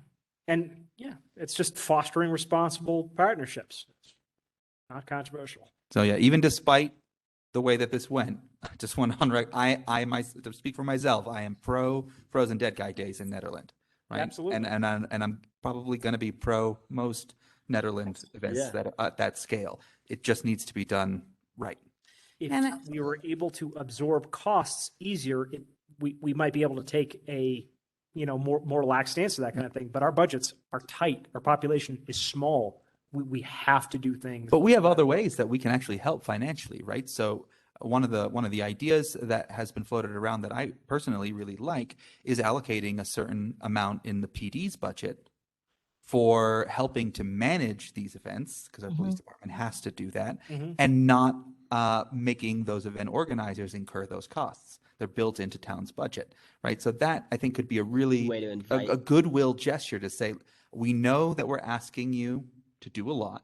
And yeah, it's just fostering responsible partnerships. It's not controversial. So yeah, even despite the way that this went, I just went on to speak for myself, I am pro Frozen Dead Guy Days in Netherlands, right? Absolutely. And I'm probably going to be pro most Netherlands events that at that scale. It just needs to be done right. If we were able to absorb costs easier, we might be able to take a more lax stance to that kind of thing. But our budgets are tight. Our population is small. We have to do things. But we have other ways that we can actually help financially, right? So one of the ideas that has been floated around that I personally really like is allocating a certain amount in the PD's budget for helping to manage these events, because our police department has to do that, and not making those event organizers incur those costs. They're built into town's budget, right? So that I think could be a really a goodwill gesture to say, we know that we're asking you to do a lot,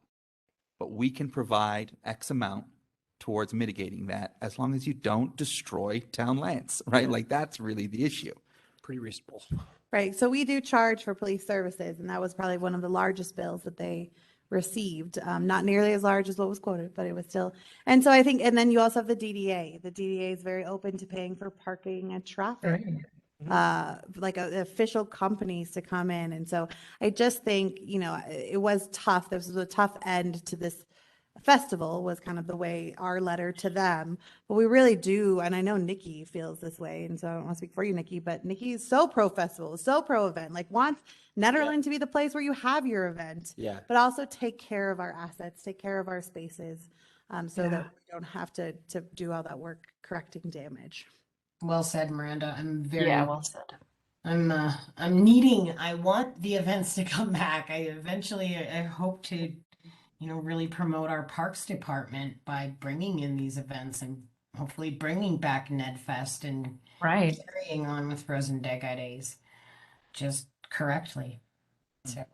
but we can provide X amount towards mitigating that as long as you don't destroy town lands, right? Like that's really the issue. Pretty reasonable. Right. So we do charge for police services, and that was probably one of the largest bills that they received. Not nearly as large as what was quoted, but it was still. And so I think, and then you also have the DDA. The DDA is very open to paying for parking and traffic. Like official companies to come in. And so I just think, it was tough. This was a tough end to this festival, was kind of the way our letter to them. But we really do, and I know Nikki feels this way, and so I don't want to speak for you, Nikki, but Nikki is so pro festival, so pro event, like wants Nederland to be the place where you have your event, but also take care of our assets, take care of our spaces, so that we don't have to do all that work correcting damage. Well said, Miranda. I'm very well said. I want the events to come back. I hope to, really promote our parks department by bringing in these events and hopefully bringing back NedFest and carrying on with Frozen Dead Guy Days just correctly. So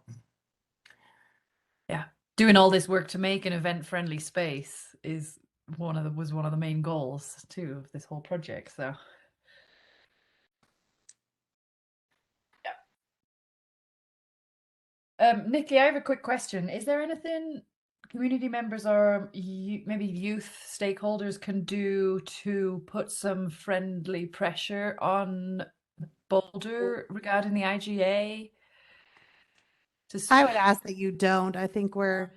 yeah, doing all this work to make an event-friendly space was one of the main goals too of this whole project. So Nikki, I have a quick question. Is there anything community members or maybe youth stakeholders can do to put some friendly pressure on Boulder regarding the IGA? I would ask that you don't. I think we're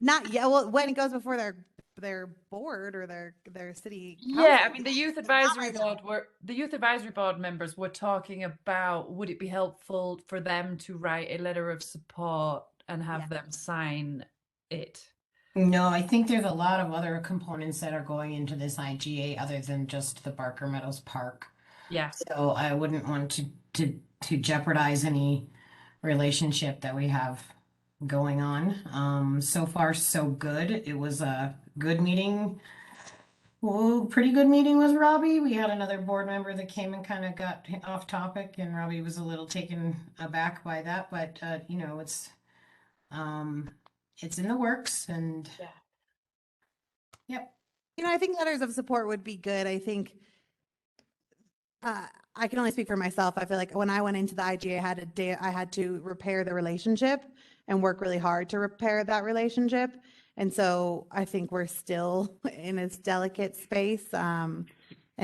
not yet. Well, when it goes before their board or their city council. Yeah, I mean the youth advisory board members were talking about, would it be helpful for them to write a letter of support and have them sign it? No, I think there's a lot of other components that are going into this IGA other than just the Barker Meadows Park. Yeah. So I wouldn't want to jeopardize any relationship that we have going on. So far, so good. It was a good meeting. Pretty good meeting with Robbie. We had another board member that came and kind of got off topic, and Robbie was a little taken aback by that. But it's in the works, and yep. I think letters of support would be good. I think I can only speak for myself. I feel like when I went into the IGA, I had to repair the relationship and work really hard to repair that relationship. And so I think we're still in this delicate space. And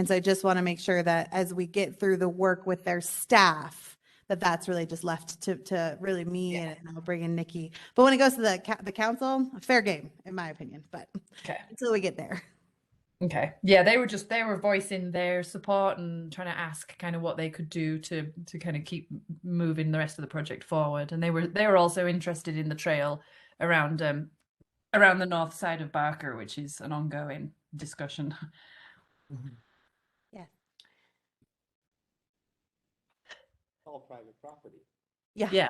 so I just want to make sure that as we get through the work with their staff, that's really just left to really me, and I'll bring in Nikki. But when it goes to the council, fair game, in my opinion. But until we get there. Okay. Yeah, they were voicing their support and trying to ask kind of what they could do to kind of keep moving the rest of the project forward. And they were also interested in the trail around the north side of Barker, which is an ongoing discussion. Yeah. All private property. Yeah. Yeah.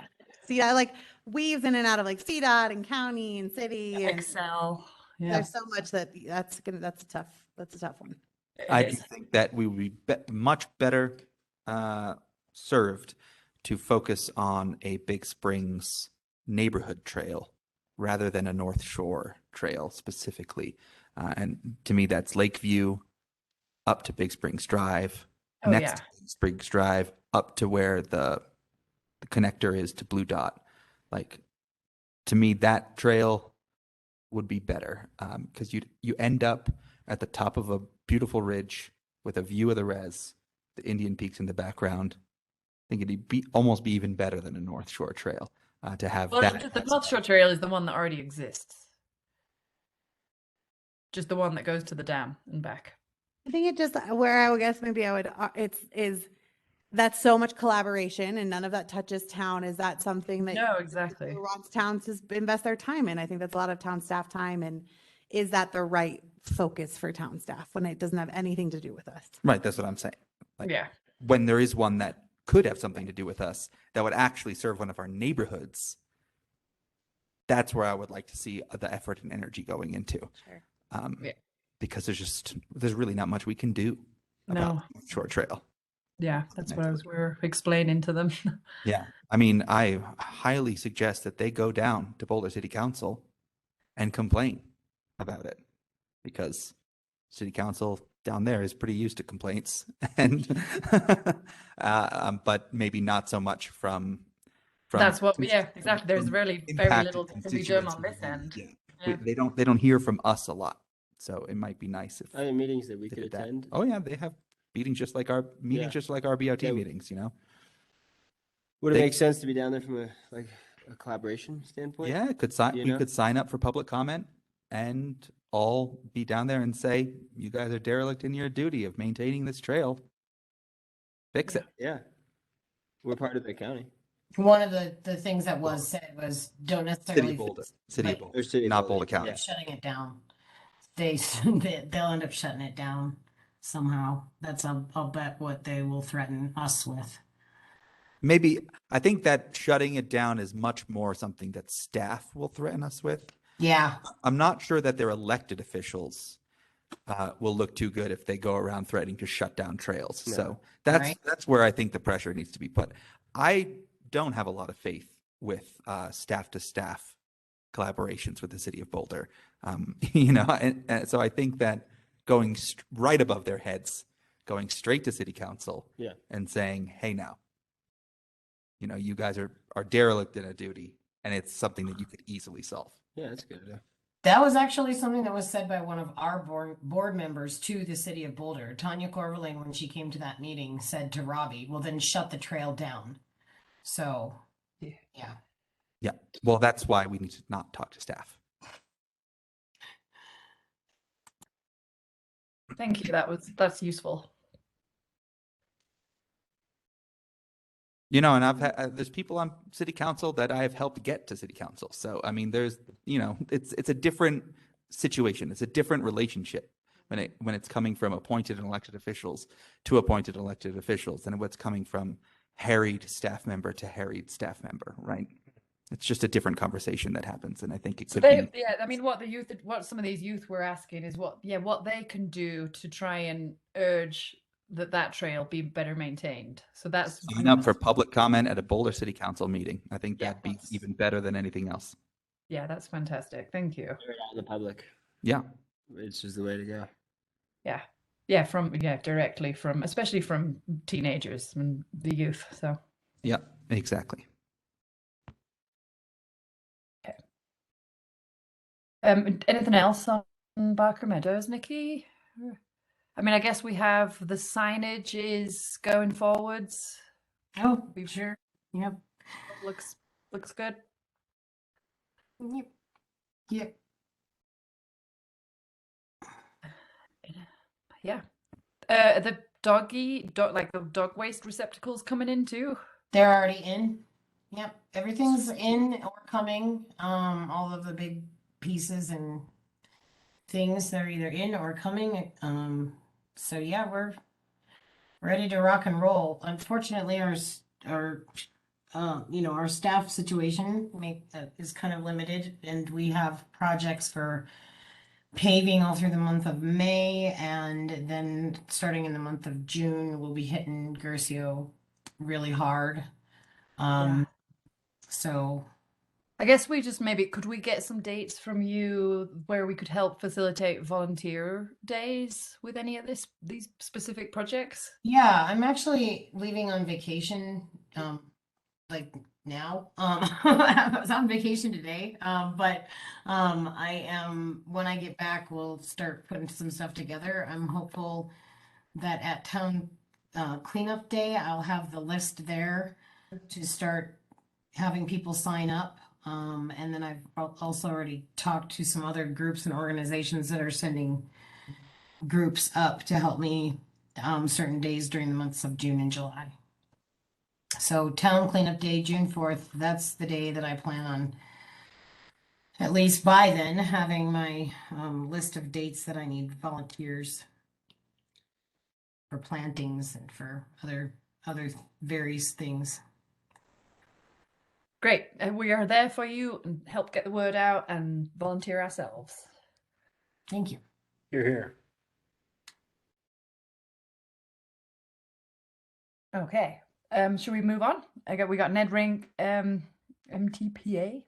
See, I like weaves in and out of like CDOT and county and city and Excel. Yeah. There's so much that's a tough one. I It do is. think that we would be much better served to focus on a Big Springs neighborhood trail rather than a North Shore trail specifically. And to me, that's Lakeview up to Big Springs Drive, Oh, next yeah. to Big Springs Drive up to where the connector is to Blue Dot. Like, to me, that trail would be better because you end up at the top of a beautiful ridge with a view of the res, the Indian Peaks in the background. I think it'd be almost be even better than a North Shore trail to have Well, that. the North Shore Trail is the one that already exists. Just the one that goes to the dam and back. I think it just where I would guess maybe I would is that's so much collaboration and none of that touches town. Is that something that No, exactly. wants towns to invest their time in? I think that's a lot of town staff time. And is that the right focus for town staff when it doesn't have anything to do with us? Right, that's what I'm saying. Like, Yeah. when there is one that could have something to do with us, that would actually serve one of our neighborhoods, that's where I would like to see the effort and energy going into. Sure. Yeah. Because there's really not much we can do about No. the Shore Trail. Yeah, that's what we were explaining to them. Yeah. I mean, I highly suggest that they go down to Boulder City Council and complain about it, because City Council down there is pretty used to complaints, and but maybe not so much from That's what, yeah, exactly. There's really very impacted little that can be done on this constituents. end. Yeah. Yeah. They don't hear from us a lot, so it might be nice if Are there meetings that we they could did that. attend? Oh yeah, they have meetings just like our Yeah. BOT Yeah. meetings, you know. Would it They- make sense to be down there from a collaboration standpoint? Yeah, Do you we know? could sign up for public comment and all be down there and say, you guys are derelict in your duty of maintaining this trail. Fix it. Yeah. We're part of the county. One of the things that was said was don't necessarily City of Boulder, City of but- Boulder, Or City of not Boulder, Boulder County. yeah. shutting it down. They'll end up shutting it down somehow. That's I'll bet what they will threaten us with. Maybe, I think that shutting it down is much more something that staff will threaten us with. Yeah. I'm not sure that their elected officials will look too good if they go around threatening to shut down trails. No. So Right. that's where I think the pressure needs to be put. I don't have a lot of faith with staff to staff collaborations with the city of Boulder. You know, and so I think that going right above their heads, going straight to city council, Yeah. and saying, "Hey, now, you know, you guys are derelict in a duty, and it's something that you could easily solve." Yeah, that's a good idea. That was actually something that was said by one of our board members to the city of Boulder. Tanya Corverlane, when she came to that meeting, said to Robbie, well, then shut the trail down. So, yeah. Yeah. Well, that's why we need to not talk to staff. Thank you. That's useful. You know, and I've had, there's people on city council that I have helped get to city council. So, I mean, there's, you know, it's a different situation. It's a different relationship when it's coming from appointed and elected officials to appointed and elected officials than what's coming from harried staff member to harried staff member, right? It's just a different conversation that happens. And I think it could be. Yeah, I mean, what some of these youth were asking is what they can do to try and urge that trail be better maintained. So that's Sign up for public comment at a Boulder City Council meeting. I think that'd be even better than anything else. Yeah, that's fantastic. Thank you. Get it out in the public. Yeah. It's just the way to go. Yeah. Directly from, especially from teenagers and the youth. So Yeah, exactly. okay. Anything else on Barker Meadows, Nikki? I mean, I guess we have the signage is going forwards. Oh, sure. Yep. Looks good. Yep. Yep. Yeah. The dog waste receptacles coming in too. They're already in. Yep. Everything's in or coming. All of the big pieces and things that are either in or coming. So yeah, we're ready to rock and roll. Unfortunately, our staff situation is kind of limited, and we have projects for paving all through the month of May, and then starting in the month of June, we'll be hitting Gercio really hard. So I guess we just maybe could we get some dates from you where we could help facilitate volunteer days with any of these specific projects? yeah, I'm actually leaving on vacation, like now. I was on vacation today, but I am, when I get back, we'll start putting some stuff together. I'm hopeful that at town cleanup day, I'll have the list there to start having people sign up. And then I've also already talked to some other groups and organizations that are sending groups up to help me certain days during the months of June and July. So town cleanup day, June 4th, that's the day that I plan on, at least by then, having my list of dates that I need volunteers for plantings and for other various things. Great. And we are there for you and help get the word out and volunteer ourselves. Thank you. You're here. Okay. Should we move on? We got Ned Rink, MTPA.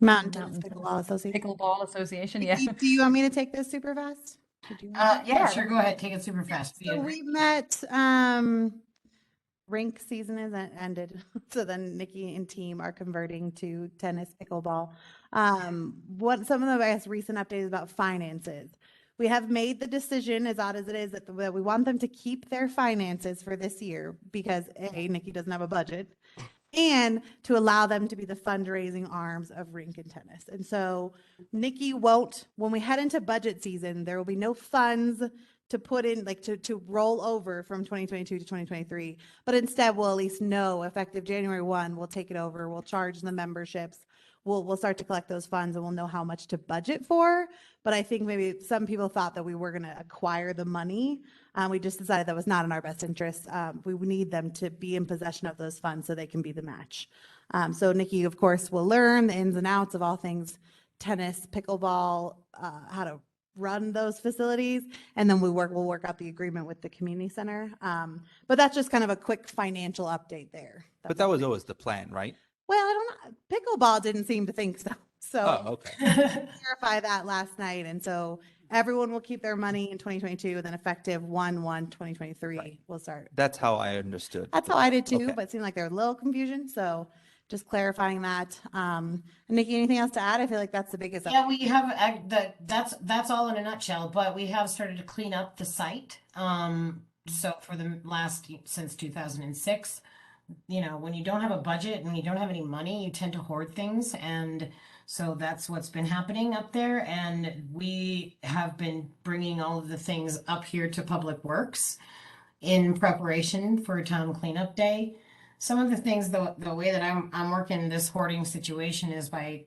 Mountain Tennis Pickleball Association. Pickleball Association, yeah. Do you want me to take this super fast? Yeah, sure. Go ahead. Take it super fast. So we met, rink season is ended. So then Nikki and team are converting to tennis pickleball. What some of the, I guess, recent updates about finances. We have made the decision, as odd as it is, that we want them to keep their finances for this year because A, Nikki doesn't have a budget, and to allow them to be the fundraising arms of rink and tennis. And so Nikki won't, when we head into budget season, there will be no funds to put in, like to roll over from 2022 to 2023, but instead we'll at least know effective January 1, we'll take it over, we'll charge the memberships, we'll start to collect those funds and we'll know how much to budget for. But I think maybe some people thought that we were going to acquire the money. We just decided that was not in our best interest. We need them to be in possession of those funds so they can be the match. So Nikki, of course, will learn the ins and outs of all things tennis, pickleball, how to run those facilities, and then we'll work out the agreement with the community center. But that's just kind of a quick financial update there. But that was always the plan, right? Well, I don't know. Pickleball didn't seem to think so. So okay. Clarify that last night. And so everyone will keep their money in 2022, and then effective 1/1/2023, right. We'll start. That's how I understood. That's how I did too, Okay. but it seemed like there's a little confusion. So just clarifying that. Nikki, anything else to add? I feel like that's the biggest. Yeah, we have that's all in a nutshell, but we have started to clean up the site. So for the last, since 2006, when you don't have a budget and you don't have any money, you tend to hoard things. And so that's what's been happening up there. And we have been bringing all of the things up here to Public Works in preparation for town cleanup day. Some of the things, the way that I'm working this hoarding situation is by,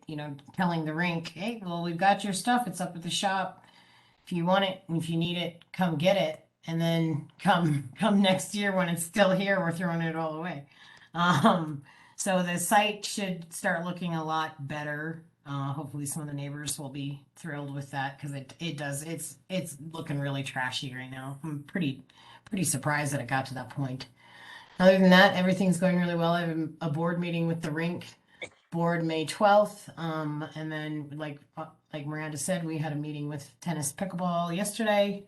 telling the rink, hey, well, we've got your stuff. It's up at the shop. If you want it and if you need it, come get it. And then come next year when it's still here, we're throwing it all away. So the site should start looking a lot better. Hopefully some of the neighbors will be thrilled with that because it does. It's looking really trashy right now. I'm pretty surprised that it got to that point. Other than that, everything's going really well. I have a board meeting with the rink board May 12th. And then like Miranda said, we had a meeting with tennis pickleball yesterday.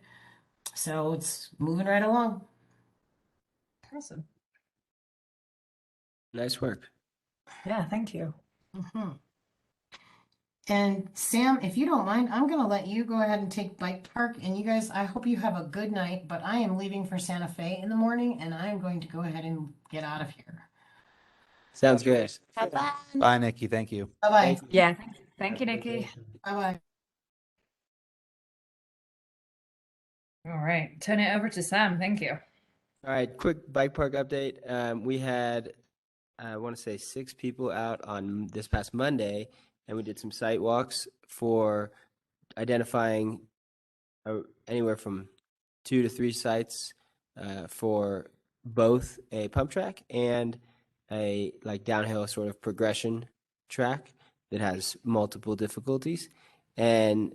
So it's moving right along. Awesome. Nice work. Yeah, thank you. Mm-hmm. And Sam, if you don't mind, I'm going to let you go ahead and take Bike Park. And you guys, I hope you have a good night, but I am leaving for Santa Fe in the morning and I am going to go ahead and get out of here. Sounds good. Have fun. Bye, Nikki. Thank you. Bye-bye. Yeah, thank you, Nikki. Bye-bye. All right, turn it over to Sam. Thank you. All right, quick bike park update. We had, I want to say 6 people out on this past Monday, and we did some site walks for identifying anywhere from 2 to 3 sites for both a pump track and a downhill sort of progression track that has multiple difficulties. And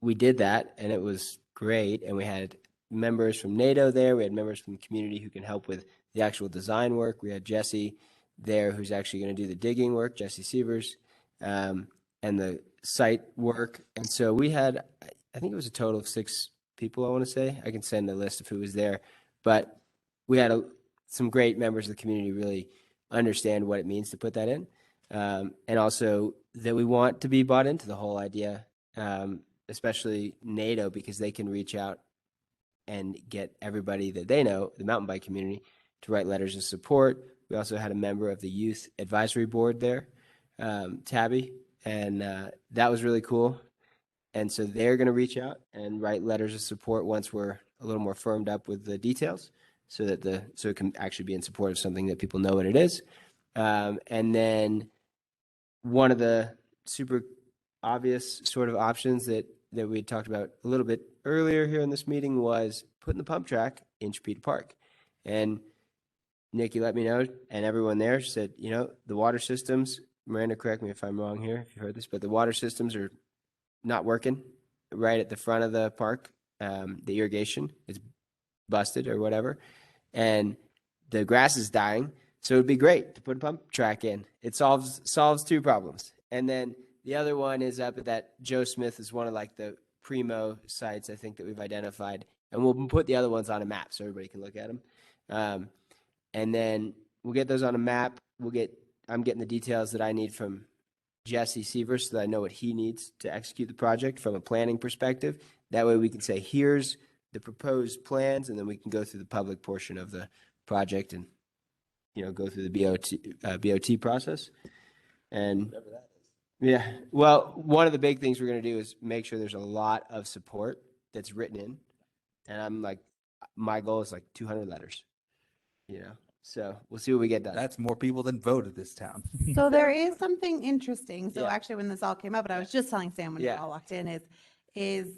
we did that, and it was great. And we had members from NATO there. We had members from the community who can help with the actual design work. We had Jesse there, who's actually going to do the digging work, Jesse Sievers, and the site work. And so we had, I think it was a total of 6 people, I want to say. I can send a list of who was there. But we had some great members of the community really understand what it means to put that in. And also that we want to be bought into the whole idea, especially NATO, because they can reach out and get everybody that they know, the mountain bike community, to write letters of support. We also had a member of the youth advisory board there, Tabby, and that was really cool. And so they're going to reach out and write letters of support once we're a little more firmed up with the details, so that so it can actually be in support of something that people know what it is. And then one of the super obvious sort of options that we had talked about a little bit earlier here in this meeting was putting the pump track in Chipeta Park. And Nikki let me know, and everyone there said, the water systems, Miranda, correct me if I'm wrong here, if you heard this, but the water systems are not working right at the front of the park. The irrigation is busted or whatever, and the grass is dying. So it'd be great to put a pump track in. It solves 2 problems. And then the other one is up at that Joe Smith is one of like the primo sites, I think, that we've identified, and we'll put the other ones on a map so everybody can look at them. And then we'll get those on a map. I'm getting the details that I need from Jesse Sievers so that I know what he needs to execute the project from a planning perspective. That way we can say, here's the proposed plans, and then we can go through the public portion of the project and, go through the BOT process. And yeah, well, one of the big things we're going to do is make sure there's a lot of support that's written in. And I'm like, my goal is like 200 letters, so we'll see what we get done. That's more people than voted this town. So there is something interesting. So Yeah. actually, when this all came up, and I was just telling Sam when you Yeah. all walked in, is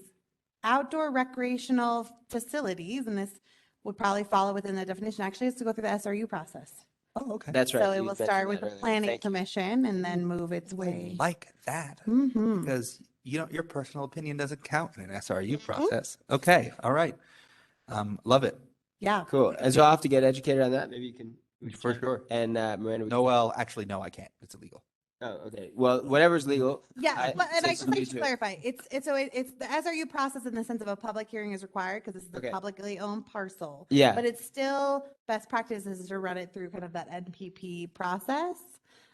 outdoor recreational facilities, and this would probably follow within the definition, actually has to go through the SRU process. Oh, okay. That's right. So it You will mentioned start with that the earlier. planning Thank you. commission and then move its I way. like that, Mm-hmm. because your personal opinion doesn't count in an SRU process. Okay. All right. Love it. Yeah. Cool. And so I'll have to get educated on that. Maybe you can. For sure. And Miranda. No, well, actually, no, I can't. It's illegal. Oh, okay. Well, whatever's legal. Yeah, but and I since just you like need to clarify, it's the SRU process in the sense of a public hearing is required because this is a Okay. publicly owned parcel. Yeah. But it's still best practices to run it through kind of that NPP process.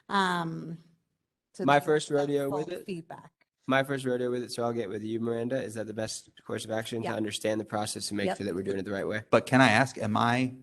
So My that first you get rodeo full with it. feedback. My first rodeo with it, so I'll get with you, Miranda. Is that the best course of action Yeah. to understand the process and make Yep. sure that we're doing it the right way? But can I ask, am I?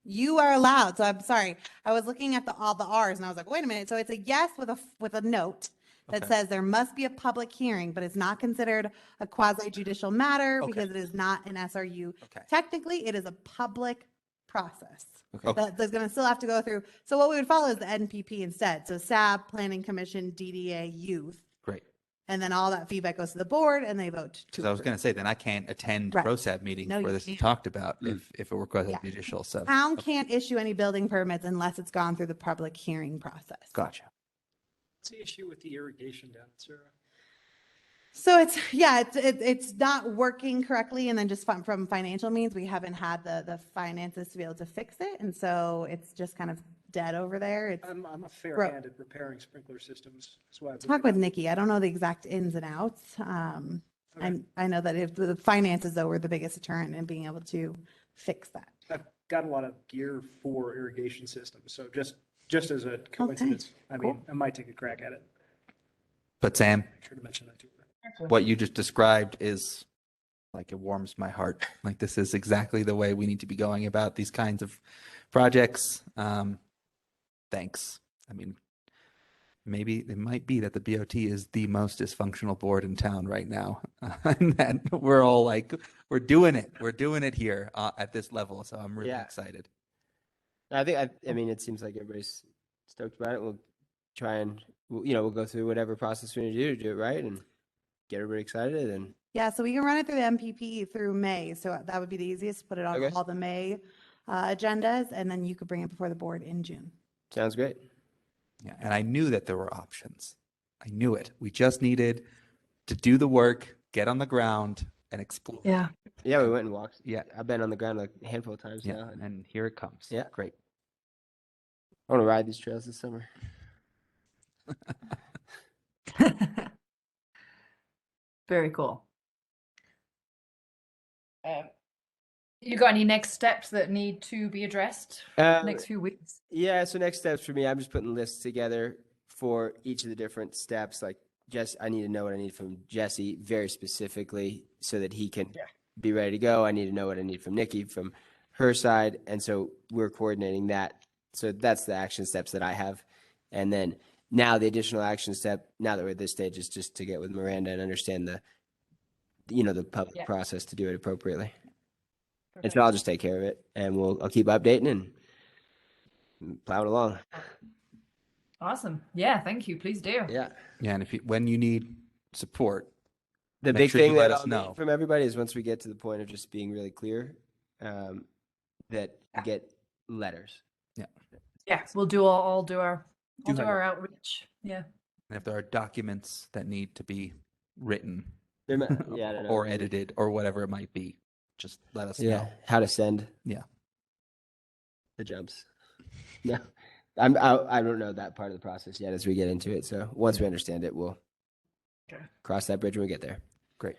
You are allowed. So I'm sorry. I was looking at all the R's and I was like, wait a minute. So it's a yes with a note that Okay. says there must be a public hearing, but it's not considered a quasi judicial matter Okay. because it is not an SRU. Okay. Technically, it is a public process Okay. that there's going to still have to go through. So what we would follow is the NPP instead. So SAB, Planning Commission, DDA, Youth, Great. and then all that feedback goes to the board and they vote to Because I was approve. going to say, then I can't attend Right. PROSAB meetings No, where you this is can't. talked about Mm. if it were quasi Yeah. judicial. So Town can't issue any building permits unless it's gone through the public hearing process. gotcha. What's the issue with the irrigation down at Sarah? So it's not working correctly, and then just from financial means, we haven't had the finances to be able to fix it, and so it's just kind of dead over there. It's I'm a fair Bro- hand at repairing sprinkler systems. That's why I've talk with Nikki. I don't know the exact ins and outs. Okay. I know that if the finances though were the biggest deterrent in being able to fix that. I've got a lot of gear for irrigation systems, so just as a coincidence, I mean, cool. I might take a crack at it. But Sam, Make sure to mention that too. what you just described is like, it warms my heart. Like, this is exactly the way we need to be going about these kinds of projects. Thanks. I mean, maybe it might be that the BOT is the most dysfunctional board in town right now. And that we're all like, we're doing it here at this level. So I'm really Yeah. excited. I mean, it seems like everybody's stoked about it. We'll try and, we'll go through whatever process we need to do it right and get everybody excited. And Yeah, so we can run it through the MPP through May, so that would be the easiest. Put it on Okay. all the May agendas, and then you could bring it before the board in June. sounds great. Yeah. And I knew that there were options. I knew it. We just needed to do the work get on the ground and explore. Yeah. Yeah, we went and walked. Yeah. I've been on the ground like a handful of times Yeah. now. And here it comes. Yeah. Great. I want to ride these trails this summer. Very cool. You got any next steps that need to be addressed next few weeks? Yeah, so next steps for me, I'm just putting lists together for each of the different steps. Like, I need to know what I need from Jesse very specifically so that he can be ready to go. I need to know what I need from Nikki from her side. And so we're coordinating that. So that's the action steps that I have. And then now the additional action step, now that we're at this stage, is just to get with Miranda and understand the public process to do it appropriately. And so I'll just take care of it, and I'll keep updating and plowing along. Awesome. Yeah, thank you. Please do. Yeah. Yeah, and when you need support, The make big sure you thing let that us I'll know. need from everybody is once we get to the point of just being really clear, that we get letters. Yeah. Yeah, we'll do all do our outreach. Yeah. And if there are documents that need to be written I don't know, or maybe. edited or whatever it might be, just let us know. How to send. Yeah. The jumps. No, I don't know that part of the process yet as we get into it. So once we understand it, we'll cross that bridge when we get there. Great.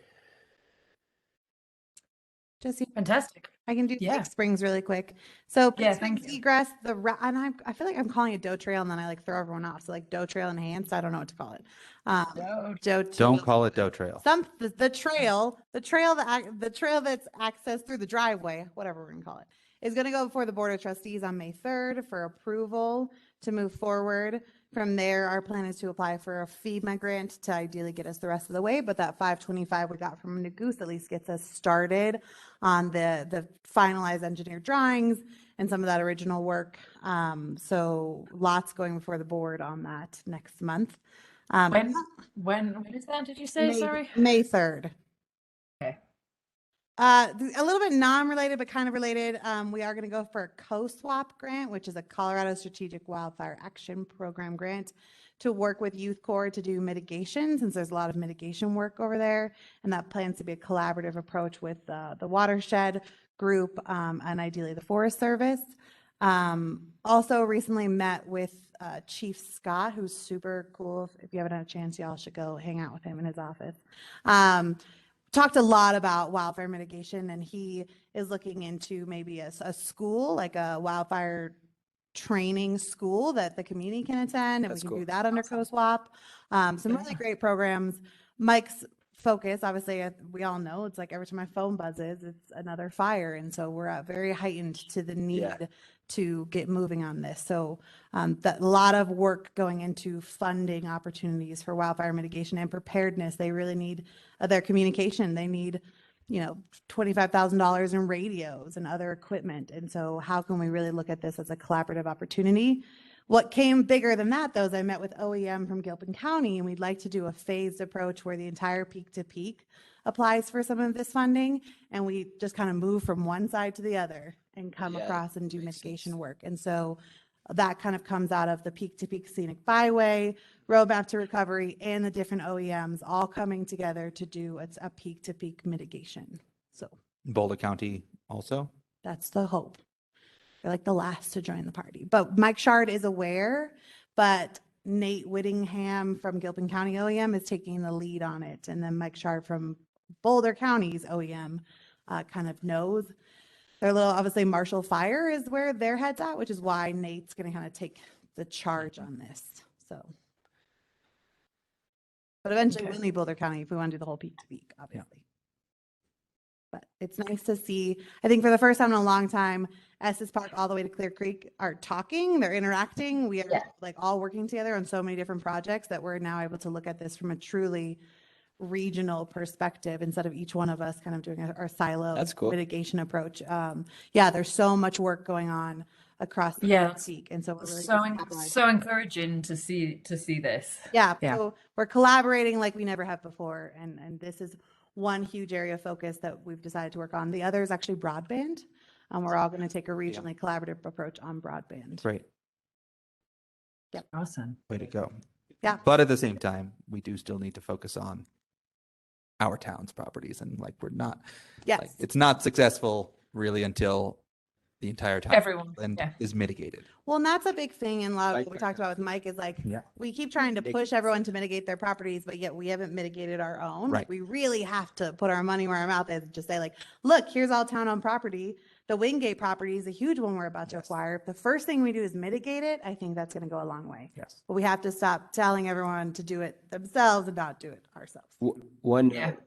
Jesse, fantastic. I can do Lake Springs really quick. So Yeah, Springs thank you. egress, and I feel like I'm calling it doe trail, and then I like throw everyone off. So like doe trail enhanced. I don't know what to call it. Don't call it doe trail. The trail that's accessed through the driveway, whatever we're gonna call it, is gonna go before the Board of Trustees on May 3rd for approval to move forward. From there, our plan is to apply for a FEMA grant to ideally get us the rest of the way, but that 525 we got from Nagoose at least gets us started on the finalized engineered drawings and some of that original work. So lots going before the board on that next month. When is that? Did you say? Sorry. May 3rd. Okay. A little bit non-related, but kind of related. We are going to go for a co-swap grant, which is a Colorado Strategic Wildfire Action Program grant to work with Youth Corps to do mitigation, since there's a lot of mitigation work over there. And that plans to be a collaborative approach with the watershed group and ideally the Forest Service. Also recently met with Chief Scott, who's super cool. If you haven't had a chance, y'all should go hang out with him in his office. Talked a lot about wildfire mitigation, and he is looking into maybe a school, like a wildfire training school that the community can attend, and we can do that under co-swap. Some really great programs. Mike's focus, obviously, we all know it's like every time my phone buzzes, it's another fire, and so we're very heightened to the need to get moving on this. So that a lot of work going into funding opportunities for wildfire mitigation and preparedness. They really need their communication. They need, $25,000 in radios and other equipment. And so how can we really look at this as a collaborative opportunity? What came bigger than that, though, is I met with OEM from Gilpin County, and we'd like to do a phased approach where the entire peak to peak applies for some of this funding, and we just kind of move from one side to the other and come across and do mitigation work. And so that kind of comes out of the peak to peak scenic byway, roadmap to recovery, and the different OEMs all coming together to do a peak to peak mitigation. So Boulder County also? that's the hope. They're like the last to join the party. But Mike Shard is aware, but Nate Whittingham from Gilpin County OEM is taking the lead on it. And then Mike Shard from Boulder County's OEM kind of knows. They're a little, obviously, Marshall Fire is where their head's at, which is why Nate's going to kind of take the charge on this. So, but eventually we'll need Boulder County if we want to do the whole peak to peak, obviously. But it's nice to see, I think for the first time in a long time, Estes Park all the way to Clear Creek are talking, they're interacting. We are like all working together on so many different projects that we're now able to look at this from a truly regional perspective instead of each one of us kind of doing our silo mitigation approach. There's so much work going on across the peak, and so we're really so encouraging to see this. So we're collaborating like we never have before, and this is one huge area of focus that we've decided to work on. The other is actually broadband. We're all going to take a regionally collaborative approach on broadband. Great. Yep. Awesome. Way to go. Yeah. But at the same time, we do still need to focus on our town's properties, and like we're not. Yes. Like, it's not successful really until the entire town Everyone, yeah. is mitigated. Well, and that's a big thing, and a lot of Bike what we park talked about with Mike is like, Yeah. we keep trying to push everyone to mitigate their properties, but yet we haven't mitigated our own. Like, Right. we really have to put our money where our mouth is and just say like, look, here's all town-owned property. The Wingate property is a huge one we're about to acquire. If the first thing we do is mitigate it, I think that's going to go a long way. Yes. But we have to stop telling everyone to do it themselves and not do it ourselves. One Yeah. note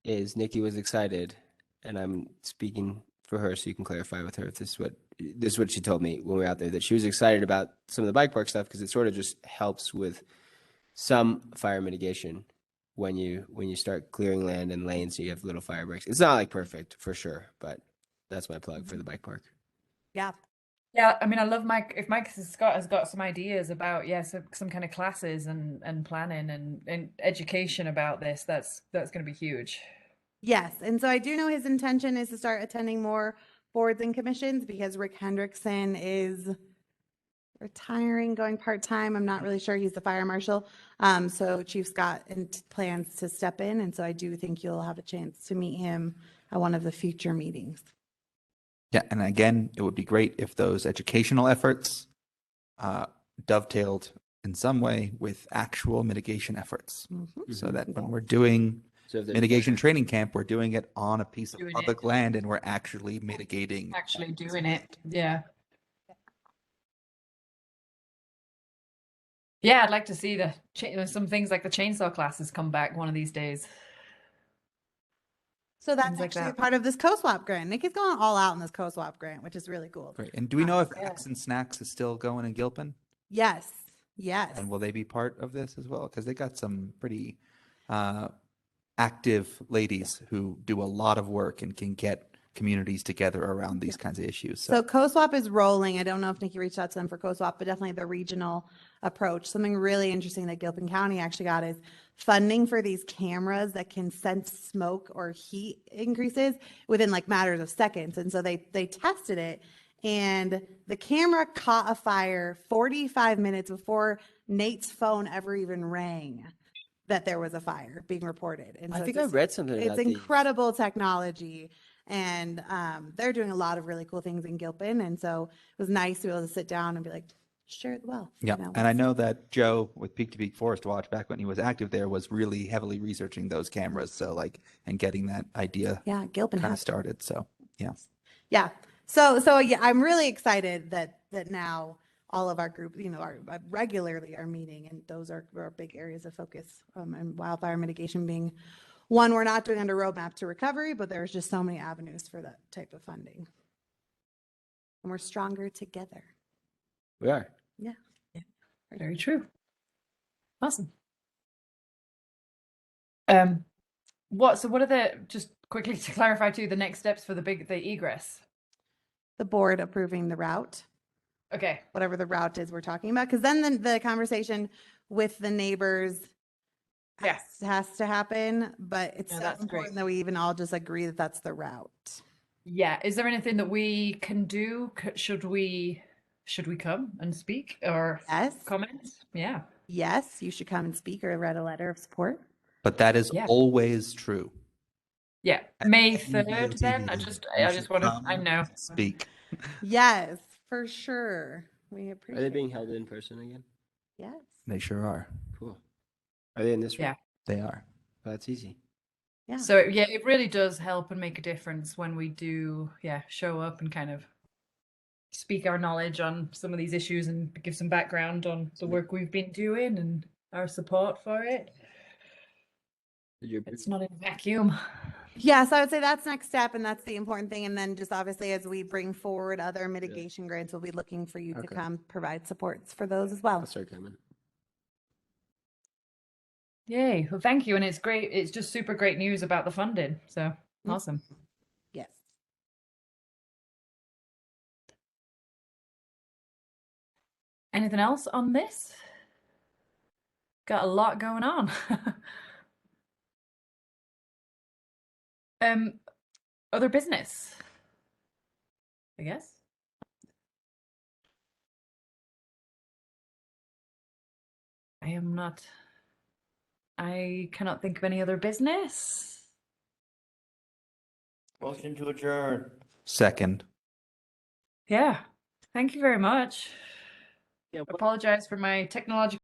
is Nikki was excited, and I'm speaking for her, so you can clarify with her if this is what she told me when we were out there, that she was excited about some of the bike park stuff because it sort of just helps with some fire mitigation when you start clearing land and lanes, so you have little fire breaks. It's not like perfect for sure, but that's my plug for the bike park. Yeah. Yeah, I mean, I love Mike. If Mike has got some ideas about some kind of classes and planning and education about this, that's going to be huge. Yes. And so I do know his intention is to start attending more boards and commissions because Rick Hendrickson is retiring, going part-time. I'm not really sure. He's the fire marshal. So Chief Scott plans to step in. And so I do think you'll have a chance to meet him at one of the future meetings. Yeah, and again, it would be great if those educational efforts dovetailed in some way with actual mitigation efforts, so that when we're doing mitigation training camp, we're doing it on a piece of public land and we're actually mitigating. Actually doing it, yeah. Yeah, I'd like to see some things like the chainsaw classes come back one of these days. So that's Things like actually that. part of this co-swap grant. Nick is going all out in this co-swap grant, which is really cool. Great. And do we know if Yeah. X and Snacks is still going in Gilpin? Yes. Yes. And will they be part of this as well? Because they got some pretty active ladies who do a lot of work and can get communities together around these kinds of issues. So co-swap is rolling. I don't know if Nikki reached out to them for co-swap, but definitely the regional approach. Something really interesting that Gilpin County actually got is funding for these cameras that can sense smoke or heat increases within like matters of seconds. And so they tested it, and the camera caught a fire 45 minutes before Nate's phone ever even rang that there was a fire being reported. And I so think it's I read something it's about these. incredible technology. And they're doing a lot of really cool things in Gilpin. And so it was nice to be able to sit down and be like, share it well. Yeah, you know, and I know that Joe with Peak to Peak Forest Watch back when he was active there was really heavily researching those cameras. So like, and getting that idea Gilpin kind of has started. So yeah. Yeah. So yeah, I'm really excited that now all of our group, are regularly are meeting, and those are big areas of focus. And wildfire mitigation being one we're not doing under roadmap to recovery, but there's just so many avenues for that type of funding. And we're stronger together. We are. Yeah. Very true. Awesome. What are the, just quickly to clarify too, the next steps for the egress? The board approving the route. Okay. Whatever the route is we're talking about. Because then the conversation with the neighbors has to happen. But it's so important that we even all just agree that that's the route. Yeah. Is there anything that we can do? Should we come and speak or comment? Yeah. Yes, you should come and speak or write a letter of support. But that is always true. Yeah. May 3rd then? I just want to, I know. Speak. Yes, for sure. We appreciate Are they being held in person again? Yes. They sure are. Cool. Are they in this room? Yeah. They are. Well, that's easy. Yeah. So yeah, it really does help and make a difference when we do, show up and kind of speak our knowledge on some of these issues and give some background on the work we've been doing and our support for it. It's not in a vacuum. Yes, I would say that's next step, and that's the important thing. And then just obviously as we bring forward other mitigation grants, we'll be looking for you to come provide supports for those as well. I'll start coming. Yay. Well, thank you. And it's great. It's just super great news about the funding. So awesome. Yes. Anything else on this? Got a lot going on. Other business, I guess. I cannot think of any other business. Motion to adjourn. Second. Yeah. Thank you very much. Yeah, Apologize for my technological